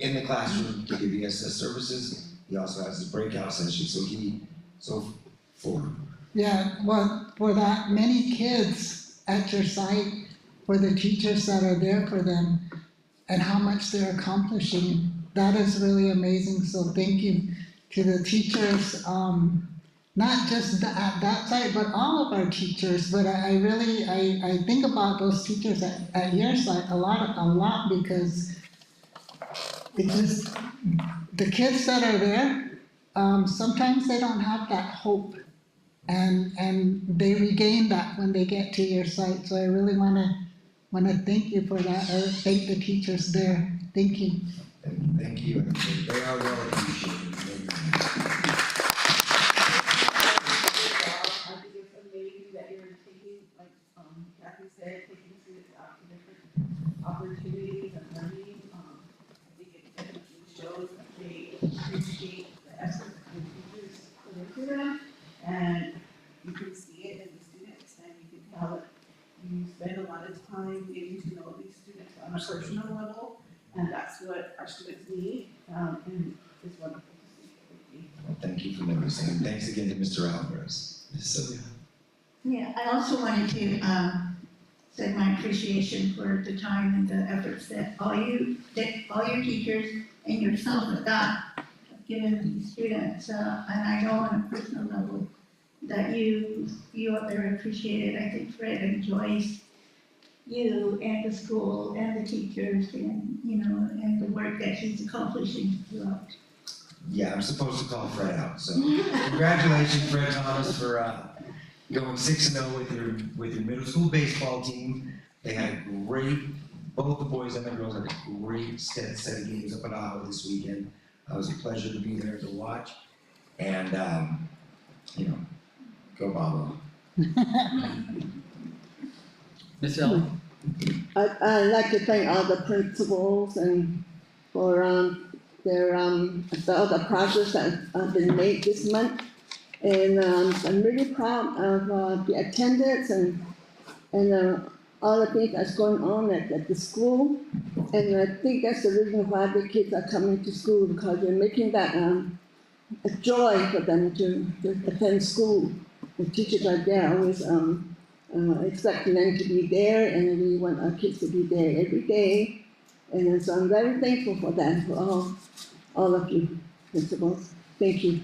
in the classroom to give ESS services. He also has his breakout session, so 4. Yeah, well, for that many kids at your site, for the teachers that are there for them, and how much they're accomplishing, that is really amazing. So thank you to the teachers, not just at that site, but all of our teachers. But I really think about those teachers at your site a lot because it's just the kids that are there, sometimes they don't have that hope. And they regain that when they get to your site. So I really wanna thank you for that, or thank the teachers there. Thank you. Thank you, and they are well appreciated. I think it's amazing that you're taking, like, Kathy said, taking students out to different opportunities and learning. I think it definitely shows that they appreciate the effort that the teachers put into them. And you can see it in the students, and you can tell that you spend a lot of time getting to know these students on a personal level, and that's what our students need, and it's wonderful to see. Well, thank you for noticing, and thanks again to Mr. Alvarez. Ms. Sylvia. Yeah, I also wanted to say my appreciation for the time and the efforts that all your teachers and yourself have given these students. And I know on a personal level that you are very appreciated. I think Fred enjoys you and the school and the teachers and, and the work that he's accomplishing throughout. Yeah, I'm supposed to call Fred out, so congratulations, Fred Thomas, for going 6-0 with your middle school baseball team. They had both the boys and the girls had a great set of games up in Iowa this weekend. It was a pleasure to be there to watch, and go Bobo. Ms. Ellen? I'd like to thank all the principals and for all the progress that have been made this month. And I'm really proud of the attendance and all the things that's going on at the school. And I think that's the reason why the kids are coming to school, because they're making that a joy for them to attend school. The teachers are there always expecting them to be there, and we want our kids to be there every day. And so I'm very thankful for that, for all of you principals. Thank you.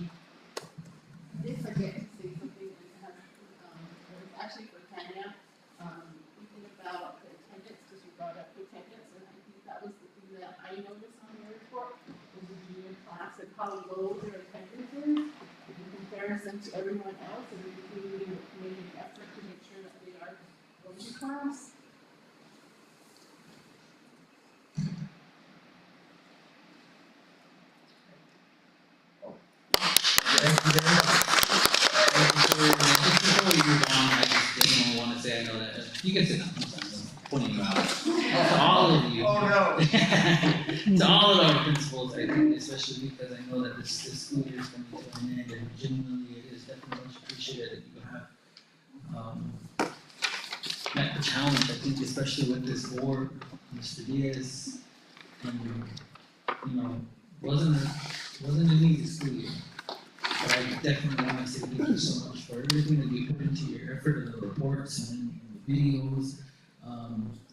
I did forget to say something, it was actually for Tanya, thinking about the attendance, because you brought up the attendance, and I think that was the thing that I noticed on your report, was the junior class and how low their attendance is in comparison them to everyone else, and we really made an effort to make sure that they are going to class. Thank you very much. Before we move on, I just want to say, I know that, you can sit down, I'm sorry, I'm pointing you out. To all of you. Oh, no. To all of our principals, I think, especially because I know that this school year is coming to an end, and genuinely it is definitely much appreciated that you have, met the challenge, I think, especially with this board, Mr. Diaz, and, you know, wasn't an easy school year. But I definitely want to say thank you so much for everything that you put into your effort in the reports and in the videos.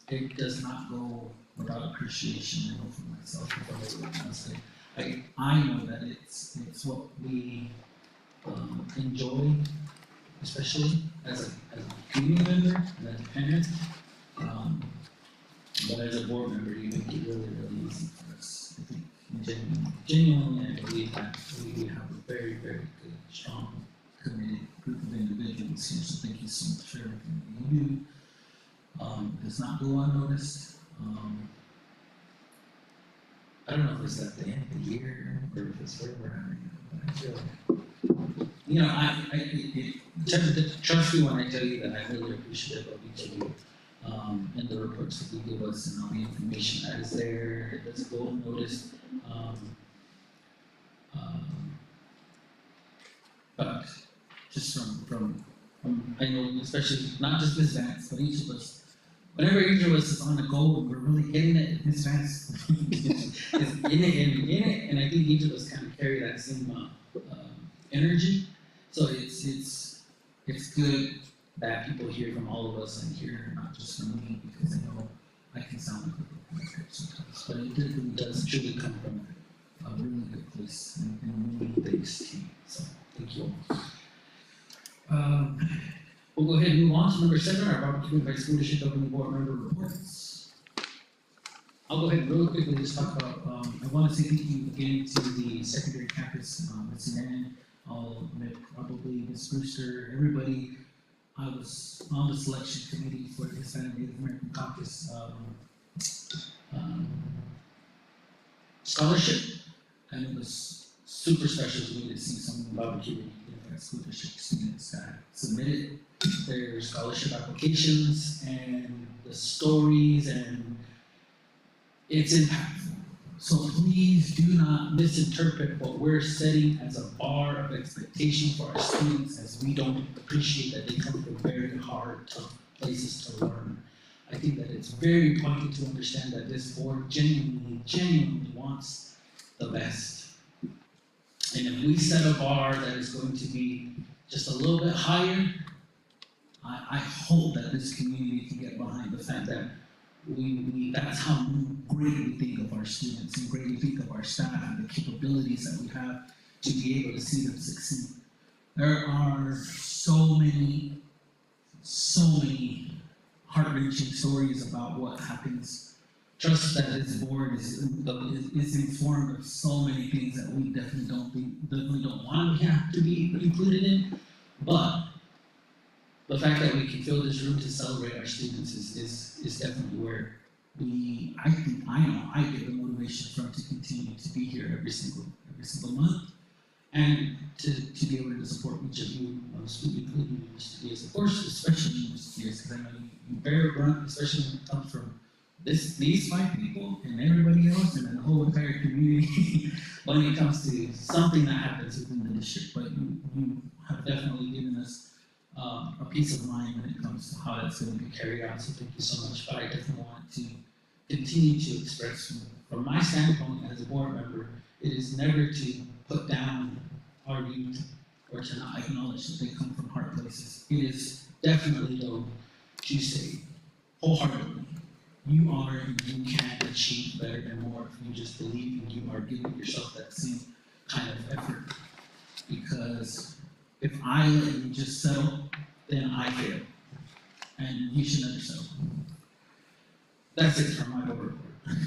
It does not go without appreciation, I know for myself and for everyone else. I know that it's what we enjoy, especially as a community member and as a parent. But as a board member, you make it really, really easy for us. I think genuinely, I believe that we have a very, very good, strong, committed group of individuals here. So thank you so much for everything that you do. It does not go unnoticed. I don't know if it's at the end of the year or if it's where we're at right now, but I feel, you know, trust me when I tell you that I'm really appreciative of each of you. And the reports that you give us and all the information that is there, it doesn't go unnoticed. But just from I know, especially not just Ms. Vance, but each of us, whenever each of us is on the go and we're really getting it, Ms. Vance is in it, and I think each of us kind of carry that same energy. So it's good that people hear from all of us and hear not just from me, because I know I can sound like a broken record sometimes, but it really does truly come from a really good place and really thanks to you. So thank you all. We'll go ahead and move on to number 7, our Baboquivari School District Governing Board member reports. I'll go ahead and really quickly just talk about, I want to say thank you again to the secondary campus, Ms. Nan, probably Ms. Brewster, everybody. I was on the selection committee for the Hispanic Native American Caucus scholarship, and it was super special to me to see some Baboquivari School District students that submitted their scholarship applications and the stories, and it's impactful. So please do not misinterpret what we're setting as a bar of expectation for our students, as we don't appreciate that they come from very hard, tough places to learn. I think that it's very important to understand that this board genuinely wants the best. And if we set a bar that is going to be just a little bit higher, I hope that this community can get behind the fact that that's how great we think of our students and great we think of our staff and the capabilities that we have to be able to see them succeed. There are so many heart-wrenching stories about what happens. Trust that this board is informed of so many things that we definitely don't want to have to be included in, but the fact that we can fill this room to celebrate our students is definitely where I get the motivation from to continue to be here every single month, and to be able to support each of you, including Mr. Diaz, of course, especially Mr. Diaz, because I know you bear a brunt, especially when it comes from these 5 people and everybody else and then the whole entire community when it comes to something that happens within the district. But you have definitely given us a peace of mind when it comes to how that's going to be carried out, so thank you so much. But I definitely want to continue to express from my standpoint as a board member, it is never to put down our youth or to not acknowledge that they come from hard places. It is definitely though to say wholeheartedly, you are and you can achieve better and more if you just believe and you are giving yourself that same kind of effort. Because if I let you just settle, then I fail. And you should never settle. That's it for my board report.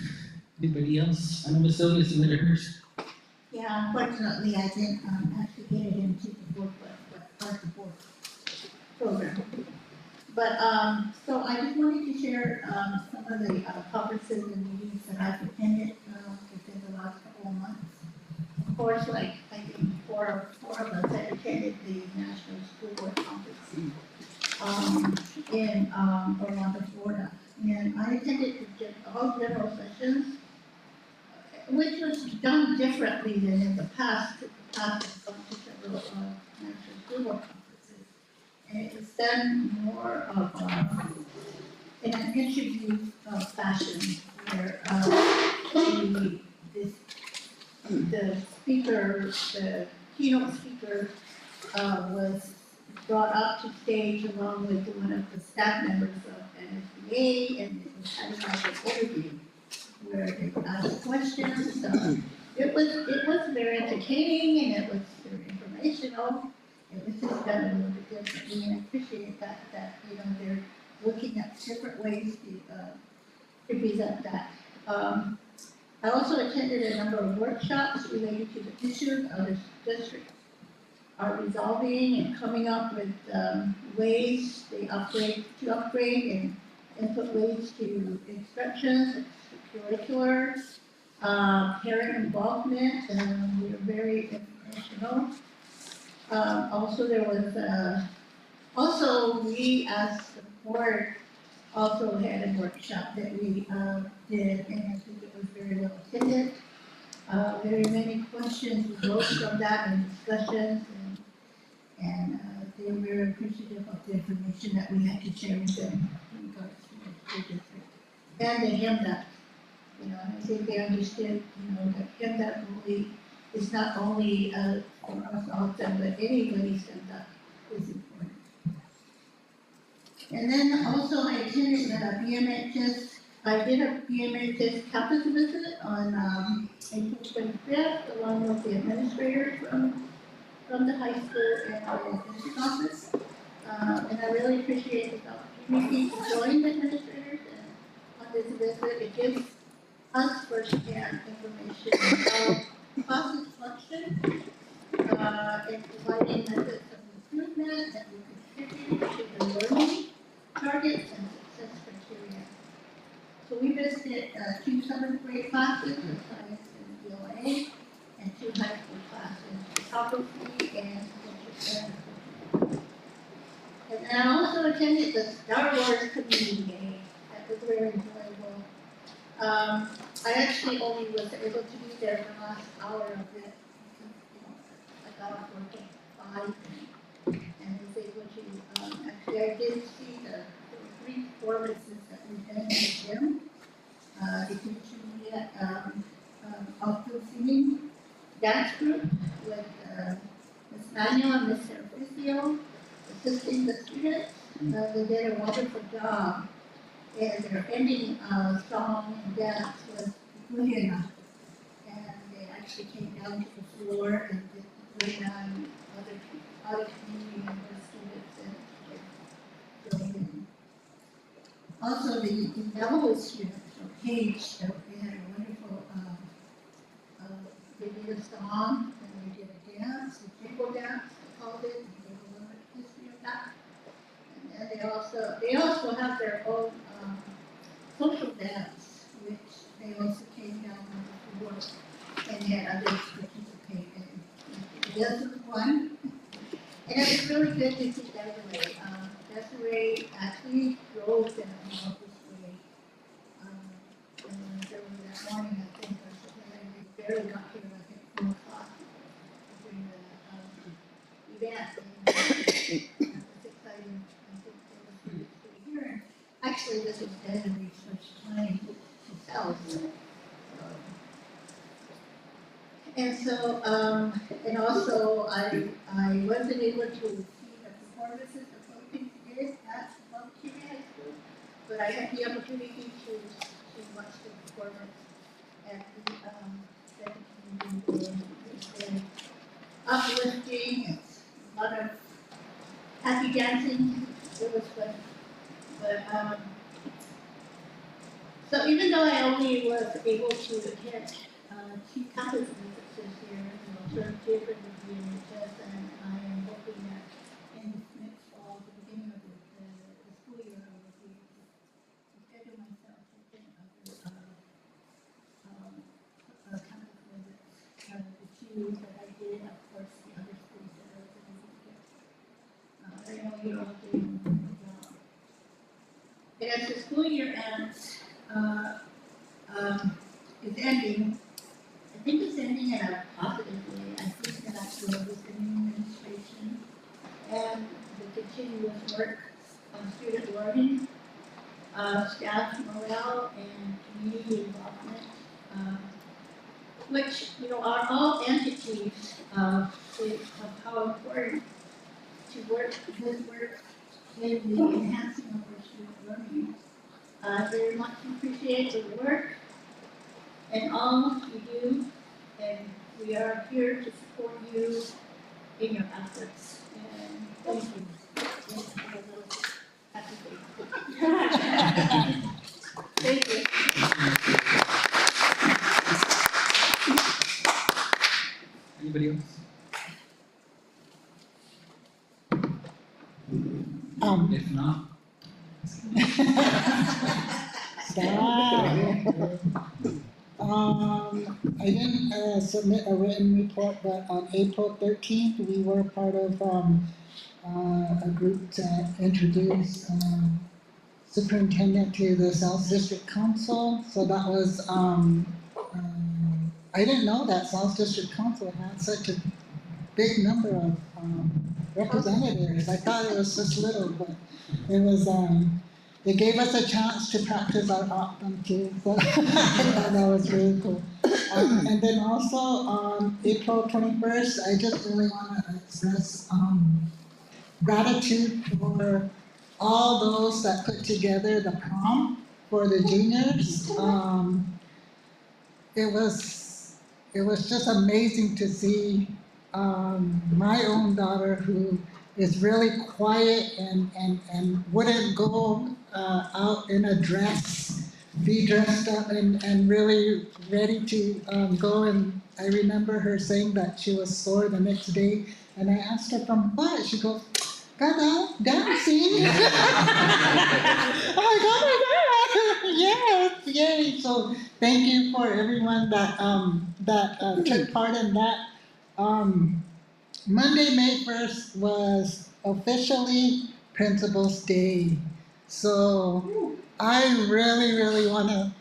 Anybody else? I know Ms. Sylvia submitted hers. Yeah, unfortunately, I didn't actually get it into the book, but part of the board program. But, so I just wanted to share, some of the conferences and meetings that I've attended, within the last couple of months. Of course, like, I think four of us had attended the National School Board Conference, in, Orlando, Florida. And I attended all general sessions, which was done differently than in the past. I've gone to several, National School Board Conferences. And it was done more of, in an interview fashion, where, the speaker, the keynote speaker, was brought up to stage along with one of the staff members of NSBA, and it was kind of like an interview where they would ask questions. So it was very entertaining and it was very informational. It was just done a little bit differently, and I appreciate that they're looking at different ways to present that. I also attended a number of workshops related to the issues of the district are resolving and coming up with ways to upgrade and input ways to instructions, curricular, parent involvement, and we were very informational. Also there was, also we as the board also had a workshop that we did, and I think it was very well attended. Very many questions arose from that and discussions, and they were very appreciative of the information that we had to share with them in regards to the district. And the HIMDA, and I think they understood, that HIMDA really is not only for us also, but anybody's HIMDA is important. And then also I attended BMHS. I did a BMHS campus visit on April 25th, along with the administrators from the high school and our district office. And I really appreciate this opportunity to join the administrators on this visit. It gives us first-hand information on how classes function, and providing methods of improvement that will contribute to the learning targets and success criteria. So we visited 2 7th grade classes in science and ELA, and 2 high school classes, photography and picture management. And then I also attended the Star Wars community day. That was very enjoyable. I actually only was able to be there for the last hour of it because, I got off work at 5 and was able to, actually I did see the 3 performances that we had in the gym. The intermediate outfield singing dance group with Ms. Manuel and Ms. Servicio assisting the students. They did a wonderful job. And their ending song and dance was Juliana. And they actually came down to the floor and did Juliana and other community member students and joined in. Also, the Beverly students, or Paige, they had a wonderful, they did a song and they did a dance, a jingle dance, they called it, and gave a little bit of history of that. And they also have their own social dance, which they also came down on the floor and had others participate in. This was one. And it was really good to see Desiree. Desiree actually drove them out this way. And there was that morning, I think, or something, and they barely got here like at 4 o'clock during the event. And it was exciting. I think it was really good to hear. And actually, this was Desiree's first time herself. And so, and also, I wasn't able to see the performances the Philippines did at Baboquivari High School, but I had the opportunity to watch the performance at the second community. It's very uplifting. It's a lot of happy dancing. It was fun. But so even though I only was able to attend 2 campus visits this year, sort of different with BMHS, and I am hoping that you're all doing a good job. And as the school year ends, is ending, I think it's ending in a positive way. I think that actually with the new administration and the continuous work on student learning, staff morale and community involvement, which, you know, are all entities of how important to work, good work in the enhancing of our student learning. Very much appreciate the work and all you do, and we are here to support you in your efforts. And thank you. Thank you. Anybody else? If not. I didn't submit a written report, but on April 13th, we were part of a group to introduce superintendent to the South District Council. So that was, I didn't know that South District Council had such a big number of representatives. I thought it was just little, but it was, they gave us a chance to practice our optum too, so I thought that was really cool. And then also on April 21st, I just really want to express gratitude for all those that put together the prom for the juniors. It was just amazing to see my own daughter, who is really quiet and wouldn't go out in a dress, be dressed up and really ready to go. And I remember her saying that she was sore the next day, and I asked her from what? She goes, got out dancing. I'm like, oh my God, yes, yay. So thank you for everyone that took part in that. Monday, May 1st was officially Principal's Day. So I really want to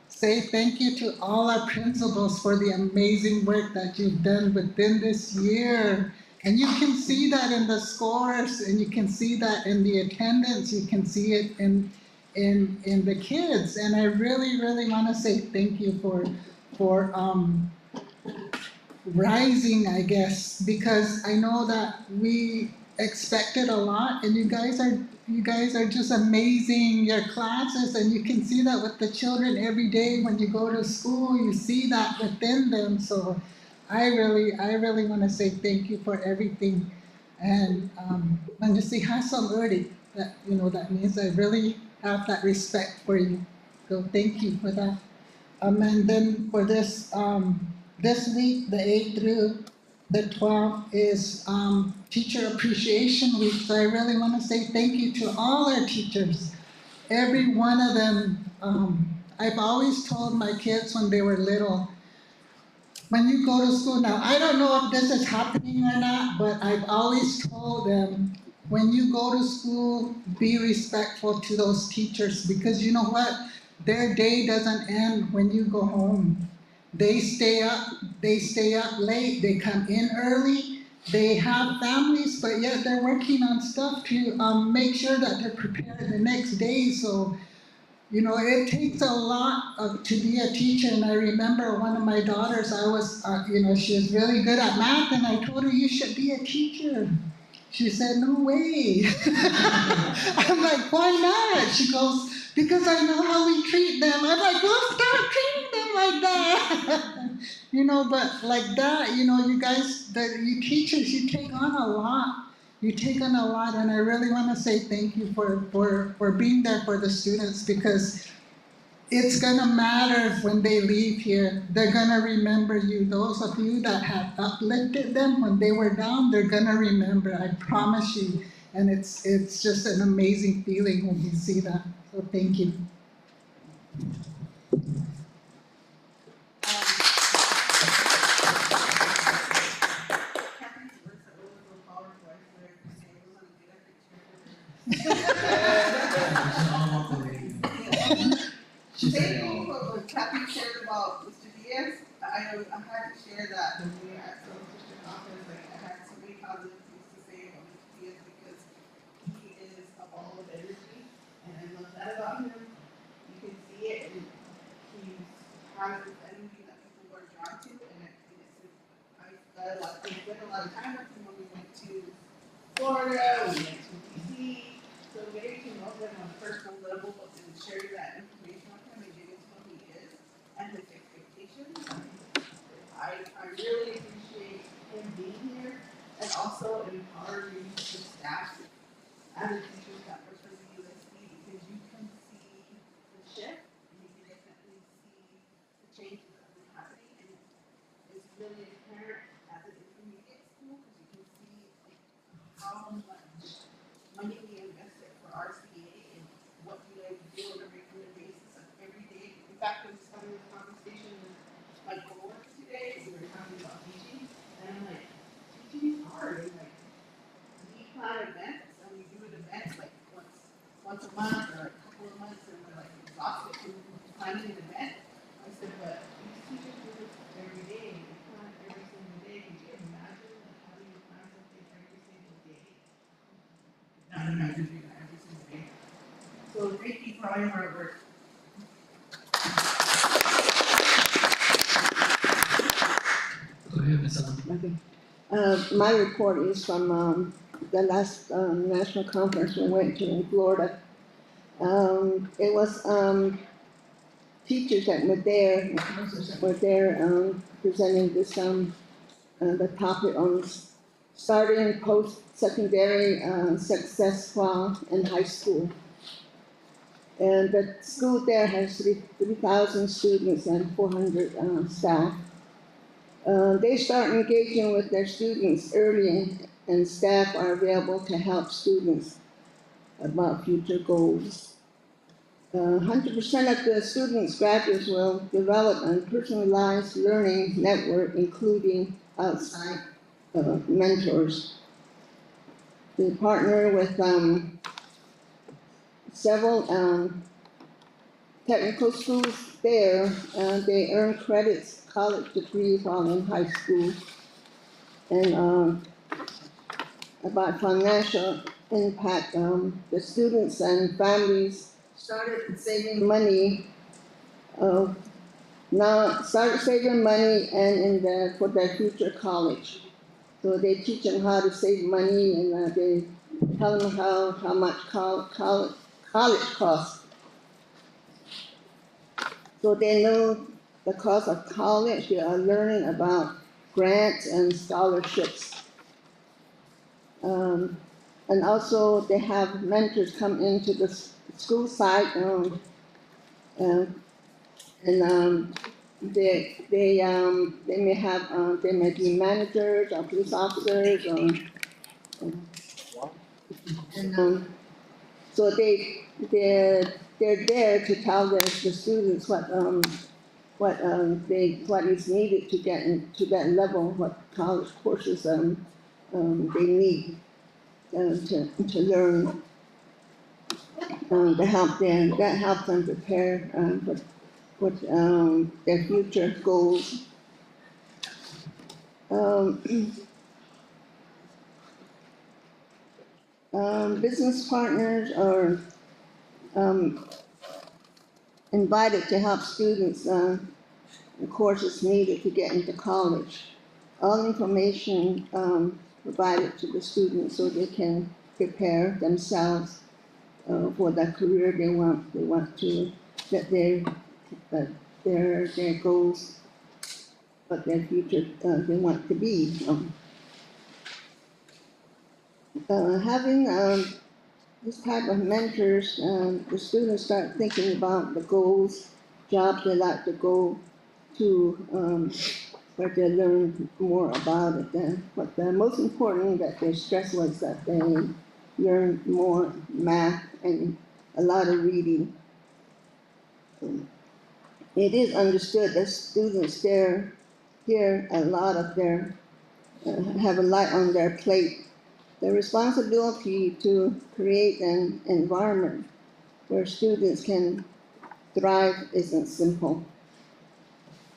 say thank you to all our principals for the amazing work that you've done within this year. And you can see that in the scores, and you can see that in the attendance, you can see it in the kids. And I really want to say thank you for rising, I guess, because I know that we expected a lot, and you guys are just amazing, your classes, and you can see that with the children every day when you go to school, you see that within them. So I really want to say thank you for everything. And when you say hasam urdi, that, you know, that means I really have that respect for you. So thank you for that. And then for this week, the 8th through the 12th is Teacher Appreciation Week. So I really want to say thank you to all our teachers. Every one of them. I've always told my kids when they were little, when you go to school now, I don't know if this is happening or not, but I've always told them, when you go to school, be respectful to those teachers, because you know what? Their day doesn't end when you go home. They stay up late, they come in early, they have families, but yet they're working on stuff to make sure that they're prepared the next day. So, you know, it takes a lot to be a teacher. And I remember one of my daughters, I was, she was really good at math, and I told her, you should be a teacher. She said, no way. I'm like, why not? She goes, because I know how we treat them. I'm like, well, stop treating them like that. You know, but like that, you know, you guys, you teachers, you take on a lot. You take on a lot, and I really want to say thank you for being there for the students, because it's going to matter when they leave here. They're going to remember you. Those of you that have uplifted them when they were down, they're going to remember. I promise you. And it's just an amazing feeling when you see that. So thank you. She said Thank it all. you for what Kathy shared about Mr. Diaz. I had to share that when we were at the district office, like, I had so many positive things to say about Mr. Diaz because he is a ball of energy, and I love that about him. You can see it, and he has this energy that people are drawn to, and I spent a lot of time with him when we went to Florida, we went to DC, so getting to know him on a personal level and sharing that information with him and getting to know who he is and his expectations. I really appreciate him being here and also empowering the staff and the teachers that work for the USD because you can see the shift and you can definitely see the changes that are happening, and it's really apparent at the intermediate school because you can see how much money we invested for RCA and what we like to do on a regular basis of every day. In fact, I was having a conversation with my coworker today, we were talking about teaching, and I'm like, teaching is hard, and like, we plan events, and we do an event like once a month or a couple of months, and we're like exhausted from planning an event. I said, but these teachers do this every day, they plan every single day. Could you imagine like how do you plan something every single day? Not imagine doing that every single day. So thank you for all your hard work. Go ahead, Ms. Allen. Okay. My report is from the last national conference we went to in Florida. It was teachers that were there, presenting this the topic on starting post-secondary success while in high school. And the school there has 3,000 students and 400 staff. They start engaging with their students early, and staff are available to help students about future goals. 100% of the students, graduates will develop a personalized learning network, including outside mentors. They partner with several technical schools there. They earn credits, college degrees while in high school. And about financial impact, the students and families started saving money. Now started saving money and for their future college. So they teach them how to save money, and they tell them how much college costs. So they know the cost of college. They are learning about grants and scholarships. And also they have mentors come into the school site they may be managers or police officers and so they're there to tell the students what is needed to get into that level, what college courses they need to learn to help them, that helps them prepare for their future goals. Business partners are invited to help students the courses needed to get into college. All information provided to the students so they can prepare themselves for the career they want to get their goals, what their future they want to be. Having this type of mentors, the students start thinking about the goals, jobs they like to go to, where they learn more about it. But the most important that they stressed was that they learn more math and a lot of reading. It is understood that students there a lot of their have a lot on their plate, The responsibility to create an environment where students can thrive isn't simple.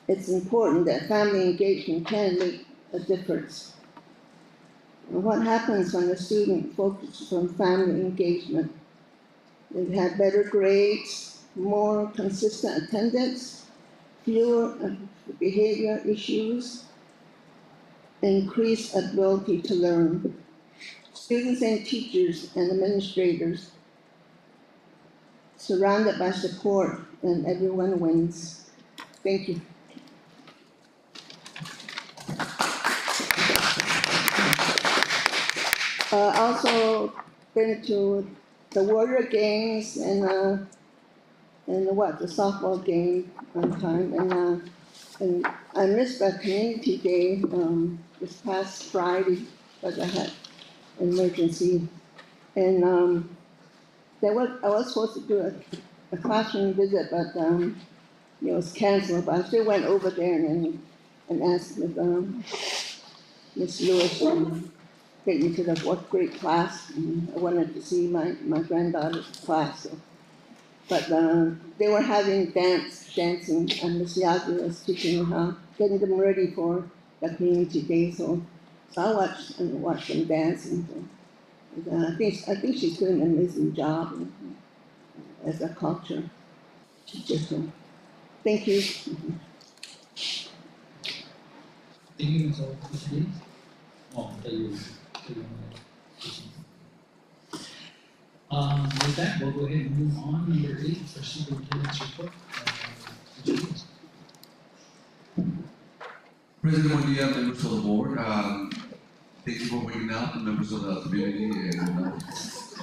It's important that family engagement can make a difference. What happens when a student focuses on family engagement? They have better grades, more consistent attendance, fewer behavior issues, increased ability to learn. Students and teachers and administrators surrounded by support, and everyone wins. Thank you. Also been to the Warrior Games and the softball game one time, and I missed the community day this past Friday because I had an emergency, and I was supposed to do a classroom visit, but it was canceled. But I still went over there and asked if Miss Lewis take me to the fourth grade class. And I wanted to see my granddaughter's class. So. But they were having dancing, and Miss Yagi was teaching how, getting them ready for the community day. So I watched them dancing. And, I think she's doing an amazing job as a culture teacher. So thank you. Thank you, Ms. Lee. Oh, thank you. With that, we'll go ahead and move on. Number 8 for superintendent's report. President Buendia, members of the board, thank you for waking up, and members of the community, and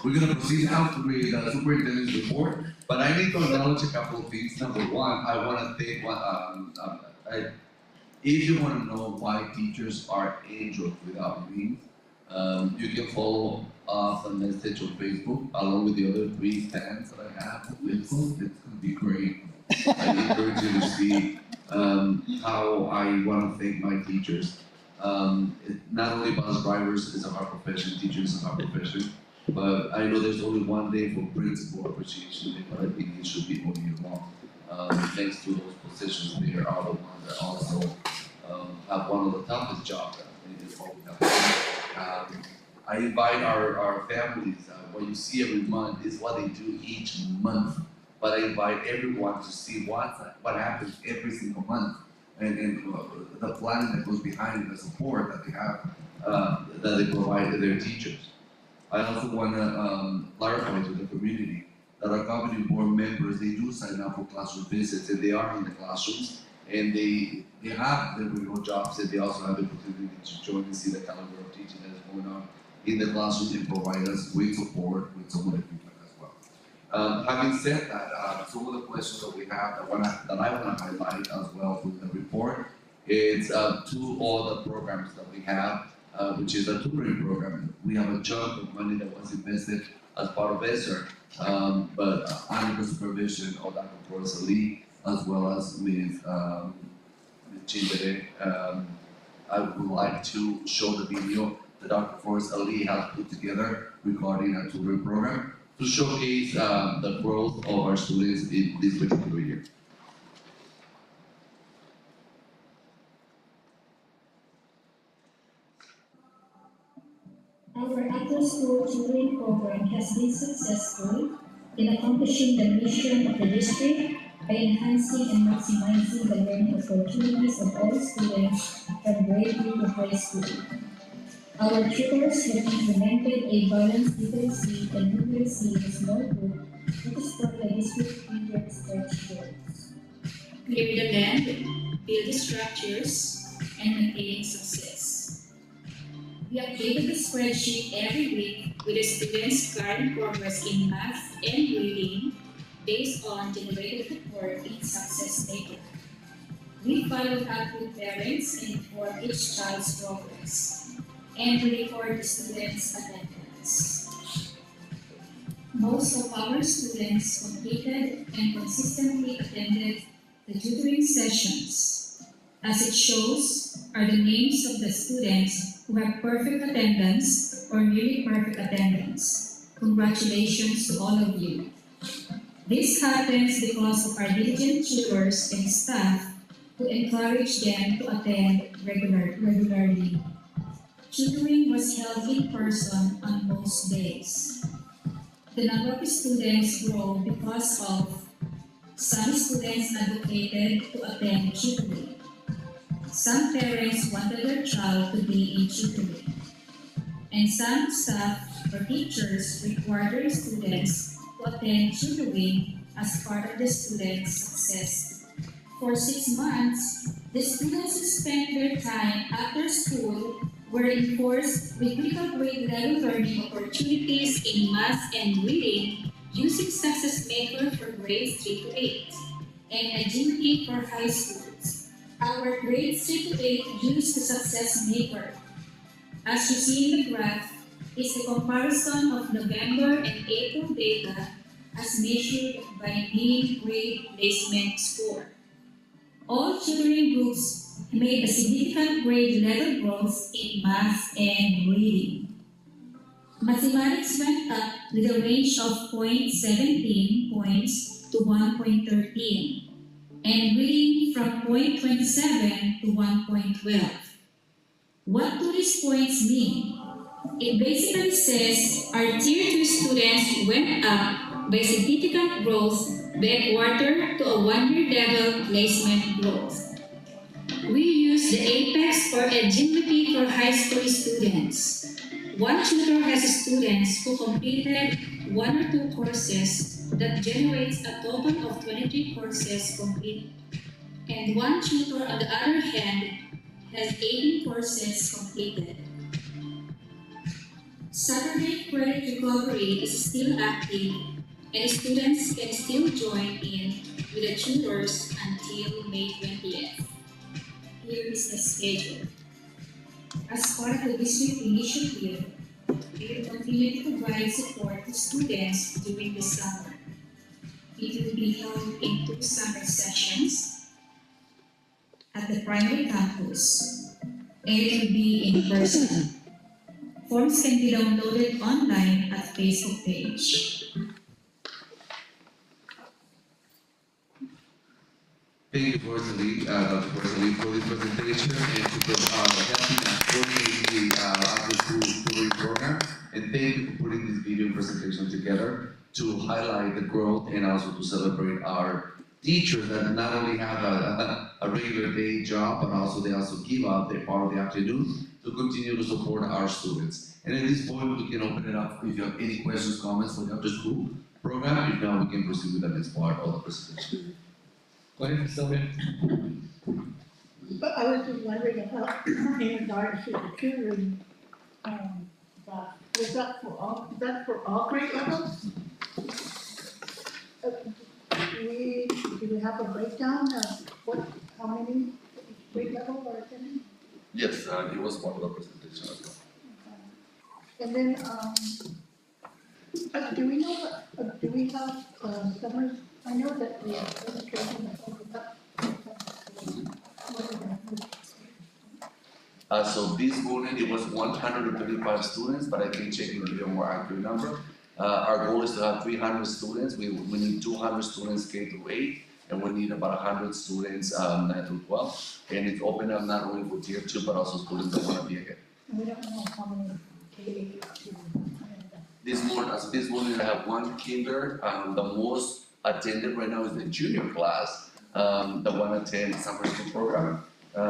we're going to proceed now with the superintendent's report, but I need to acknowledge a couple of things. Number one, I want to thank if you want to know why teachers are angels without wings, you can follow us on message on Facebook along with the other 3 stands that I have on Facebook. It's going to be great. I encourage you to see how I want to thank my teachers. Not only bus drivers is our profession, teachers is our profession, but I know there's only one day for principal appreciation day, but I think it should be all year long. Thanks to those positions, they are the ones that also have one of the toughest jobs in this whole country. I invite our families, what you see every month is what they do each month. But I invite everyone to see what happens every single month and the planning that goes behind it, the support that they have, that they provide to their teachers. I also want to clarify to the community that our governing board members, they do sign up for classroom visits, and they are in the classrooms, and they have their remote jobs, and they also have the opportunity to join and see the caliber of teaching that is going on in the classrooms and provide us with support, with some of the feedback as well. Having said that, some of the questions that we have that I want to highlight as well from the report is to all the programs that we have, which is a tutoring program. We have a chunk of money that was invested as part of ESSER, but under the supervision of Dr. Flores Ali, as well as with Chimbere. I would like to show the video that Dr. Flores Ali has put together regarding our tutoring program to showcase the growth of our students in this particular year. Our after-school tutoring program has been successful in accomplishing the mission of the district by enhancing and maximizing the learning opportunities of all students from grade 3 to high school. Our tutors have implemented a balanced literacy and numeracy small group that is for the district period stretch goals. Clear the land, build the structures, and maintain success. We updated the spreadsheet every week with the students' current progress in math and reading based on generated report in success data. We followed up with parents and inform each child's progress, and we record the students' attendance. Most of our students completed and consistently attended the tutoring sessions. As it shows are the names of the students who have perfect attendance or nearly perfect attendance. Congratulations to all of you. This happens because of our diligent tutors and staff who encourage them to attend regularly. Tutoring was held in person on most days. The number of students grew because of some students advocated to attend tutoring. Some parents wanted their child to be in tutoring. And some staff or teachers required their students to attend tutoring as part of the student's success. For 6 months, the students who spent their time after school were enforced with critical grade level learning opportunities in math and reading using Success Maker for grades 3 to 8 and Agility for high schools. Our grades 3 to 8 use the Success Maker. As you see in the graph, is the comparison of November and April data as measured by mean grade placement score. All tutoring groups made a significant grade level growth in math and reading. Mathematics went up with a range of 0.17 points to 1.13, and reading from 0.27 to 1.12. What do these points mean? It basically says our Tier 2 students went up by significant growth by a quarter to a 1-year level placement growth. We use the Apex or Agility for high school students. One tutor has students who completed 1 or 2 courses that generates a total of 23 courses completed. And one tutor, on the other hand, has 18 courses completed. Saturday credit recovery is still active, and students can still join in with the tutors until May 20th. Here is the schedule. As part of the district initiative, we will continue to provide support to students during the summer. It will be held in 2 summer sessions at the primary campus, and it will be in person. Forms can be downloaded online at Facebook page. Thank you, Dr. Porcelli, for this presentation and to helping us coordinate the after-school tutoring program. And thank you for putting this video presentation together to highlight the growth and also to celebrate our teachers that not only have a regular day job, but also they also give up their part of the afternoon to continue to support our students. And at this point, we can open it up if you have any questions, comments for the after-school program. If not, we can proceed with the next part of the presentation. Go ahead, Sylvia. But I was just wondering about, in regards to the tutoring, was that for all grade levels? Do we have a breakdown of how many grade level are attending? Yes, it was part of the presentation as well. And then, do we know, do we have summers? I know that the administration has opened up. So this morning it was 135 students, but I can check and give you a more accurate number. Our goal is to have 300 students. We need 200 students K through 8, and we need about 100 students 9 through 12. And it's open up not only for Tier 2, but also students that want to be ahead. And we don't know how many K to. This morning I have 1 kinder. The most attended right now is the junior class, the one attend summer school program. If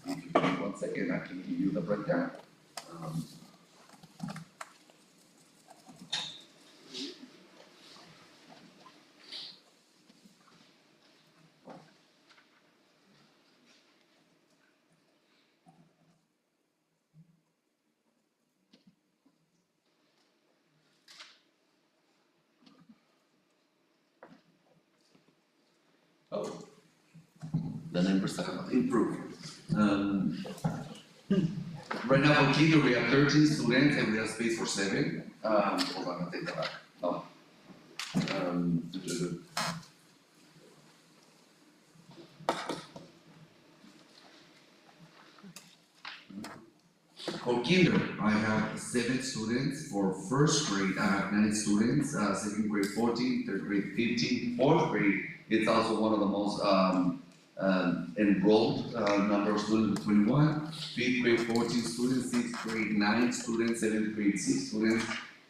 you give me 1 second, I can give you the breakdown. Oh, the numbers have improved. Right now for kinder we have 13 students and we have space for 7. Hold on, I'll take that back. Oh. For kinder, I have 7 students. For first grade, I have 9 students. Second grade 14, third grade 15, fourth grade, it's also one of the most enrolled number of students, 21. Fifth grade 14 students, sixth grade 9 students, seventh grade 6 students,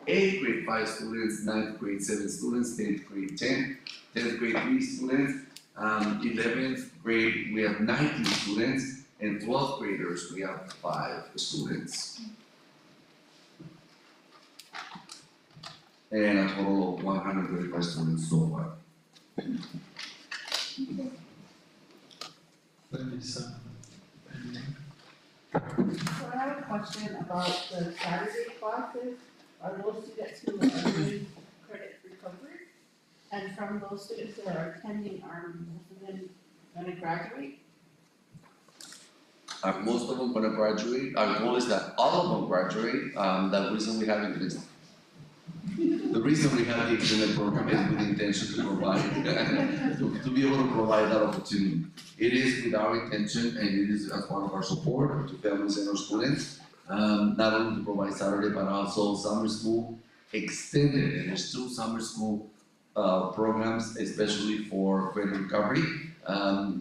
eighth grade 5 students, ninth grade 7 students, 10th grade 10, 10th grade 3 students, 11th grade we have 19 students, and 12th graders we have 5 students. And a total of 135 students so far. So I have a question about the Saturday classes. Are those students who are doing credit recovery? And from those students that are attending, are most of them gonna graduate? Are most of them gonna graduate? Our goal is that all of them graduate. The reason we have it, the reason we have the extended program is with the intention to provide, to be able to provide that opportunity. It is with our intention and it is as part of our support to families and our students, not only to provide Saturday, but also summer school extended. And there's 2 summer school programs, especially for credit recovery.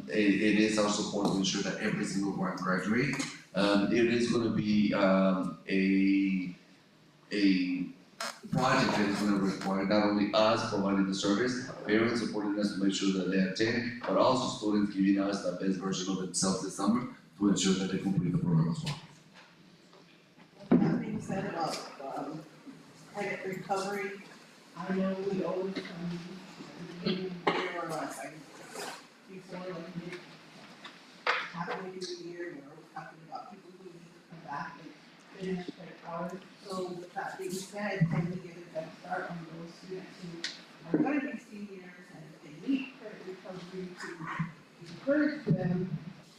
It is our support to ensure that every single one graduate. It is going to be a project that is going to require not only us providing the service, parents supporting us to make sure that they attend, but also students giving us the best version of themselves this summer to ensure that they complete the program as well. That being said about credit recovery, I know we always or like before like mid halfway through the year, we're always talking about people who need to come back and finish their hours. So with that being said, can we get a head start on those students who are gonna be seniors, and if they need credit recovery, to encourage them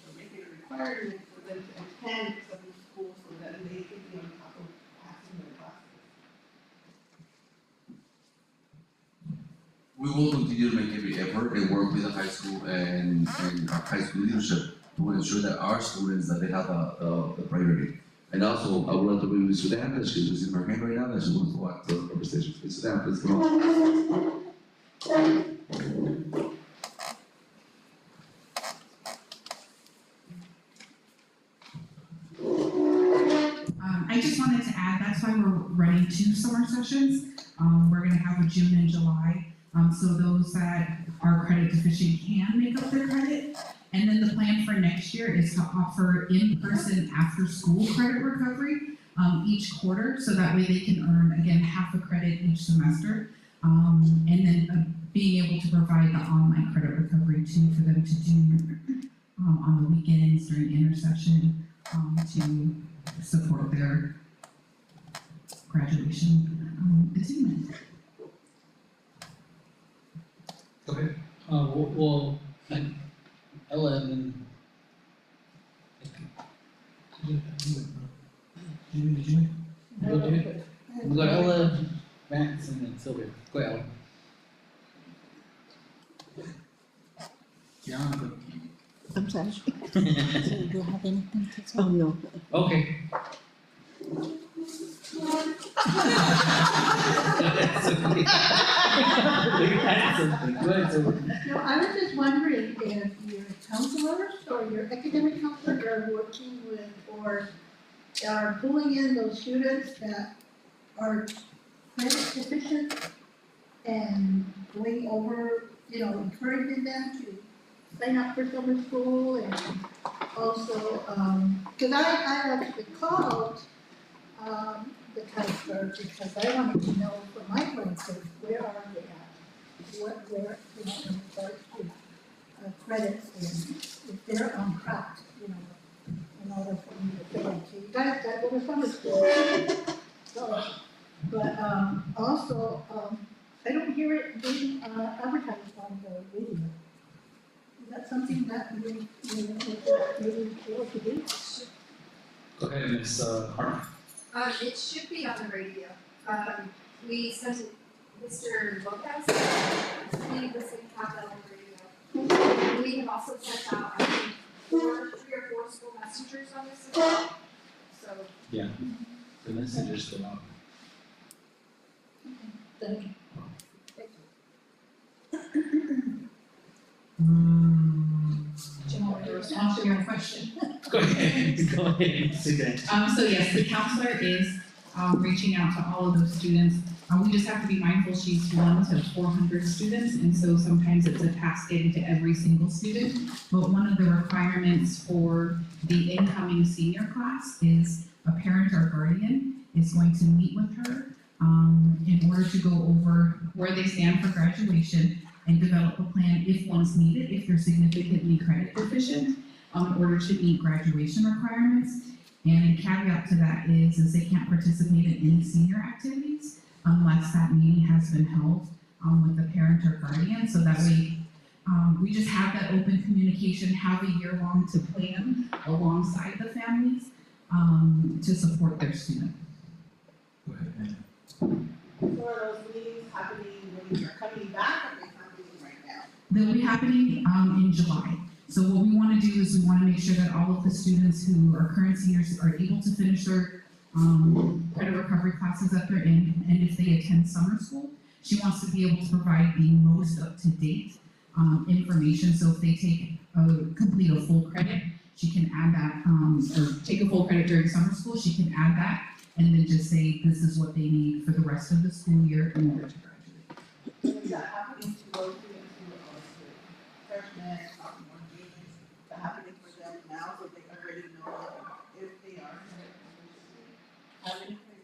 or make it a requirement for them to attend some schools so that they can be on top of passing their classes? We will continue to make every effort and work with the high school and our high school leadership to ensure that our students, that they have the priority. And also, I would like to bring Ms. Sudan, that she's raising her hand right now, that she wants to walk to the conversation. Ms. Sudan, please come on. I just wanted to add, that's why we're running 2 summer sessions. We're gonna have a June and July, so those that are credit deficient can make up their credit. And then the plan for next year is to offer in-person after-school credit recovery each quarter, so that way they can earn, again, half a credit each semester. And then being able to provide the online credit recovery too for them to do on the weekends during intersession to support their graduation attainment. Okay. Well, Ella and then. We'll do it. We got Ella, Vance, and then Sylvia. Go ahead, Ella. John. I'm sorry. So do you have anything to say? Oh, no. Okay. No, I was just wondering if your counselors or your academic counselors are working with or are pulling in those students that are credit deficient and going over, encouraging them to sign up for summer school, and also, cause I actually called, the counselor because I wanted to know for my grandkids, where are they at? Where, in regards to, credits, and if they're on track, in order for me to say, okay, you guys gotta go to summer school. So, but, also, I don't hear it being, advertised on the radio. Is that something that you maybe feel to do? Go ahead, Ms. Harmon. It should be on the radio. We sent it, Mr. Lopez, he was going to have that on the radio. We have also sent out, I think, 3 or 4 school messengers on this as well. so. Yeah, the message is still out. Thank you. Do you want me to respond to your question? Go ahead, go ahead, sit down. So yes, the counselor is, reaching out to all of those students. We just have to be mindful, she's 1 to 400 students, and so sometimes it's a task getting to every single student. But one of the requirements for the incoming senior class is a parent or guardian is going to meet with her, in order to go over where they stand for graduation and develop a plan if one's needed, if they're significantly credit deficient, in order to meet graduation requirements. And a caveat to that is they can't participate in any senior activities unless that meeting has been held with the parent or guardian. So that way, we just have that open communication, have a year long to plan alongside the families to support their student. Go ahead. So are those meetings happening when you're coming back, or are they happening right now? They'll be happening in July. So what we want to do is we want to make sure that all of the students who are current seniors are able to finish their credit recovery classes that they're in, and if they attend summer school, she wants to be able to provide the most up-to-date information. So if they complete a full credit, she can add that, or take a full credit during summer school, she can add that, and then just say this is what they need for the rest of the school year in order to graduate. So is that happening to those students who are freshmen, sophomore, juniors? Is that happening for them now, so they already know that if they are having they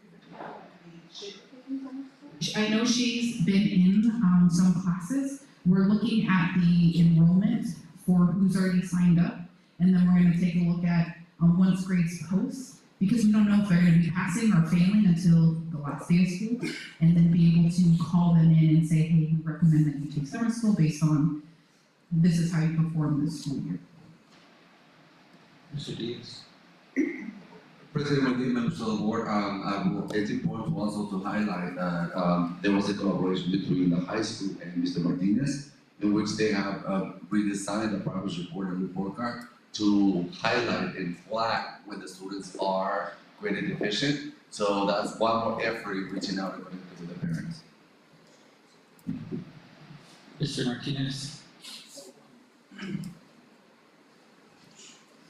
should be in summer school? I know she's been in some classes. We're looking at the enrollment for who's already signed up, and then we're gonna take a look at once grades post, because we don't know if they're gonna be passing or failing until the last day of school, and then be able to call them in and say, hey, we recommend that you take summer school based on this is how you perform this school year. Mr. Diaz. President, when members of the board, it's important also to highlight that there was a collaboration between the high school and Mr. Martinez, in which they have redesigned the progress report and report card to highlight and flag when the students are graded deficient. So that's one more effort in reaching out and connecting with the parents. Mr. Martinez.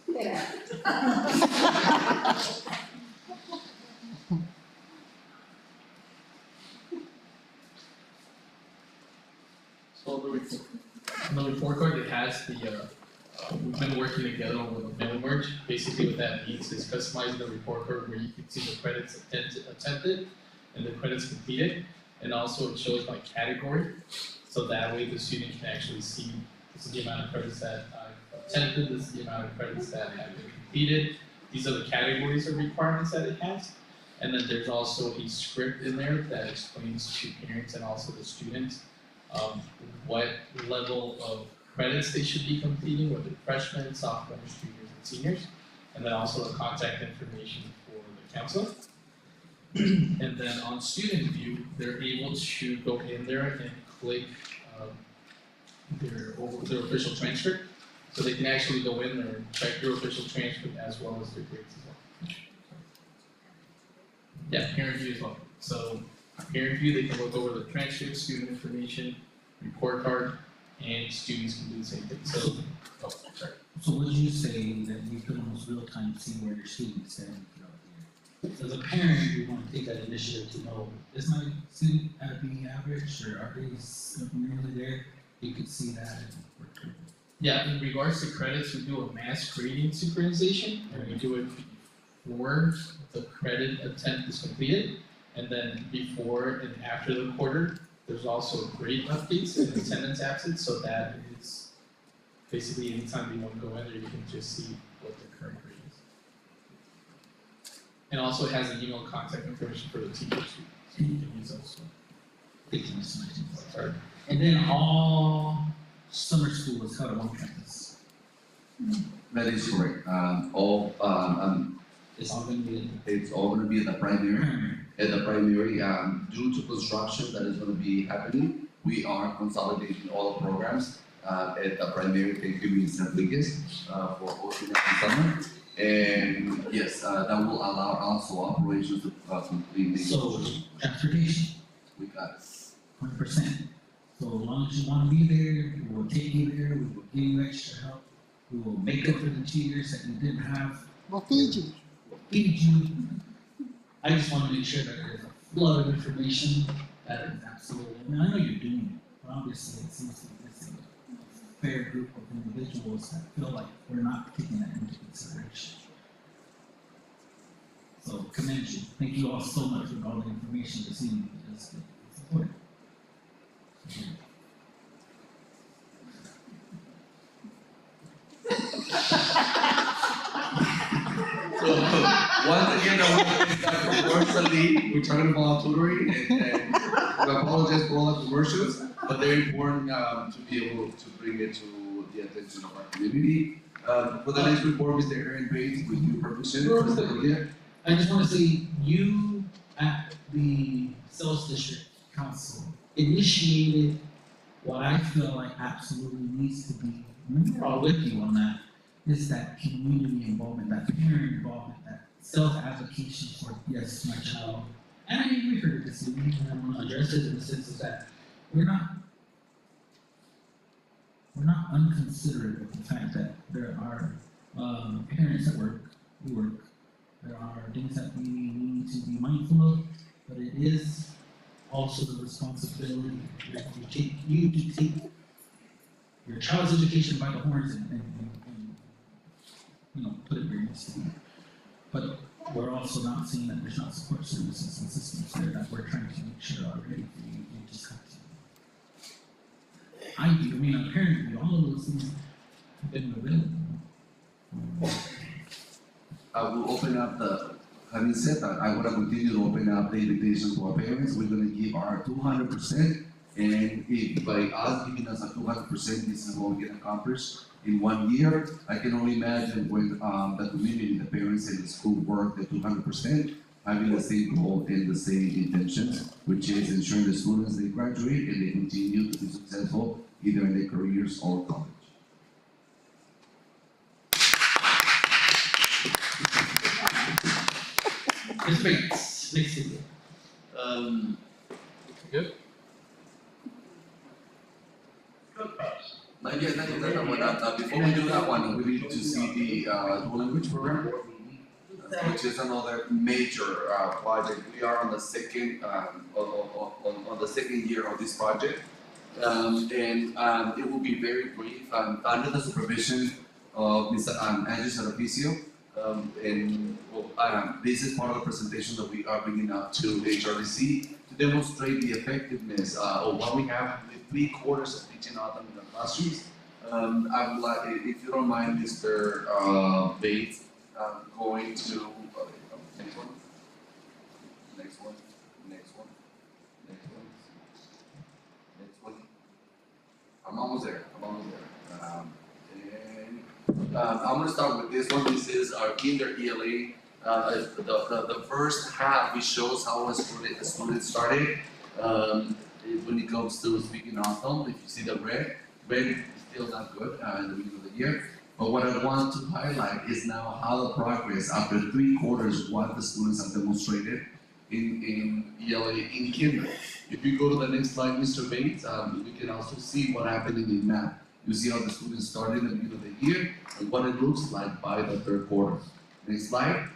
Yeah. So the report card, it has the, we've been working together with a middle merge. Basically what that means is customizing the report card where you can see the credits attempted and the credits completed. And also it shows by category. So that way the student can actually see this is the amount of credits that I've attempted, this is the amount of credits that have been completed. These are the categories of requirements that it has. And then there's also a script in there that explains to parents and also the students what level of credits they should be completing, whether freshmen, sophomores, juniors, and seniors. And then also the contact information for the counselor. And then on student view, they're able to go in there and click their official transcript. So they can actually go in there and check their official transcript as well as their grades as well. Yeah, parent view as well. So parent view, they can look over the transcript, student information, report card, and students can do the same thing. So, oh, sorry. So would you say that you can almost real time see where your students stand throughout the year? As a parent, you want to take that initiative to know, is my student at being average, or are they nearly there? You could see that and work through it. Yeah, in regards to credits, we do a mass grading synchronization, and we do it before the credit attempt is completed, and then before and after the quarter. There's also grade updates and attendance absence, so that is basically anytime you want to go in there, you can just see what the current grade is. And also it has an email contact information for the teachers, so you can use those. Sorry. And then all summer school is held at one campus. That is correct. It's all going to be It's all going to be at the primary. At the primary, due to construction that is going to be happening, we are consolidating all the programs at the primary. Thank you, Mr. Enriquez, for hosting us this summer. And yes, that will allow also operations to completely. So, transportation, We got it. 100%. So as long as you wanna be there, we will take you there, we will give you extra help. We will make up for the 2 years that you didn't have. We'll feed you. Feed you. I just wanna make sure that there's a flow of information that is absolutely, I mean, I know you're doing it, but obviously it seems to be missing a fair group of individuals that feel like we're not taking that into consideration. So commend you. Thank you all so much for all the information this evening, because it's important. So once again, I want to thank that commercially, we're talking about tutoring and we apologize for all the commercials, but they're important to be able to bring it to the attention of our community. For the next report, Mr. Aaron Bates, with your permission, President Lydia. I just want to say, you at the Sales District Council initiated what I feel like absolutely needs to be, and we're all with you on that, is that community involvement, that parent involvement, that self-advocation for, yes, my child. And I mean, we heard it this evening, and I want to address it in the sense of that we're not unconsiderate of the fact that there are parents at work, we work. There are things that we need to be mindful of, but it is also the responsibility you to take your child's education by the horns and you know, put it where it needs to be. But we're also not saying that there's not support services and systems there that we're trying to make sure are ready for you. You just have to. I mean, apparently all of those things have been available. I will open up having said that, I want to continue to open up the invitations to our parents. We're going to give our 200%, and if by us giving us a 200%, this is what we can accomplish in 1 year. I can only imagine when the community, the parents and the school work the 200%, having the same goal and the same intentions, which is ensuring the students they graduate and they continue to be successful either in their careers or college. Ms. Bates, next video. Good? Not yet, before we do that one, we need to see the dual language program, which is another major project. We are on the second on the second year of this project, and it will be very brief. Under the supervision of Mr. Andrew Sarapicio, and this is part of the presentation that we are bringing up to HRDC to demonstrate the effectiveness of what we have with 3/4 of teaching autumn in the classrooms. I would like, if you don't mind, Mr. Bates, going to next one, next one, next one, next one, next one. I'm almost there. I'm going to start with this one. This is our Kinder ELA. The first half, it shows how a student started when it comes to speaking autumn. If you see the red is still not good in the beginning of the year. But what I want to highlight is now how the progress after 3/4, what the students have demonstrated in ELA in Kinder. If you go to the next slide, Mr. Bates, we can also see what happened in math. You see how the students started in the beginning of the year and what it looks like by the 3rd quarter. Next slide.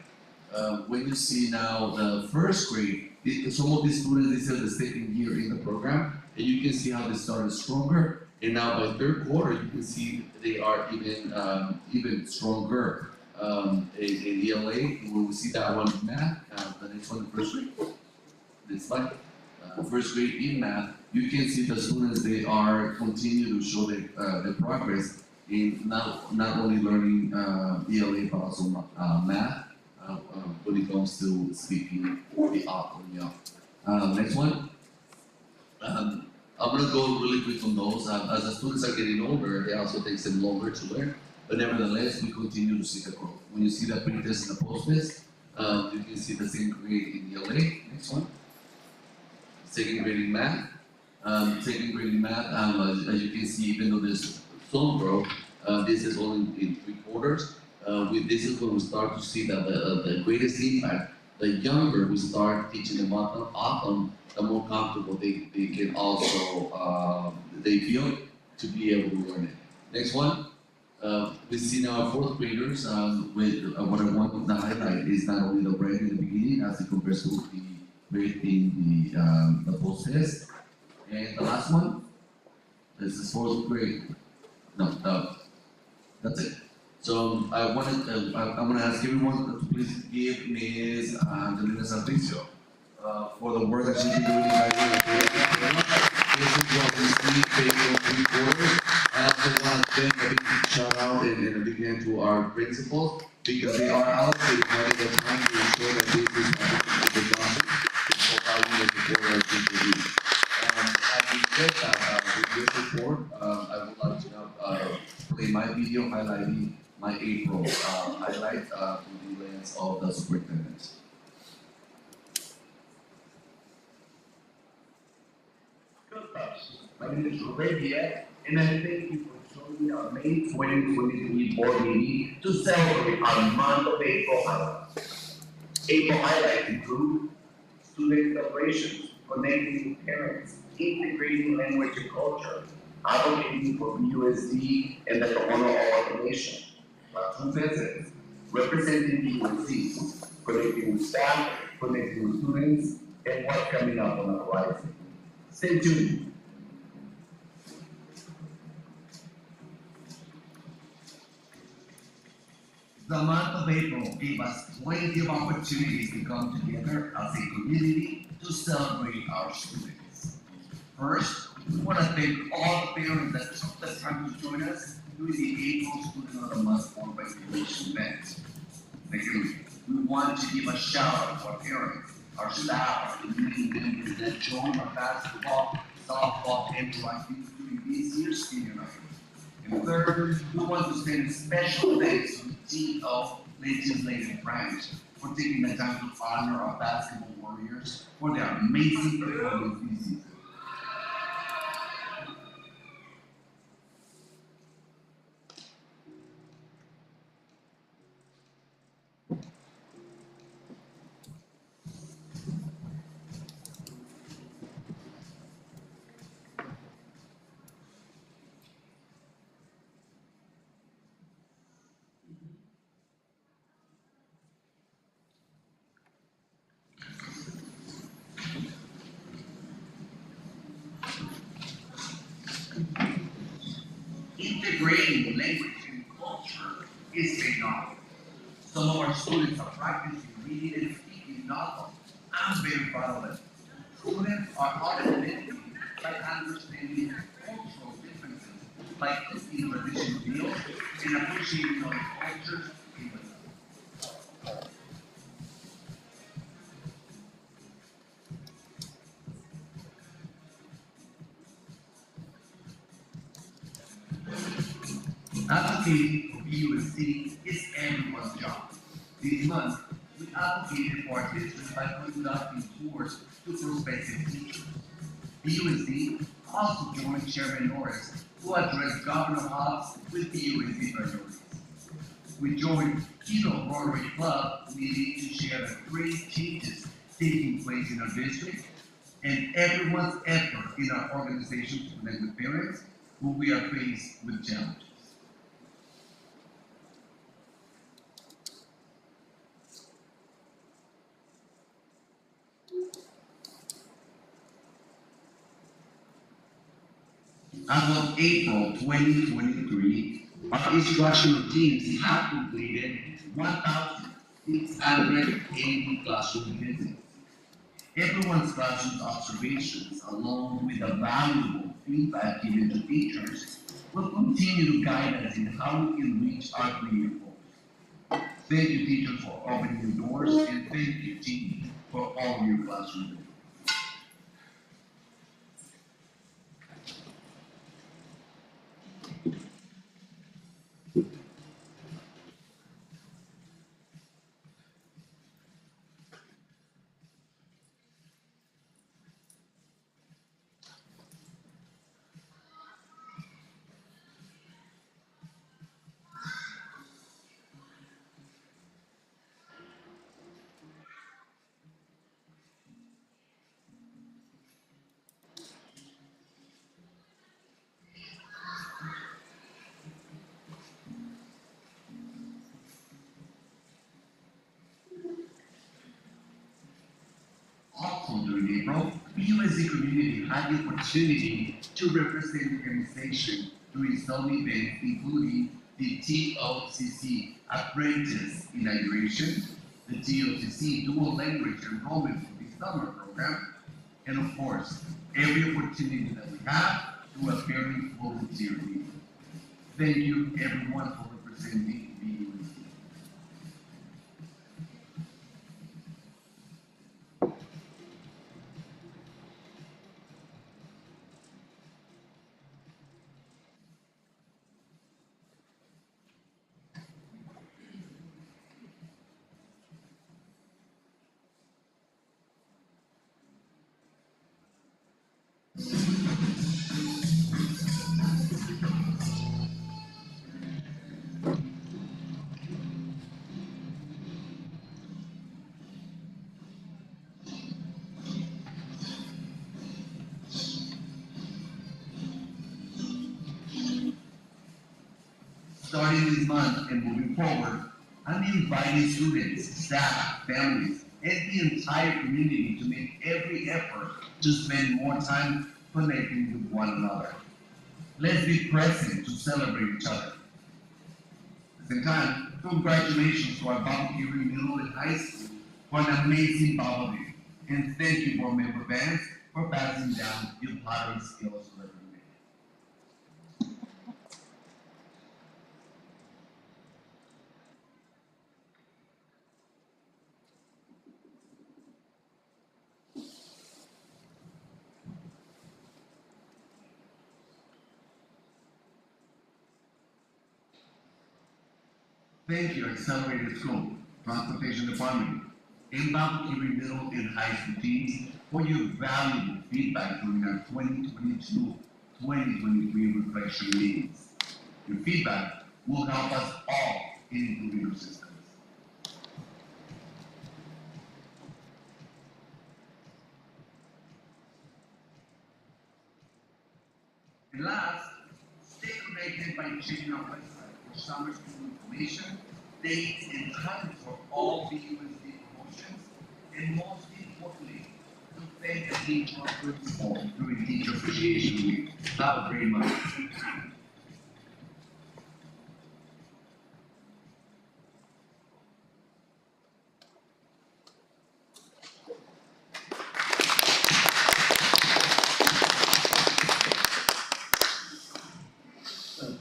When you see now the first grade, some of these students, this is the 2nd year in the program, and you can see how they started stronger. And now by 3rd quarter, you can see they are even stronger in ELA. When we see that one in math, the next one in first grade. Next slide. First grade in math, you can see the students, they are continue to show their progress in not only learning ELA but also math when it comes to speaking the autumn. Next one. I'm gonna go really quick on those. As the students are getting older, it also takes them longer to learn, but nevertheless, we continue to see the growth. When you see the pre-test and the post-test, you can see the same grade in ELA. Next one. 2nd grade in math. 2nd grade in math, as you can see, even though there's some growth, this is only in 3/4. this is when we start to see that the greatest impact. The younger we start teaching them autumn, the more comfortable they can also, they feel to be able to learn it. Next one. We see now fourth graders with what I want to highlight is not only the grade in the beginning as it compares to the grade in the post test. And the last one, this is fourth grade. No, that's it. So I wanted, I'm gonna ask everyone to please give Ms. Angelina Santicio for the work that she's been doing in this is what we see based on 3 quarters. I also want to thank a big shout out and a big hand to our principals because they are allocated having the time to ensure that this is a good job. So how we make it for our teachers. Having said that, with your support, I would like to now play my video highlighting my April highlight through the lens of the superintendent. My name is Ruben Diaz, and I thank you for joining our May 2023 board meeting to celebrate our month of April highlights. April highlights include student celebrations, connecting with parents, integrating language and culture, advocating for USD and the Tohono O'odham Nation, classroom visits, representing USC, connecting with staff, connecting with students, and what's coming up on the horizon. Stay tuned. The month of April gave us plenty of opportunities to come together as a community to celebrate our students. First, we want to thank all the parents that took the time to join us during the April Student of the Month Board Recognition event. Secondly, we want to give a shout out to our parents, our staff, our community members that joined our basketball, softball, and rugby during this year's senior night. And third, we want to send special thanks to the team of legislative branch for taking the time to honor our basketball warriors for their amazing performance this season. Integrating language and culture is a novel. Some of our students are practicing reading and speaking novels. I'm very proud of it. Students are automatically by understanding cultural differences, like cooking traditional meals and appreciating other cultures in the advocating for BUSD is everyone's job. This month, we advocated for our district by conducting tours to prospective teachers. BUSD also joined Chairman Norris to address Governor Hobbs with BUSD priorities. We joined Kino Rotary Club meeting to share the great changes taking place in our district and everyone's effort in our organization to connect with parents who we are faced with challenges. As of April 2023, our instructional teams have completed 1,680 classroom visits. Everyone's classroom observations, along with the valuable feedback given to teachers, will continue to guide us in how we can reach our career goals. Thank you, teachers, for opening your doors, and thank you, team, for all of your classroom visits. you as a community had the opportunity to represent the organization during some events, including the TOCC Apprentice Inauguration, the TOCC Dual Language Enrollment for the Summer Program, and of course, every opportunity that we have through a very volunteer meeting. Thank you everyone for representing BUNC. Starting this month and moving forward, I'm inviting students, staff, families, and the entire community to make every effort to spend more time connecting with one another. Let's be present to celebrate each other. At the same time, congratulations to our Baboquivari Middle and High School for an amazing Babo Day. And thank you, board member bands, for passing down your pottery skills to everyone. Thank you, Accelerated School, Transportation Department, and Baboquivari Middle and High School teams for your valuable feedback during our 2022-2023 reflection meetings. Your feedback will help us all in improving our systems. And last, stay connected by checking our website for summer school information, dates, and times for all BUSD promotions, and most importantly, to thank the teacher principal during Teacher Appreciation Week. Have a great month.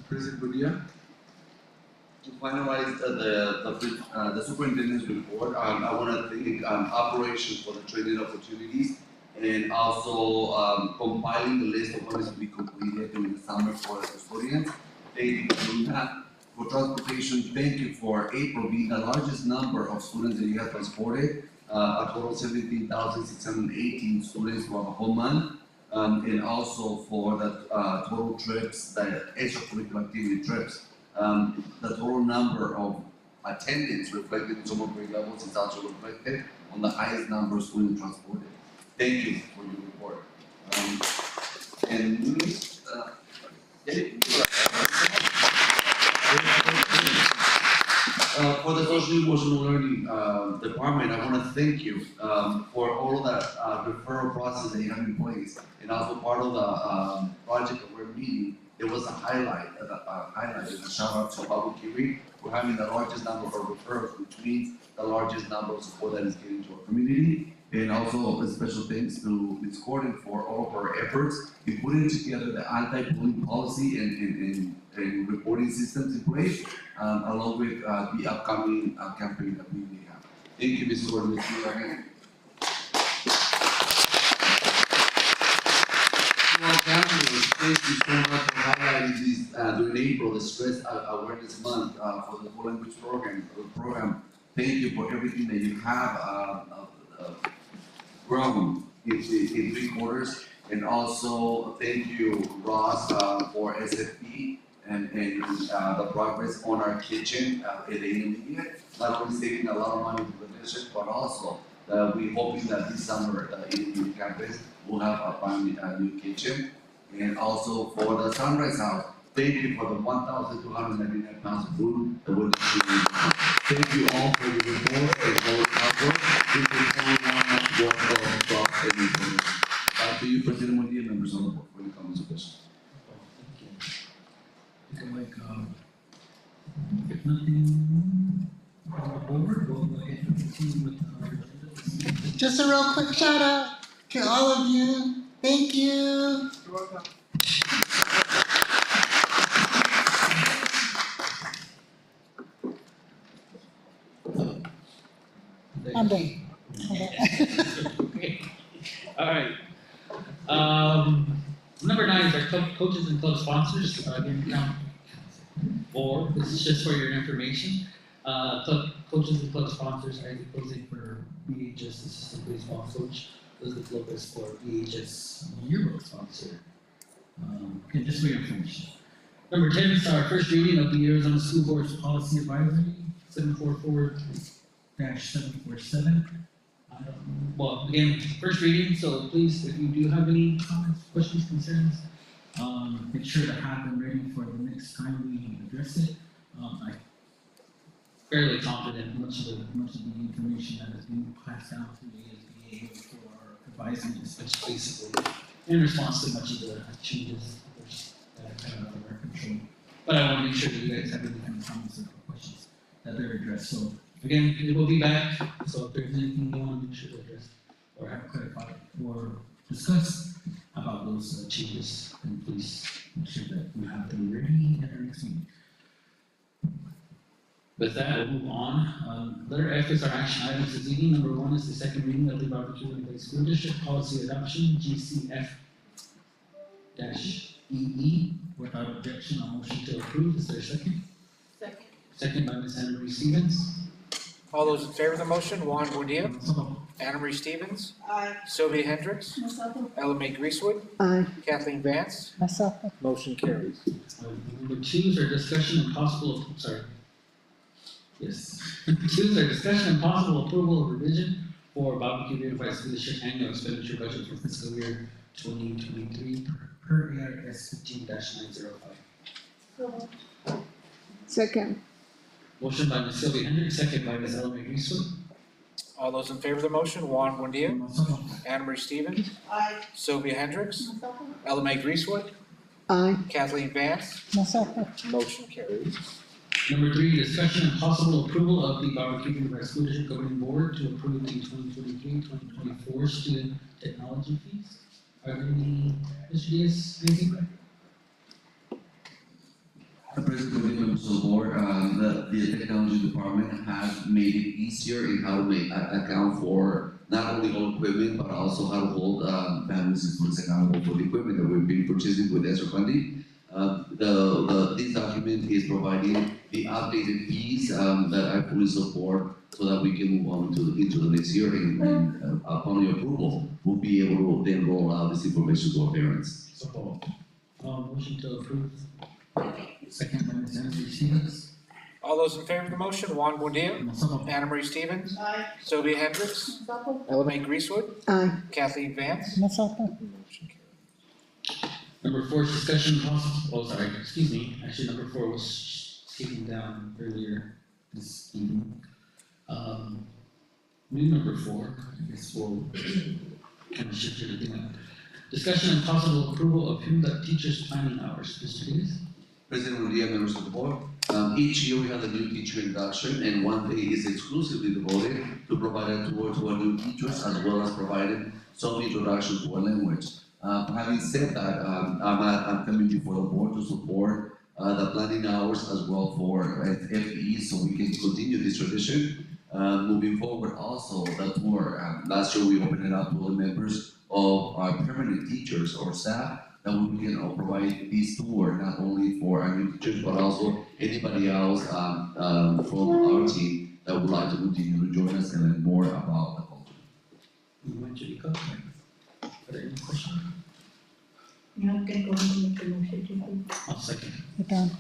President Padilla. To finalize the superintendent's report, I want to thank operations for the training opportunities and also compiling the list of what is to be completed during the summer for the custodians. Thank you for doing that. For transportation, thank you for April being the largest number of students that you have transported, a total of 17,618 students for a whole month. And also for the total trips, the extracurricular activity trips. The total number of attendance reflected in some of grade levels is also reflected on the highest number of students transported. Thank you for your report. For the social emotional learning department, I want to thank you for all of that referral process that you have in place. And also part of the project that we're meeting, there was a highlight and a shout out to Baboquivari for having the largest number of referrals, which means the largest number of support that is getting to our community. And also a special thanks to Ms. Gordon for all of her efforts in putting together the anti-bullying policy and reporting systems in place, along with the upcoming campaign that we may have. Thank you, Ms. Gordon. Ms. Miller. Thank you so much for highlighting this during April, the Stress Awareness Month for the Dual Language program. Thank you for everything that you have grown in 3 quarters. And also thank you, Ross, for SFP and the progress on our kitchen at the intermediate. Not only saving a lot of money for the district, but also we're hoping that this summer the intermediate campus will have a new kitchen. And also for the Sunrise House, thank you for the 1,299 pounds of food that we're distributing. Thank you all for your support and for your hard work. This is so much work of Back to you, President Mundi, and members on the board, for any comments or questions. If nothing from the board, we'll go ahead and continue with our agenda. Just a real quick shout out to all of you. Thank you. You're welcome. I'm done. Okay. All right. Number 9 is our coaches and club sponsors. Again, count 4. This is just for your information. Coaches and club sponsors, Isaac Jose for BHS assistant baseball coach. Elizabeth Lopez for BHS yearbook sponsor. Okay, just for your information. Number 10 is our first reading of the Arizona School Board's Policy Advisory 744-747. Well, again, first reading, so please, if you do have any comments, questions, concerns, make sure to have them ready for the next time we address it. I'm fairly confident much of the information that is being passed down to the ASBA for advisement is basically in response to much of the changes that are kind of out of our control. But I want to make sure that you guys have any kind of comments or questions that they're addressed. So again, it will be back, so if there's anything you want to make sure to address or have clarified or discuss about those changes, then please make sure that you have them ready at our next meeting. With that, we'll move on. Letter F is our action items this evening. Number 1 is the second reading of the Baboquivari School District Policy Adoption, GCF-EE. Without objection, I'll motion to approve. Is there a second? Second. Second by Ms. Anna Marie Stevens. All those in favor of the motion, Juan Buendia, Anna Marie Stevens, Aye. Sylvia Hendricks, Myself, Ella Mae Greasewood, Aye. Kathleen Vance, Myself. motion carries. Number 2 is our discussion and possible, Yes. 2 is our discussion and possible approval of revision for Baboquivari Unified School District annual expenditure budget for fiscal year 2023 per ARS 15-905. Second. Motion by Ms. Sylvia Hendricks, second by Ms. Ella Mae Greasewood. All those in favor of the motion, Juan Buendia, Anna Marie Stevens, Aye. Sylvia Hendricks, myself, Ella Mae Greasewood, Aye. Kathleen Vance, Myself. motion carries. Number 3, discussion and possible approval of the Baboquivari Unified School District Governing Board to approve the 2023-2024 student technology fees. Are there any, Mr. Diaz, anything? President, members of the board, the technology department has made it easier in how to account for not only all equipment, but also how to hold families and students accountable for the equipment that we've been purchasing with ESSER funding. This document is providing the updated fees that I fully support so that we can move on into the next year and upon your approval, we'll be able to then roll out this information to our parents. So, motion to approve. Second by Ms. Anna Marie Stevens. All those in favor of the motion, Juan Buendia, Anna Marie Stevens, Aye. Sylvia Hendricks, myself, Ella Mae Greasewood, Aye. Kathleen Vance, Myself. motion carries. Number 4 is discussion and possible, actually number 4 was taken down earlier this evening. New number 4, I guess we'll kind of shift everything up. Discussion and possible approval of PIMDA teachers' planning hours. Mr. Diaz? President Mundi, members of the board, each year we have a new teacher induction, and one day is exclusively devoted to provide a tour to our new teachers as well as providing some introduction to our language. Having said that, I'm coming before the board to support the planning hours as well for FE, so we can continue this tradition. Moving forward, also the tour. Last year we opened it up to all the members of our permanent teachers or staff that we can provide this tour not only for our new teachers but also anybody else from our team that would like to continue to join us and learn more about the culture. You want to be covered? Are there any questions? now I'm gonna go and make the motion to approve. I'll second. Done.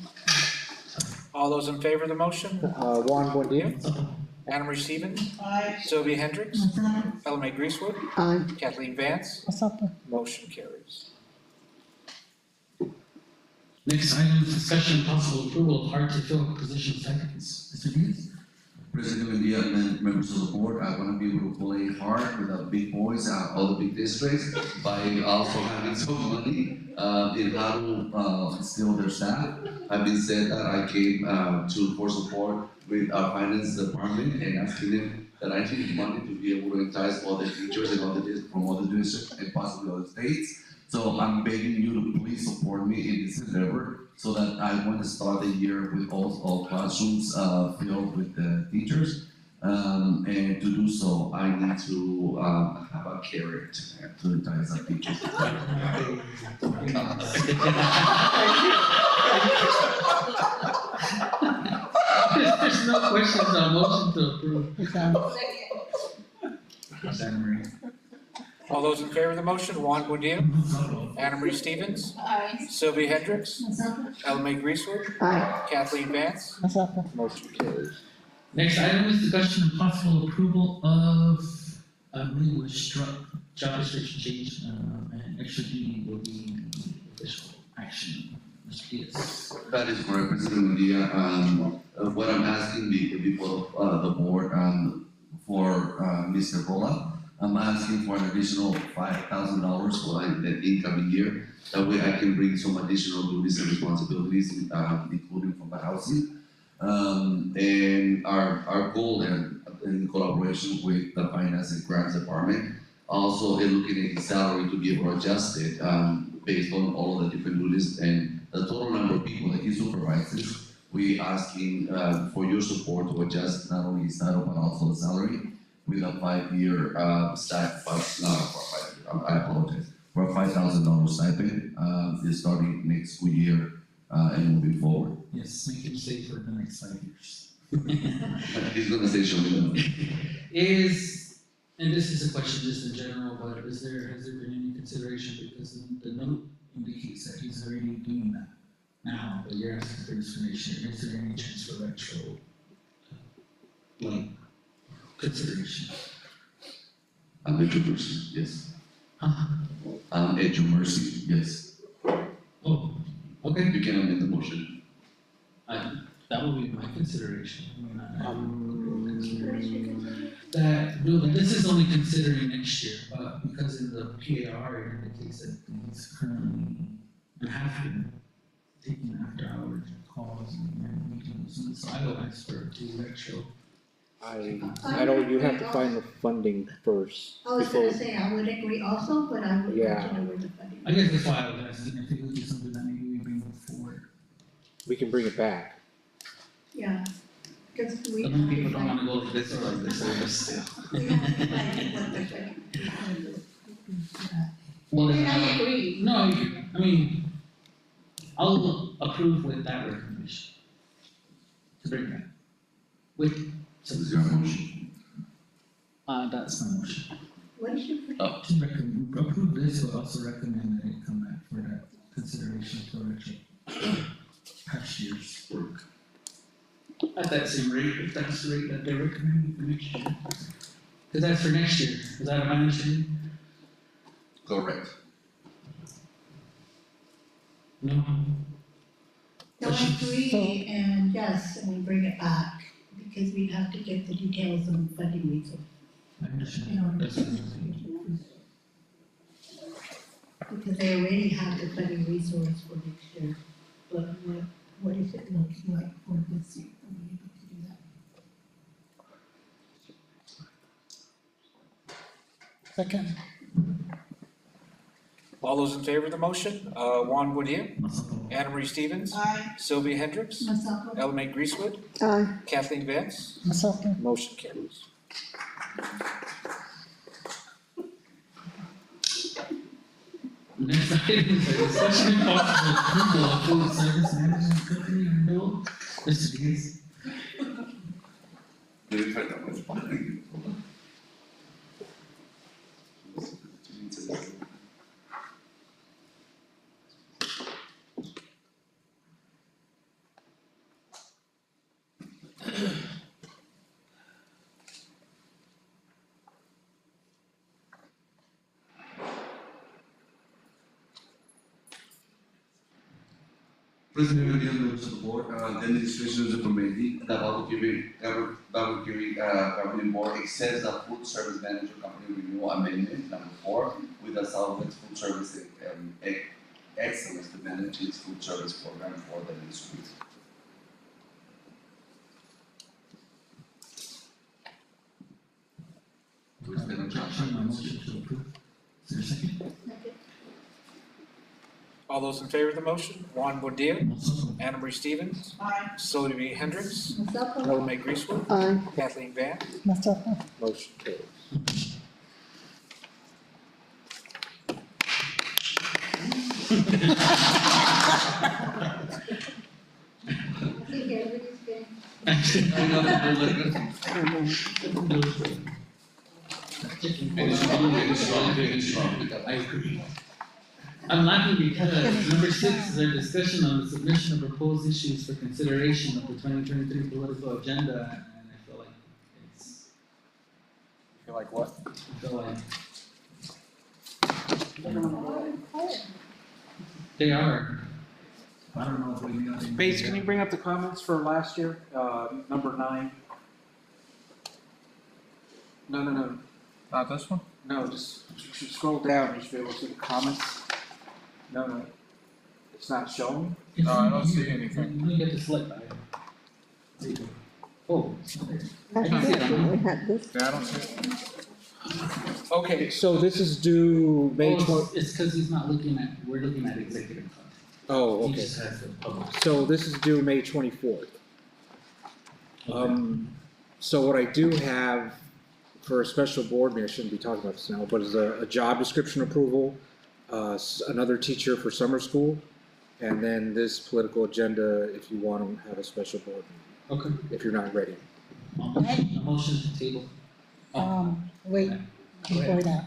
All those in favor of the motion, Juan Buendia, Anna Marie Stevens, Aye. Sylvia Hendricks, Myself, Ella Mae Greasewood, Aye. Kathleen Vance, Myself. motion carries. Next item is discussion and possible approval of hard to fill position seconds. Mr. Diaz? President India and members of the board, I want to be able to play hard with the big boys, all the big districts, by also having some money in how to instill their staff. Having said that, I came for support with our finance department and asking them that I need money to be able to entice all the teachers and from all the districts and possibly other states. So I'm begging you to please support me in this endeavor so that I want to start the year with all classrooms filled with teachers. And to do so, I need to have a carrot to entice our teachers. There's no questions on motion to approve. Anna Marie. All those in favor of the motion, Juan Buendia, Anna Marie Stevens, Sylvia Hendricks, Elma Greasewood, Kathleen Vance. Motion carries. Next item is discussion and possible approval of, I believe was struck, job description change, and extra duty will be official action. Mr. Diaz. That is correct, President India. What I'm asking the people of the board for Mr. Rolla, I'm asking for an additional $5,000 for the incoming year. That way I can bring some additional duties and responsibilities, including from the housing. And our goal in collaboration with the Finance and Grants Department, also looking at his salary to be adjusted based on all of the different duties and the total number of people that he supervises. We asking for your support to adjust not only his title but also the salary with a 5-year I apologize, for a $5,000 stipend starting next school year and moving forward. Yes, make him stay for the next 5 years. He's gonna say show me. And this is a question just in general, but has there been any consideration, because the note indicates that he's already doing that now, but you're asking for information, is there any chance for retro, like, consideration? I'm at your mercy, yes. I'm at your mercy, yes. Oh, okay. You can amend the motion. That would be my consideration. That, no, but this is only considering next year, because in the PAR it indicates that he's currently, and have been, taking after hours calls and meetings, and so I will ask for two retro. I don't, you have to find the funding first. I was gonna say, I would agree also, but I would like to know where the funding. I guess that's why I was asking if it would be something that maybe we bring forward. We can bring it back. Yeah, because we. Some people don't wanna go to this or like this. We have to find what the funding is. Well, And I agree. No, I mean, I'll approve with that recommendation. To bring that. With. Is your motion? That's my motion. What is your? To recommend, approve this, but also recommend that it come back for that consideration for retro. Past year's work. At that same rate, if that's the rate that they're recommending for next year. Cause that's for next year, is that my understanding? Correct. No. No, I agree, and yes, and we bring it back, because we'd have to get the details on funding resources. I understand. In order That's to- what I'm saying. Because they already have the funding resource for next year, but what is it looking like for this year? Are we able to do that? Second. All those in favor of the motion, Juan Buendia, Anna Marie Stevens, Sylvia Hendricks, Masako? Elma Greasewood, Kathleen Vance. Masako. Motion carries. Next item is a discussion and possible approval of food service management company renewal. Mr. Diaz. Let me find that one. President and members of the board, the administration is recommending that Baboquivari governing board accepts the food service manager company renewal amendment number 4 with the Southwest Food Service Excellence to manage its food service program for the district. There's been a motion, my motion to approve. Is there a second? All those in favor of the motion? Juan Bonilla, Anna Marie Stevens, Aye. Sylvia Hendricks, Ella Mae Greasewood, Aye. Kathleen Van, Myself, motion carries. I agree. I'm laughing because number 6 is our discussion on the submission of proposed issues for consideration of the 2023 political agenda, and I feel like it's. You feel like what? I feel like. They are. I don't know if we need. Bates, can you bring up the comments for last year, number 9? No. Not this one? No, just scroll down, you should be able to see the comments. No, it's not showing. No, I don't see anything. You get to select that. There you go. Oh, it's not there. I can see it on we had this. Yeah, I don't see it. Okay, so this is due May Oh, 20. it's because he's not looking at, we're looking at executive content. Oh, He okay. just has the public. So this is due May 24th. So what I do have for a special board meeting, I shouldn't be talking about this now, but is a job description approval, another teacher for summer school, and then this political agenda if you want to have a special board meeting. Okay. If you're not ready. A motion to table. wait, Go before ahead. that.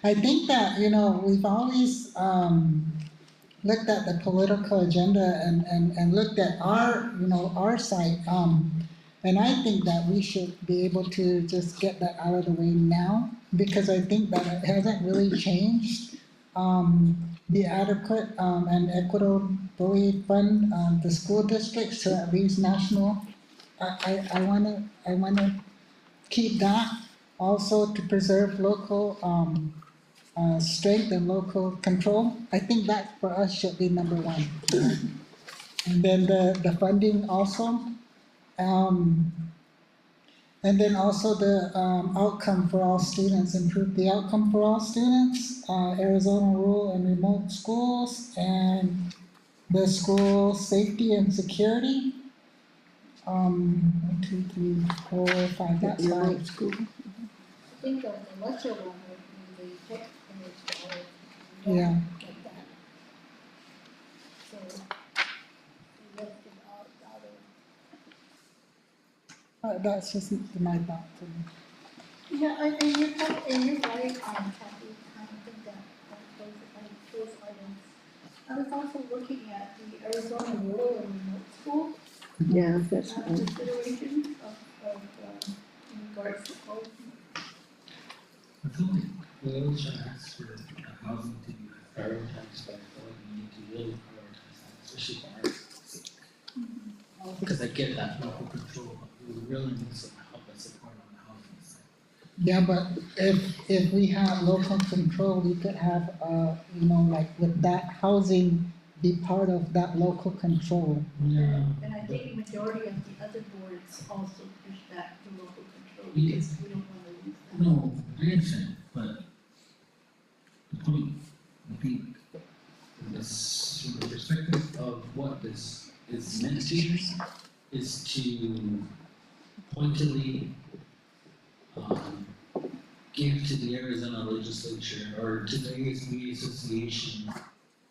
I think that, we've always, looked at the political agenda and looked at our site, and I think that we should be able to just get that out of the way now, because I think that it hasn't really changed. The adequate, and equitable fund, the school districts to at least national. I wanna keep that also to preserve local, strength and local control. I think that for us should be number 1. And then the funding also. And then also the outcome for all students, improve the outcome for all students, Arizona rural and remote schools, and the school safety and security. 1, 2, 3, 4, 5, that's 5. School. I think the lesser one would be the tech image. Yeah. Get that. So, we left it out of. That's just my thought. Yeah, and you're right, Kathy, I think that those items. I was also looking at the Arizona rural and remote school. Yeah, that's right. Consideration of, in regards to policy. I feel like we always try to ask for housing to be prioritized, but I feel like we need to really prioritize that, especially for our sake. Because I get that local control, but we really need some help and support on the housing side. Yeah, but if we have local control, we could have, like with that housing be part of that local control. Yeah. And I think the majority of the other boards also push that to local control, Yeah. because we don't wanna lose that. No, I understand, but the point, I think, is from the perspective of what this is meant to, is to pointedly, give to the Arizona legislature or to the ASB Association,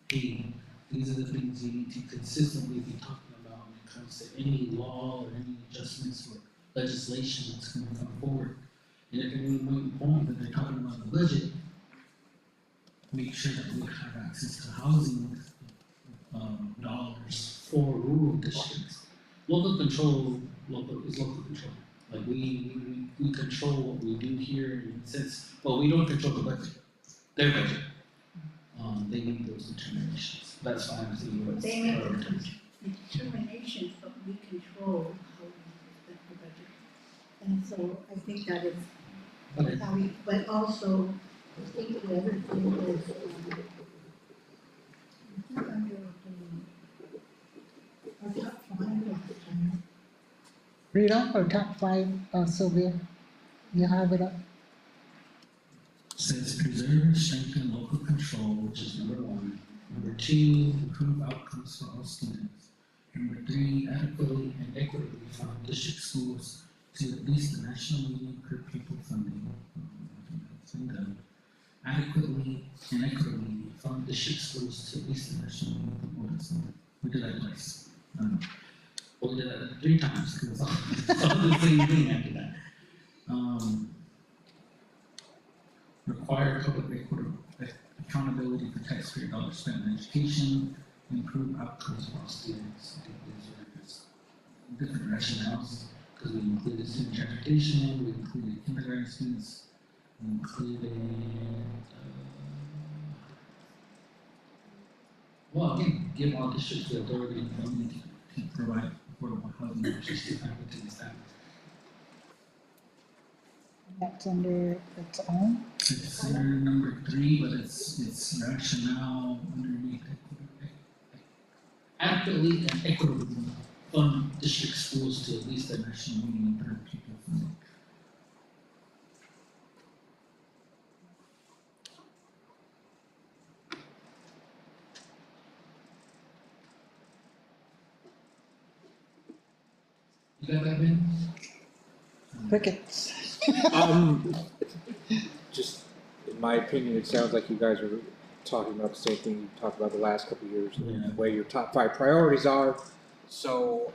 hey, these are the things you need to consistently be talking about when it comes to any law or any adjustments or legislation that's gonna come forward. And if at any point that they're talking about the budget, make sure that we have access to housing, dollars for rural districts. Local control, is local control. Like we control what we do here in a sense, well, we don't control the budget, their budget. they make those determinations. That's why I'm thinking what's They make prioritized. the determinations, but we control how we spend the budget. And so I think that is Okay. how we, but also, I think the other thing is, I think under our top five last time, Read off our top five, Sylvia. You have it up. Says preserve and strengthen local control, which is number one. Number two, improve outcomes for all students. Number three, adequately and equitably fund district schools to at least the national median per pupil funding. It's been done. Adequately and equitably fund district schools to at least the national median per pupil funding. We did that twice. Well, we did that 3 times because it's all the same thing after that. Require public accountability for taxpayer dollars spent on education, improve outcomes for all students. I think these are just different rationales because we included student transportation, we included kindergarten students, we included, well, again, give all districts the authority and funding to provide affordable housing options to faculty and staff. That's under its own. It's under number 3, but it's rationale underneath adequately and equitably fund district schools to at least the national median per pupil funding. You got that, Ben? Crickets. Just, in my opinion, it sounds like you guys are talking about the same thing you talked about the last couple of years, and the way your top 5 priorities are. So,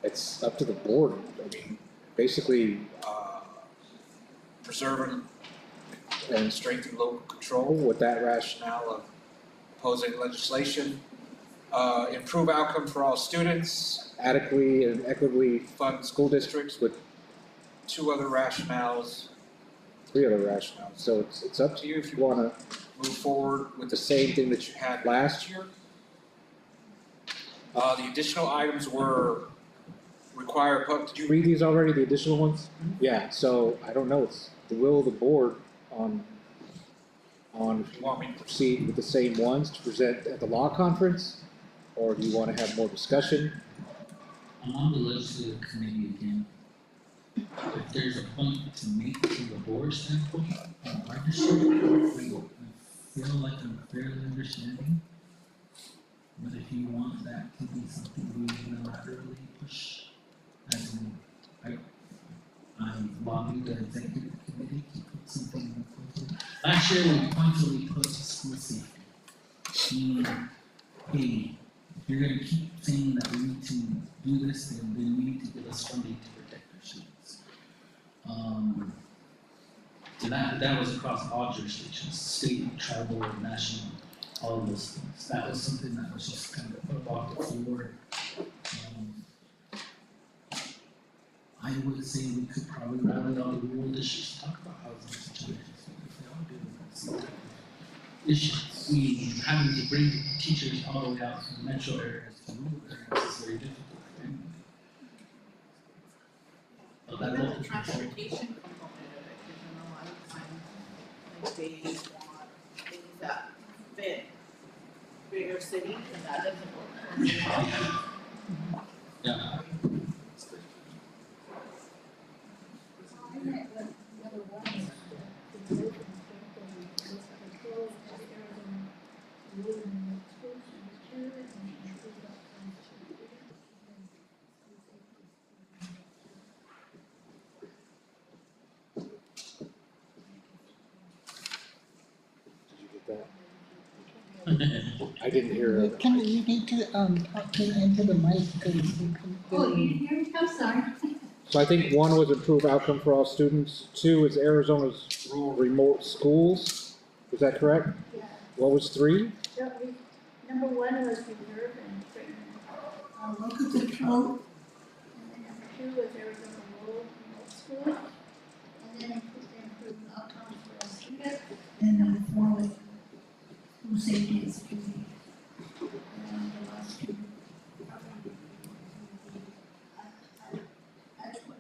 it's up to the board. I mean, basically, preserving and strengthening local control with that rationale of opposing legislation, improve outcomes for all students, adequately and equitably fund school districts with 2 other rationales, 3 other rationales. So it's up to you if you want to move forward with the same thing that you had last year. The additional items were require did you read these already, the additional ones? Yeah, so I don't know, it's the will of the board on if you want me to proceed with the same ones to present at the law conference, or do you want to have more discussion? I'm on the legislative committee again. If there's a point to make from the board standpoint on our district, I feel like I'm fairly understanding. But if you want that to be something we unilaterally push, as in, I lobbied the executive committee to put something in the proposal. Last year, we pointedly put school safety. Meaning, hey, if you're gonna keep saying that we need to do this, then we need to give us funding to protect our students. So that was across all jurisdictions, state, tribal, national, all of those things. That was something that was just kind of put off the floor. I would say we could probably rally all the rural districts to talk about housing situations. If they all do the same type of issues. Having to bring teachers all the way out from metro areas to rural areas is very difficult for anybody. But that Even local the transportation component of it, because I know a lot of times, like they want things that fit bigger cities, and that doesn't work. Yeah. I didn't hear it. Can you need to talk into the mic because you can. Oh, you didn't hear me? I'm sorry. So I think 1 was improve outcome for all students. 2 is Arizona's rural remote schools. Is that correct? Yeah. What was 3? Number 1 was preserve and strengthen local control. And then number 2 was Arizona rural remote schools. And then improve outcomes for all students. And number 4 safety and security. And the last two. That's what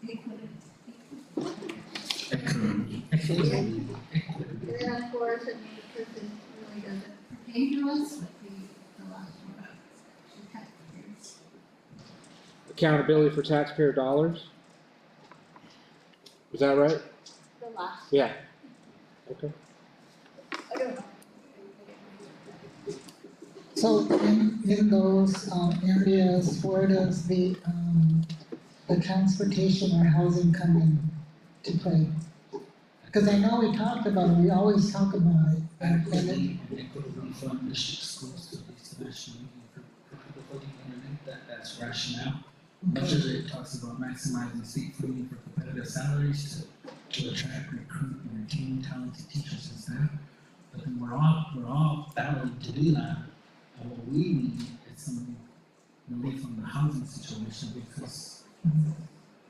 they put it. And then of course, I mean, because it really doesn't pertain to us, but the last one, the taxpayers. Accountability for taxpayer dollars? Is that right? The last. Yeah. Okay. I don't know. So in those areas, where does the transportation or housing come in to play? Because I know we talked about it, we always talk about it. Adequately and equitably fund district schools to least the national median for people voting underneath that's rationale. Much of it talks about maximizing state funding for competitive salaries to attract, recruit, and retain talented teachers and staff. But then we're all battling to do that. And what we need is some relief on the housing situation because,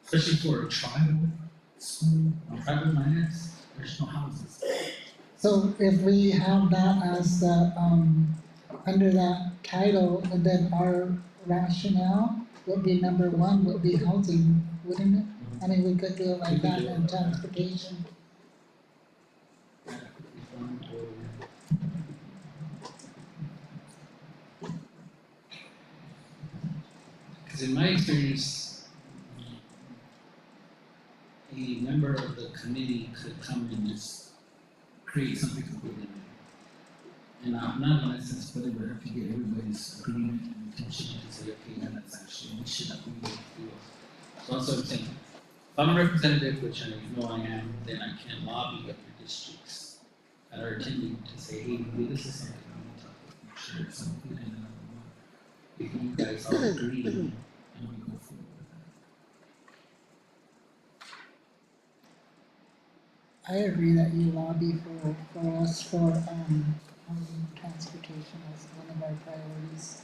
especially for a tribal school, tribal lands, there's no houses. So if we have that as the, under that title, then our rationale would be number one, would be housing, wouldn't it? I mean, we could do it like that and transportation. Adequately fund or because in my experience, a member of the committee could come and just create something completely new. And not unless it's, but it would have to get everybody's agreement and attention to say, okay, yeah, that's actually, we should not be able to do it. So that's what I'm saying. If I'm a representative, which I know I am, then I can lobby up your districts that are attending to say, hey, maybe this is something we need to make sure it's something and another one. If you guys all agree, and we go forward with that. I agree that you lobby for us for, housing and transportation as one of our priorities.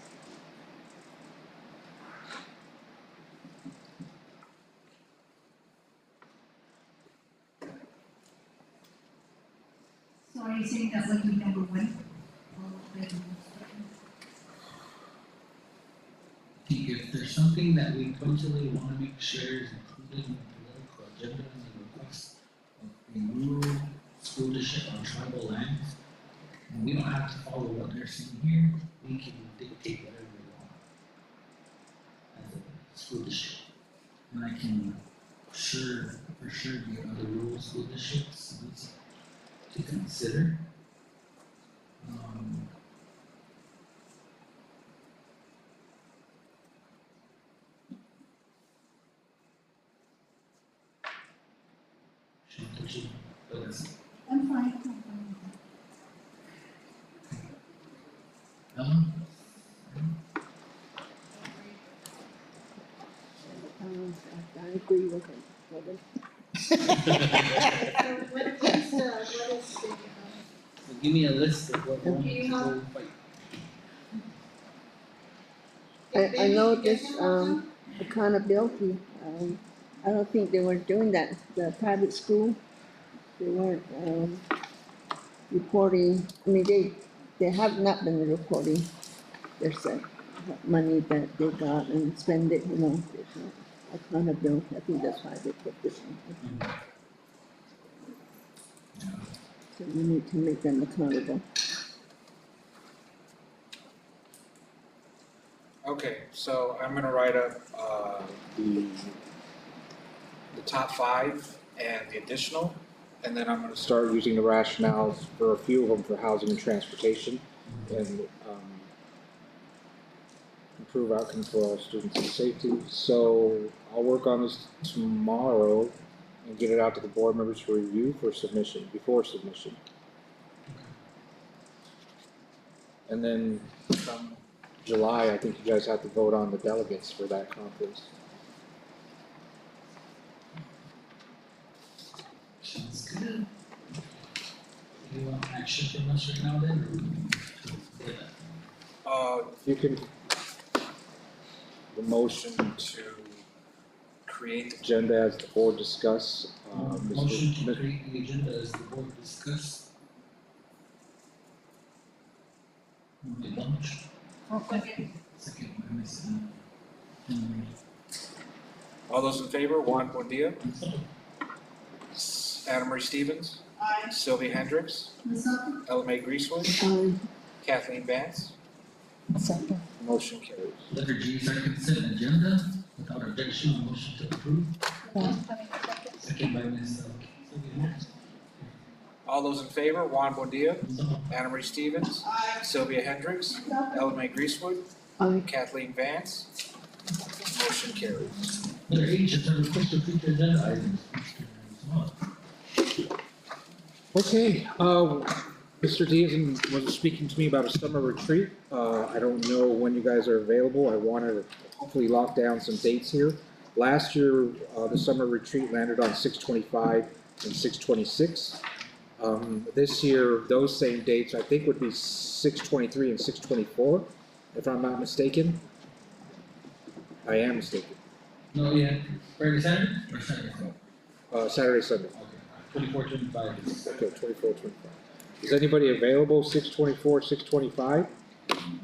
So are you saying that would be number one? I think if there's something that we potentially want to make sure is included in the political agenda and the request of a rural school district on tribal lands, and we don't have to follow what they're saying here, we can dictate whatever we want as a school district. And I can for sure get other rural school districts to consider. I'm fine. I agree with him. What is the, Give me a list of what one Do you to have- go fight. I know this, accountability, I don't think they were doing that, the private school, they weren't, reporting, I mean, they have not been reporting their money that they got and spend it, you know, there's no accountability, I think that's why they put this in. So we need to make them accountable. Okay, so I'm gonna write up, the top 5 and the additional, and then I'm gonna start using the rationales for a few of them for housing and transportation, and, improve outcomes for all students and safety. So I'll work on this tomorrow and get it out to the board members for review for submission, before submission. And then come July, I think you guys have to vote on the delegates for that conference. Sounds good. You want action from us right now then? You can, the motion to create the agenda as the board discuss, Motion to create the agenda as the board discuss. Move to launch. Okay. Second by Ms. Henry. All those in favor, Juan Buendia, Anna Marie Stevens, Aye. Sylvia Hendricks, Ella Mae Greasewood, Kathleen Vance, Second. motion carries. Letter G is our consent agenda. Without objection, motion to approve. Second by Ms. Sylvia Hendricks. All those in favor, Juan Buendia, Anna Marie Stevens, Aye. Sylvia Hendricks, Ella Mae Greasewood, Kathleen Vance, motion carries. Letter H is our request for future agenda items. Okay, Mr. Diaz was speaking to me about a summer retreat. I don't know when you guys are available. I wanted to hopefully lock down some dates here. Last year, the summer retreat landed on 6/25 and 6/26. This year, those same dates, I think, would be 6/23 and 6/24, if I'm not mistaken. I am mistaken. No, yeah, Friday, Saturday, or Saturday? Saturday, Sunday. Okay, 24, 25 is. Okay, 24, 25. Is anybody available 6/24, 6/25?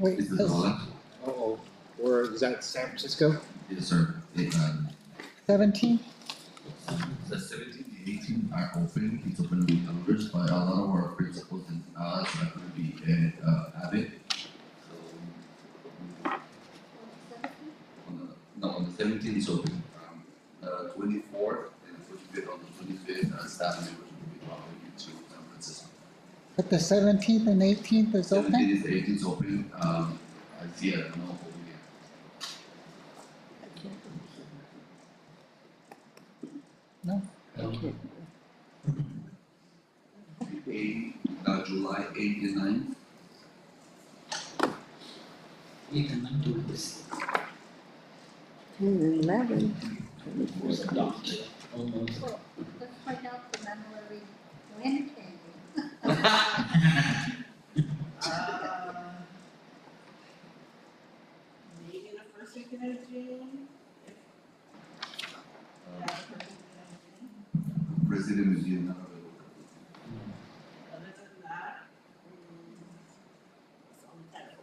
Wait, Is this all? Uh-oh, or is that San Francisco? Yes, sir. 17? The 17, the 18 are open. It's open with others, but a lot of our principals and us are going to be added. So, on the 17th is open. 24th and 25th, on the 25th, staff members will be traveling to San Francisco. But the 17th and 18th is open? 17th is the 18th is open. I see it, no over here. No. July 8th and 9th. 8 and 9 to this. 10 and 11. Was adopted. Almost. Let's find out the memory when can Maybe the first weekend of June. Yeah, the first weekend of June. President is here now. Other than that, it's only kind of.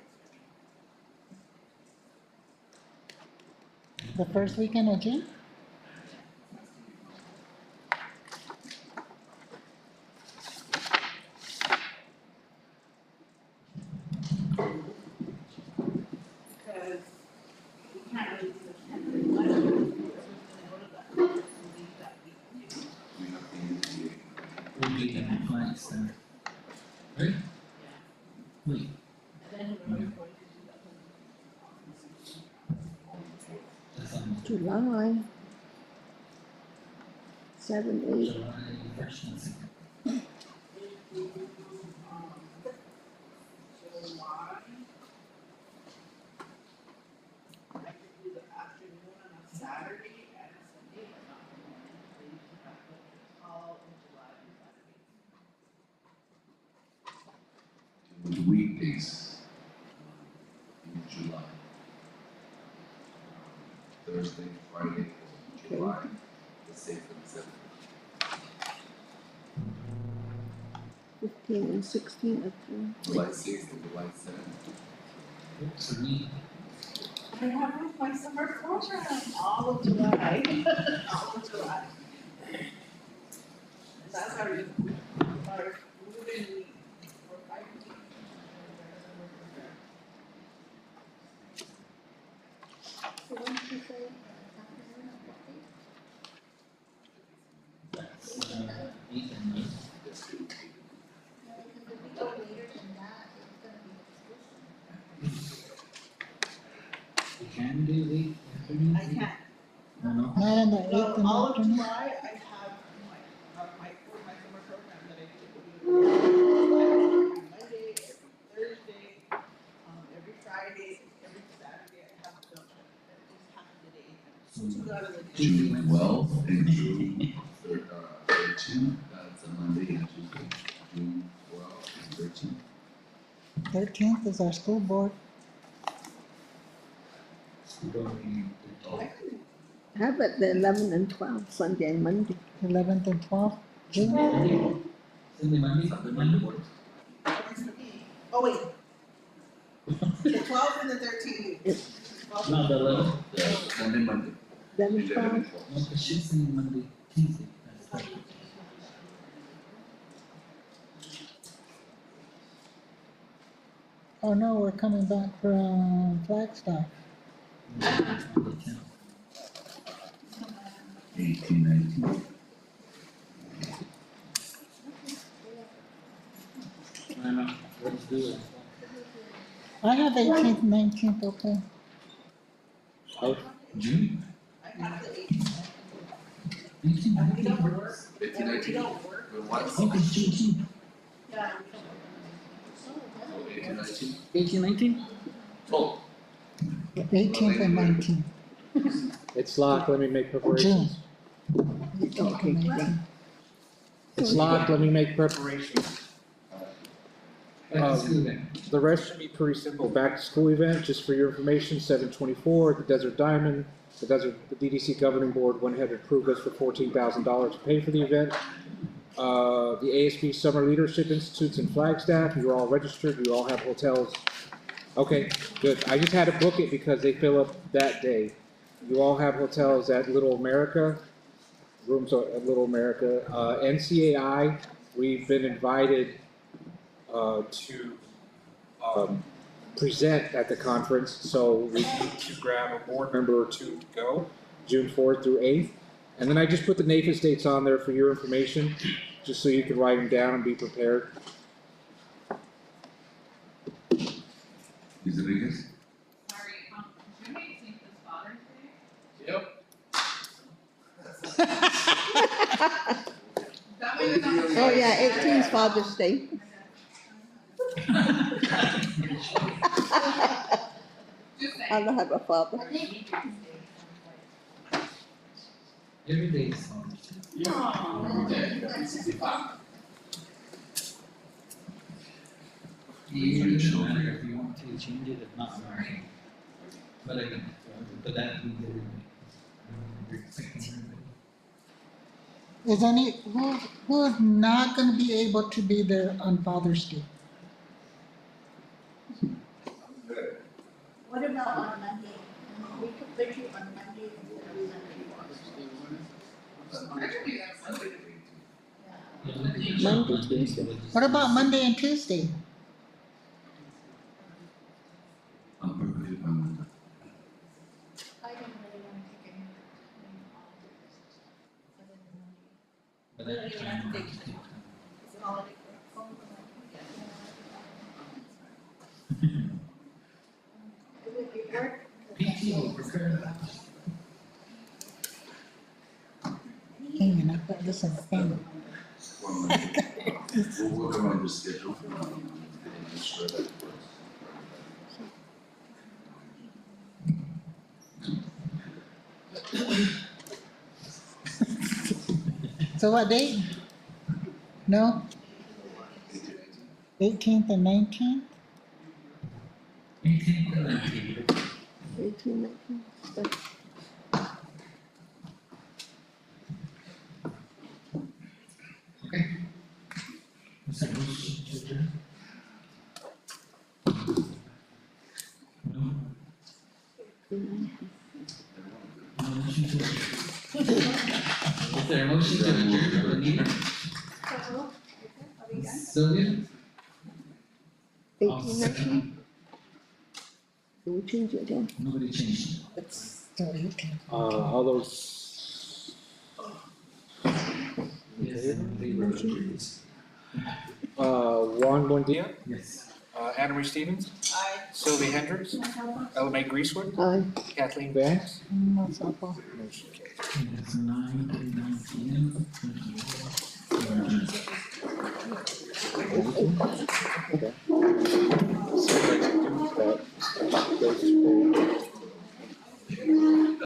The first weekend of June? Because we can't really do the 10th and 11th, because we're gonna go to that conference and leave that week too. We'll be in compliance center. Right? Wait. And then we're going to do that That's on July. 7, 8. July 1st and 2nd. July. I could do the afternoon on a Saturday and a Sunday, but not the morning, please. All in July and Saturday. The weekdays in July. Thursday, Friday, July, the 6th and 7th. 15 and 16 of June. July 6th and July 7th. Oops, me. I have my summer program all of July, all of July. That's our moving week for 5 weeks. So when did you say, afternoon of what date? That's 8 and 9. Because if we go later than that, it's gonna be exclusive. You can do late afternoon? I can't. No, no. Not on the 8th No, in the all of afternoon? July, I have my summer program that I do every Monday, every Thursday, every Friday, every Saturday, I have them at least half the day. Two out of the day. June 12th and June 13th, that's a Monday and Tuesday. June 12th and 13th. 13th is our school board. How about the 11 and 12, Sunday and Monday? 11th and 12th, June. Sunday, Monday, Monday. Oh, wait. 12th and the 13th. No, the 11th. Sunday, Monday. That was fine. No, but she's saying Monday, Tuesday. That's right. Oh no, we're coming back from Flagstaff. 18, 19. I know, let's do it. I have 18th, 19th, okay. Oh, June? I have the 18th. 18, We don't work. 18, We 19. don't work. With what? okay, 18. Yeah. 18, 19. 18, 19? Oh. 18th and 19th. It's locked, let me make preparations. June. 18th and 19th. It's locked, let me make preparations. Back to school then. The rest should be pretty simple. Back to school event, just for your information, 7/24 at the Desert Diamond. The DDC Governing Board went ahead and approved us for $14,000 to pay for the event. The ASB Summer Leadership Institutes in Flagstaff, you're all registered, you all have hotels. Okay, good. I just had to book it because they fill up that day. You all have hotels at Little America, rooms at Little America. NCAI, we've been invited to present at the conference, so we need to grab a board member or two to go, June 4th through 8th. And then I just put the NAFIS dates on there for your information, just so you can write them down and be prepared. Is it biggest? Sorry, June 18th is Father's Day? Yep. That way you're not. Oh, yeah, 18 is Father's Day. I don't have a father. Every day is Father's Day. It doesn't matter if you want to change it, if not, I'm alright. But I can, but that we get it. Is who's not gonna be able to be there on Father's Day? What about on Monday? We could put you on Monday Monday, Tuesday. What about Monday and Tuesday? I'm perfectly fine with that. I don't really want to take any But that time, It's a holiday for phone. It would be work. PT will prepare that. Hang on, I put this in the thing. One minute. We'll work around the schedule. Make sure that it works. So what date? No? 18th and 19th? 18th and 19th. 18, 19. Okay. What's that motion to adjourn? No. No motion to adjourn. Is there a motion to adjourn for the meeting? Sylvia? 18, 19. Can we change it again? Nobody changed. It's still 18th. All those. Yes, in favor of it. Juan Buendia, Yes. Anna Marie Stevens, Sylvia Hendricks, Ella Greasewood, Aye. Kathleen Vance. That's awful. Motion carries. It is 9:39 p.m.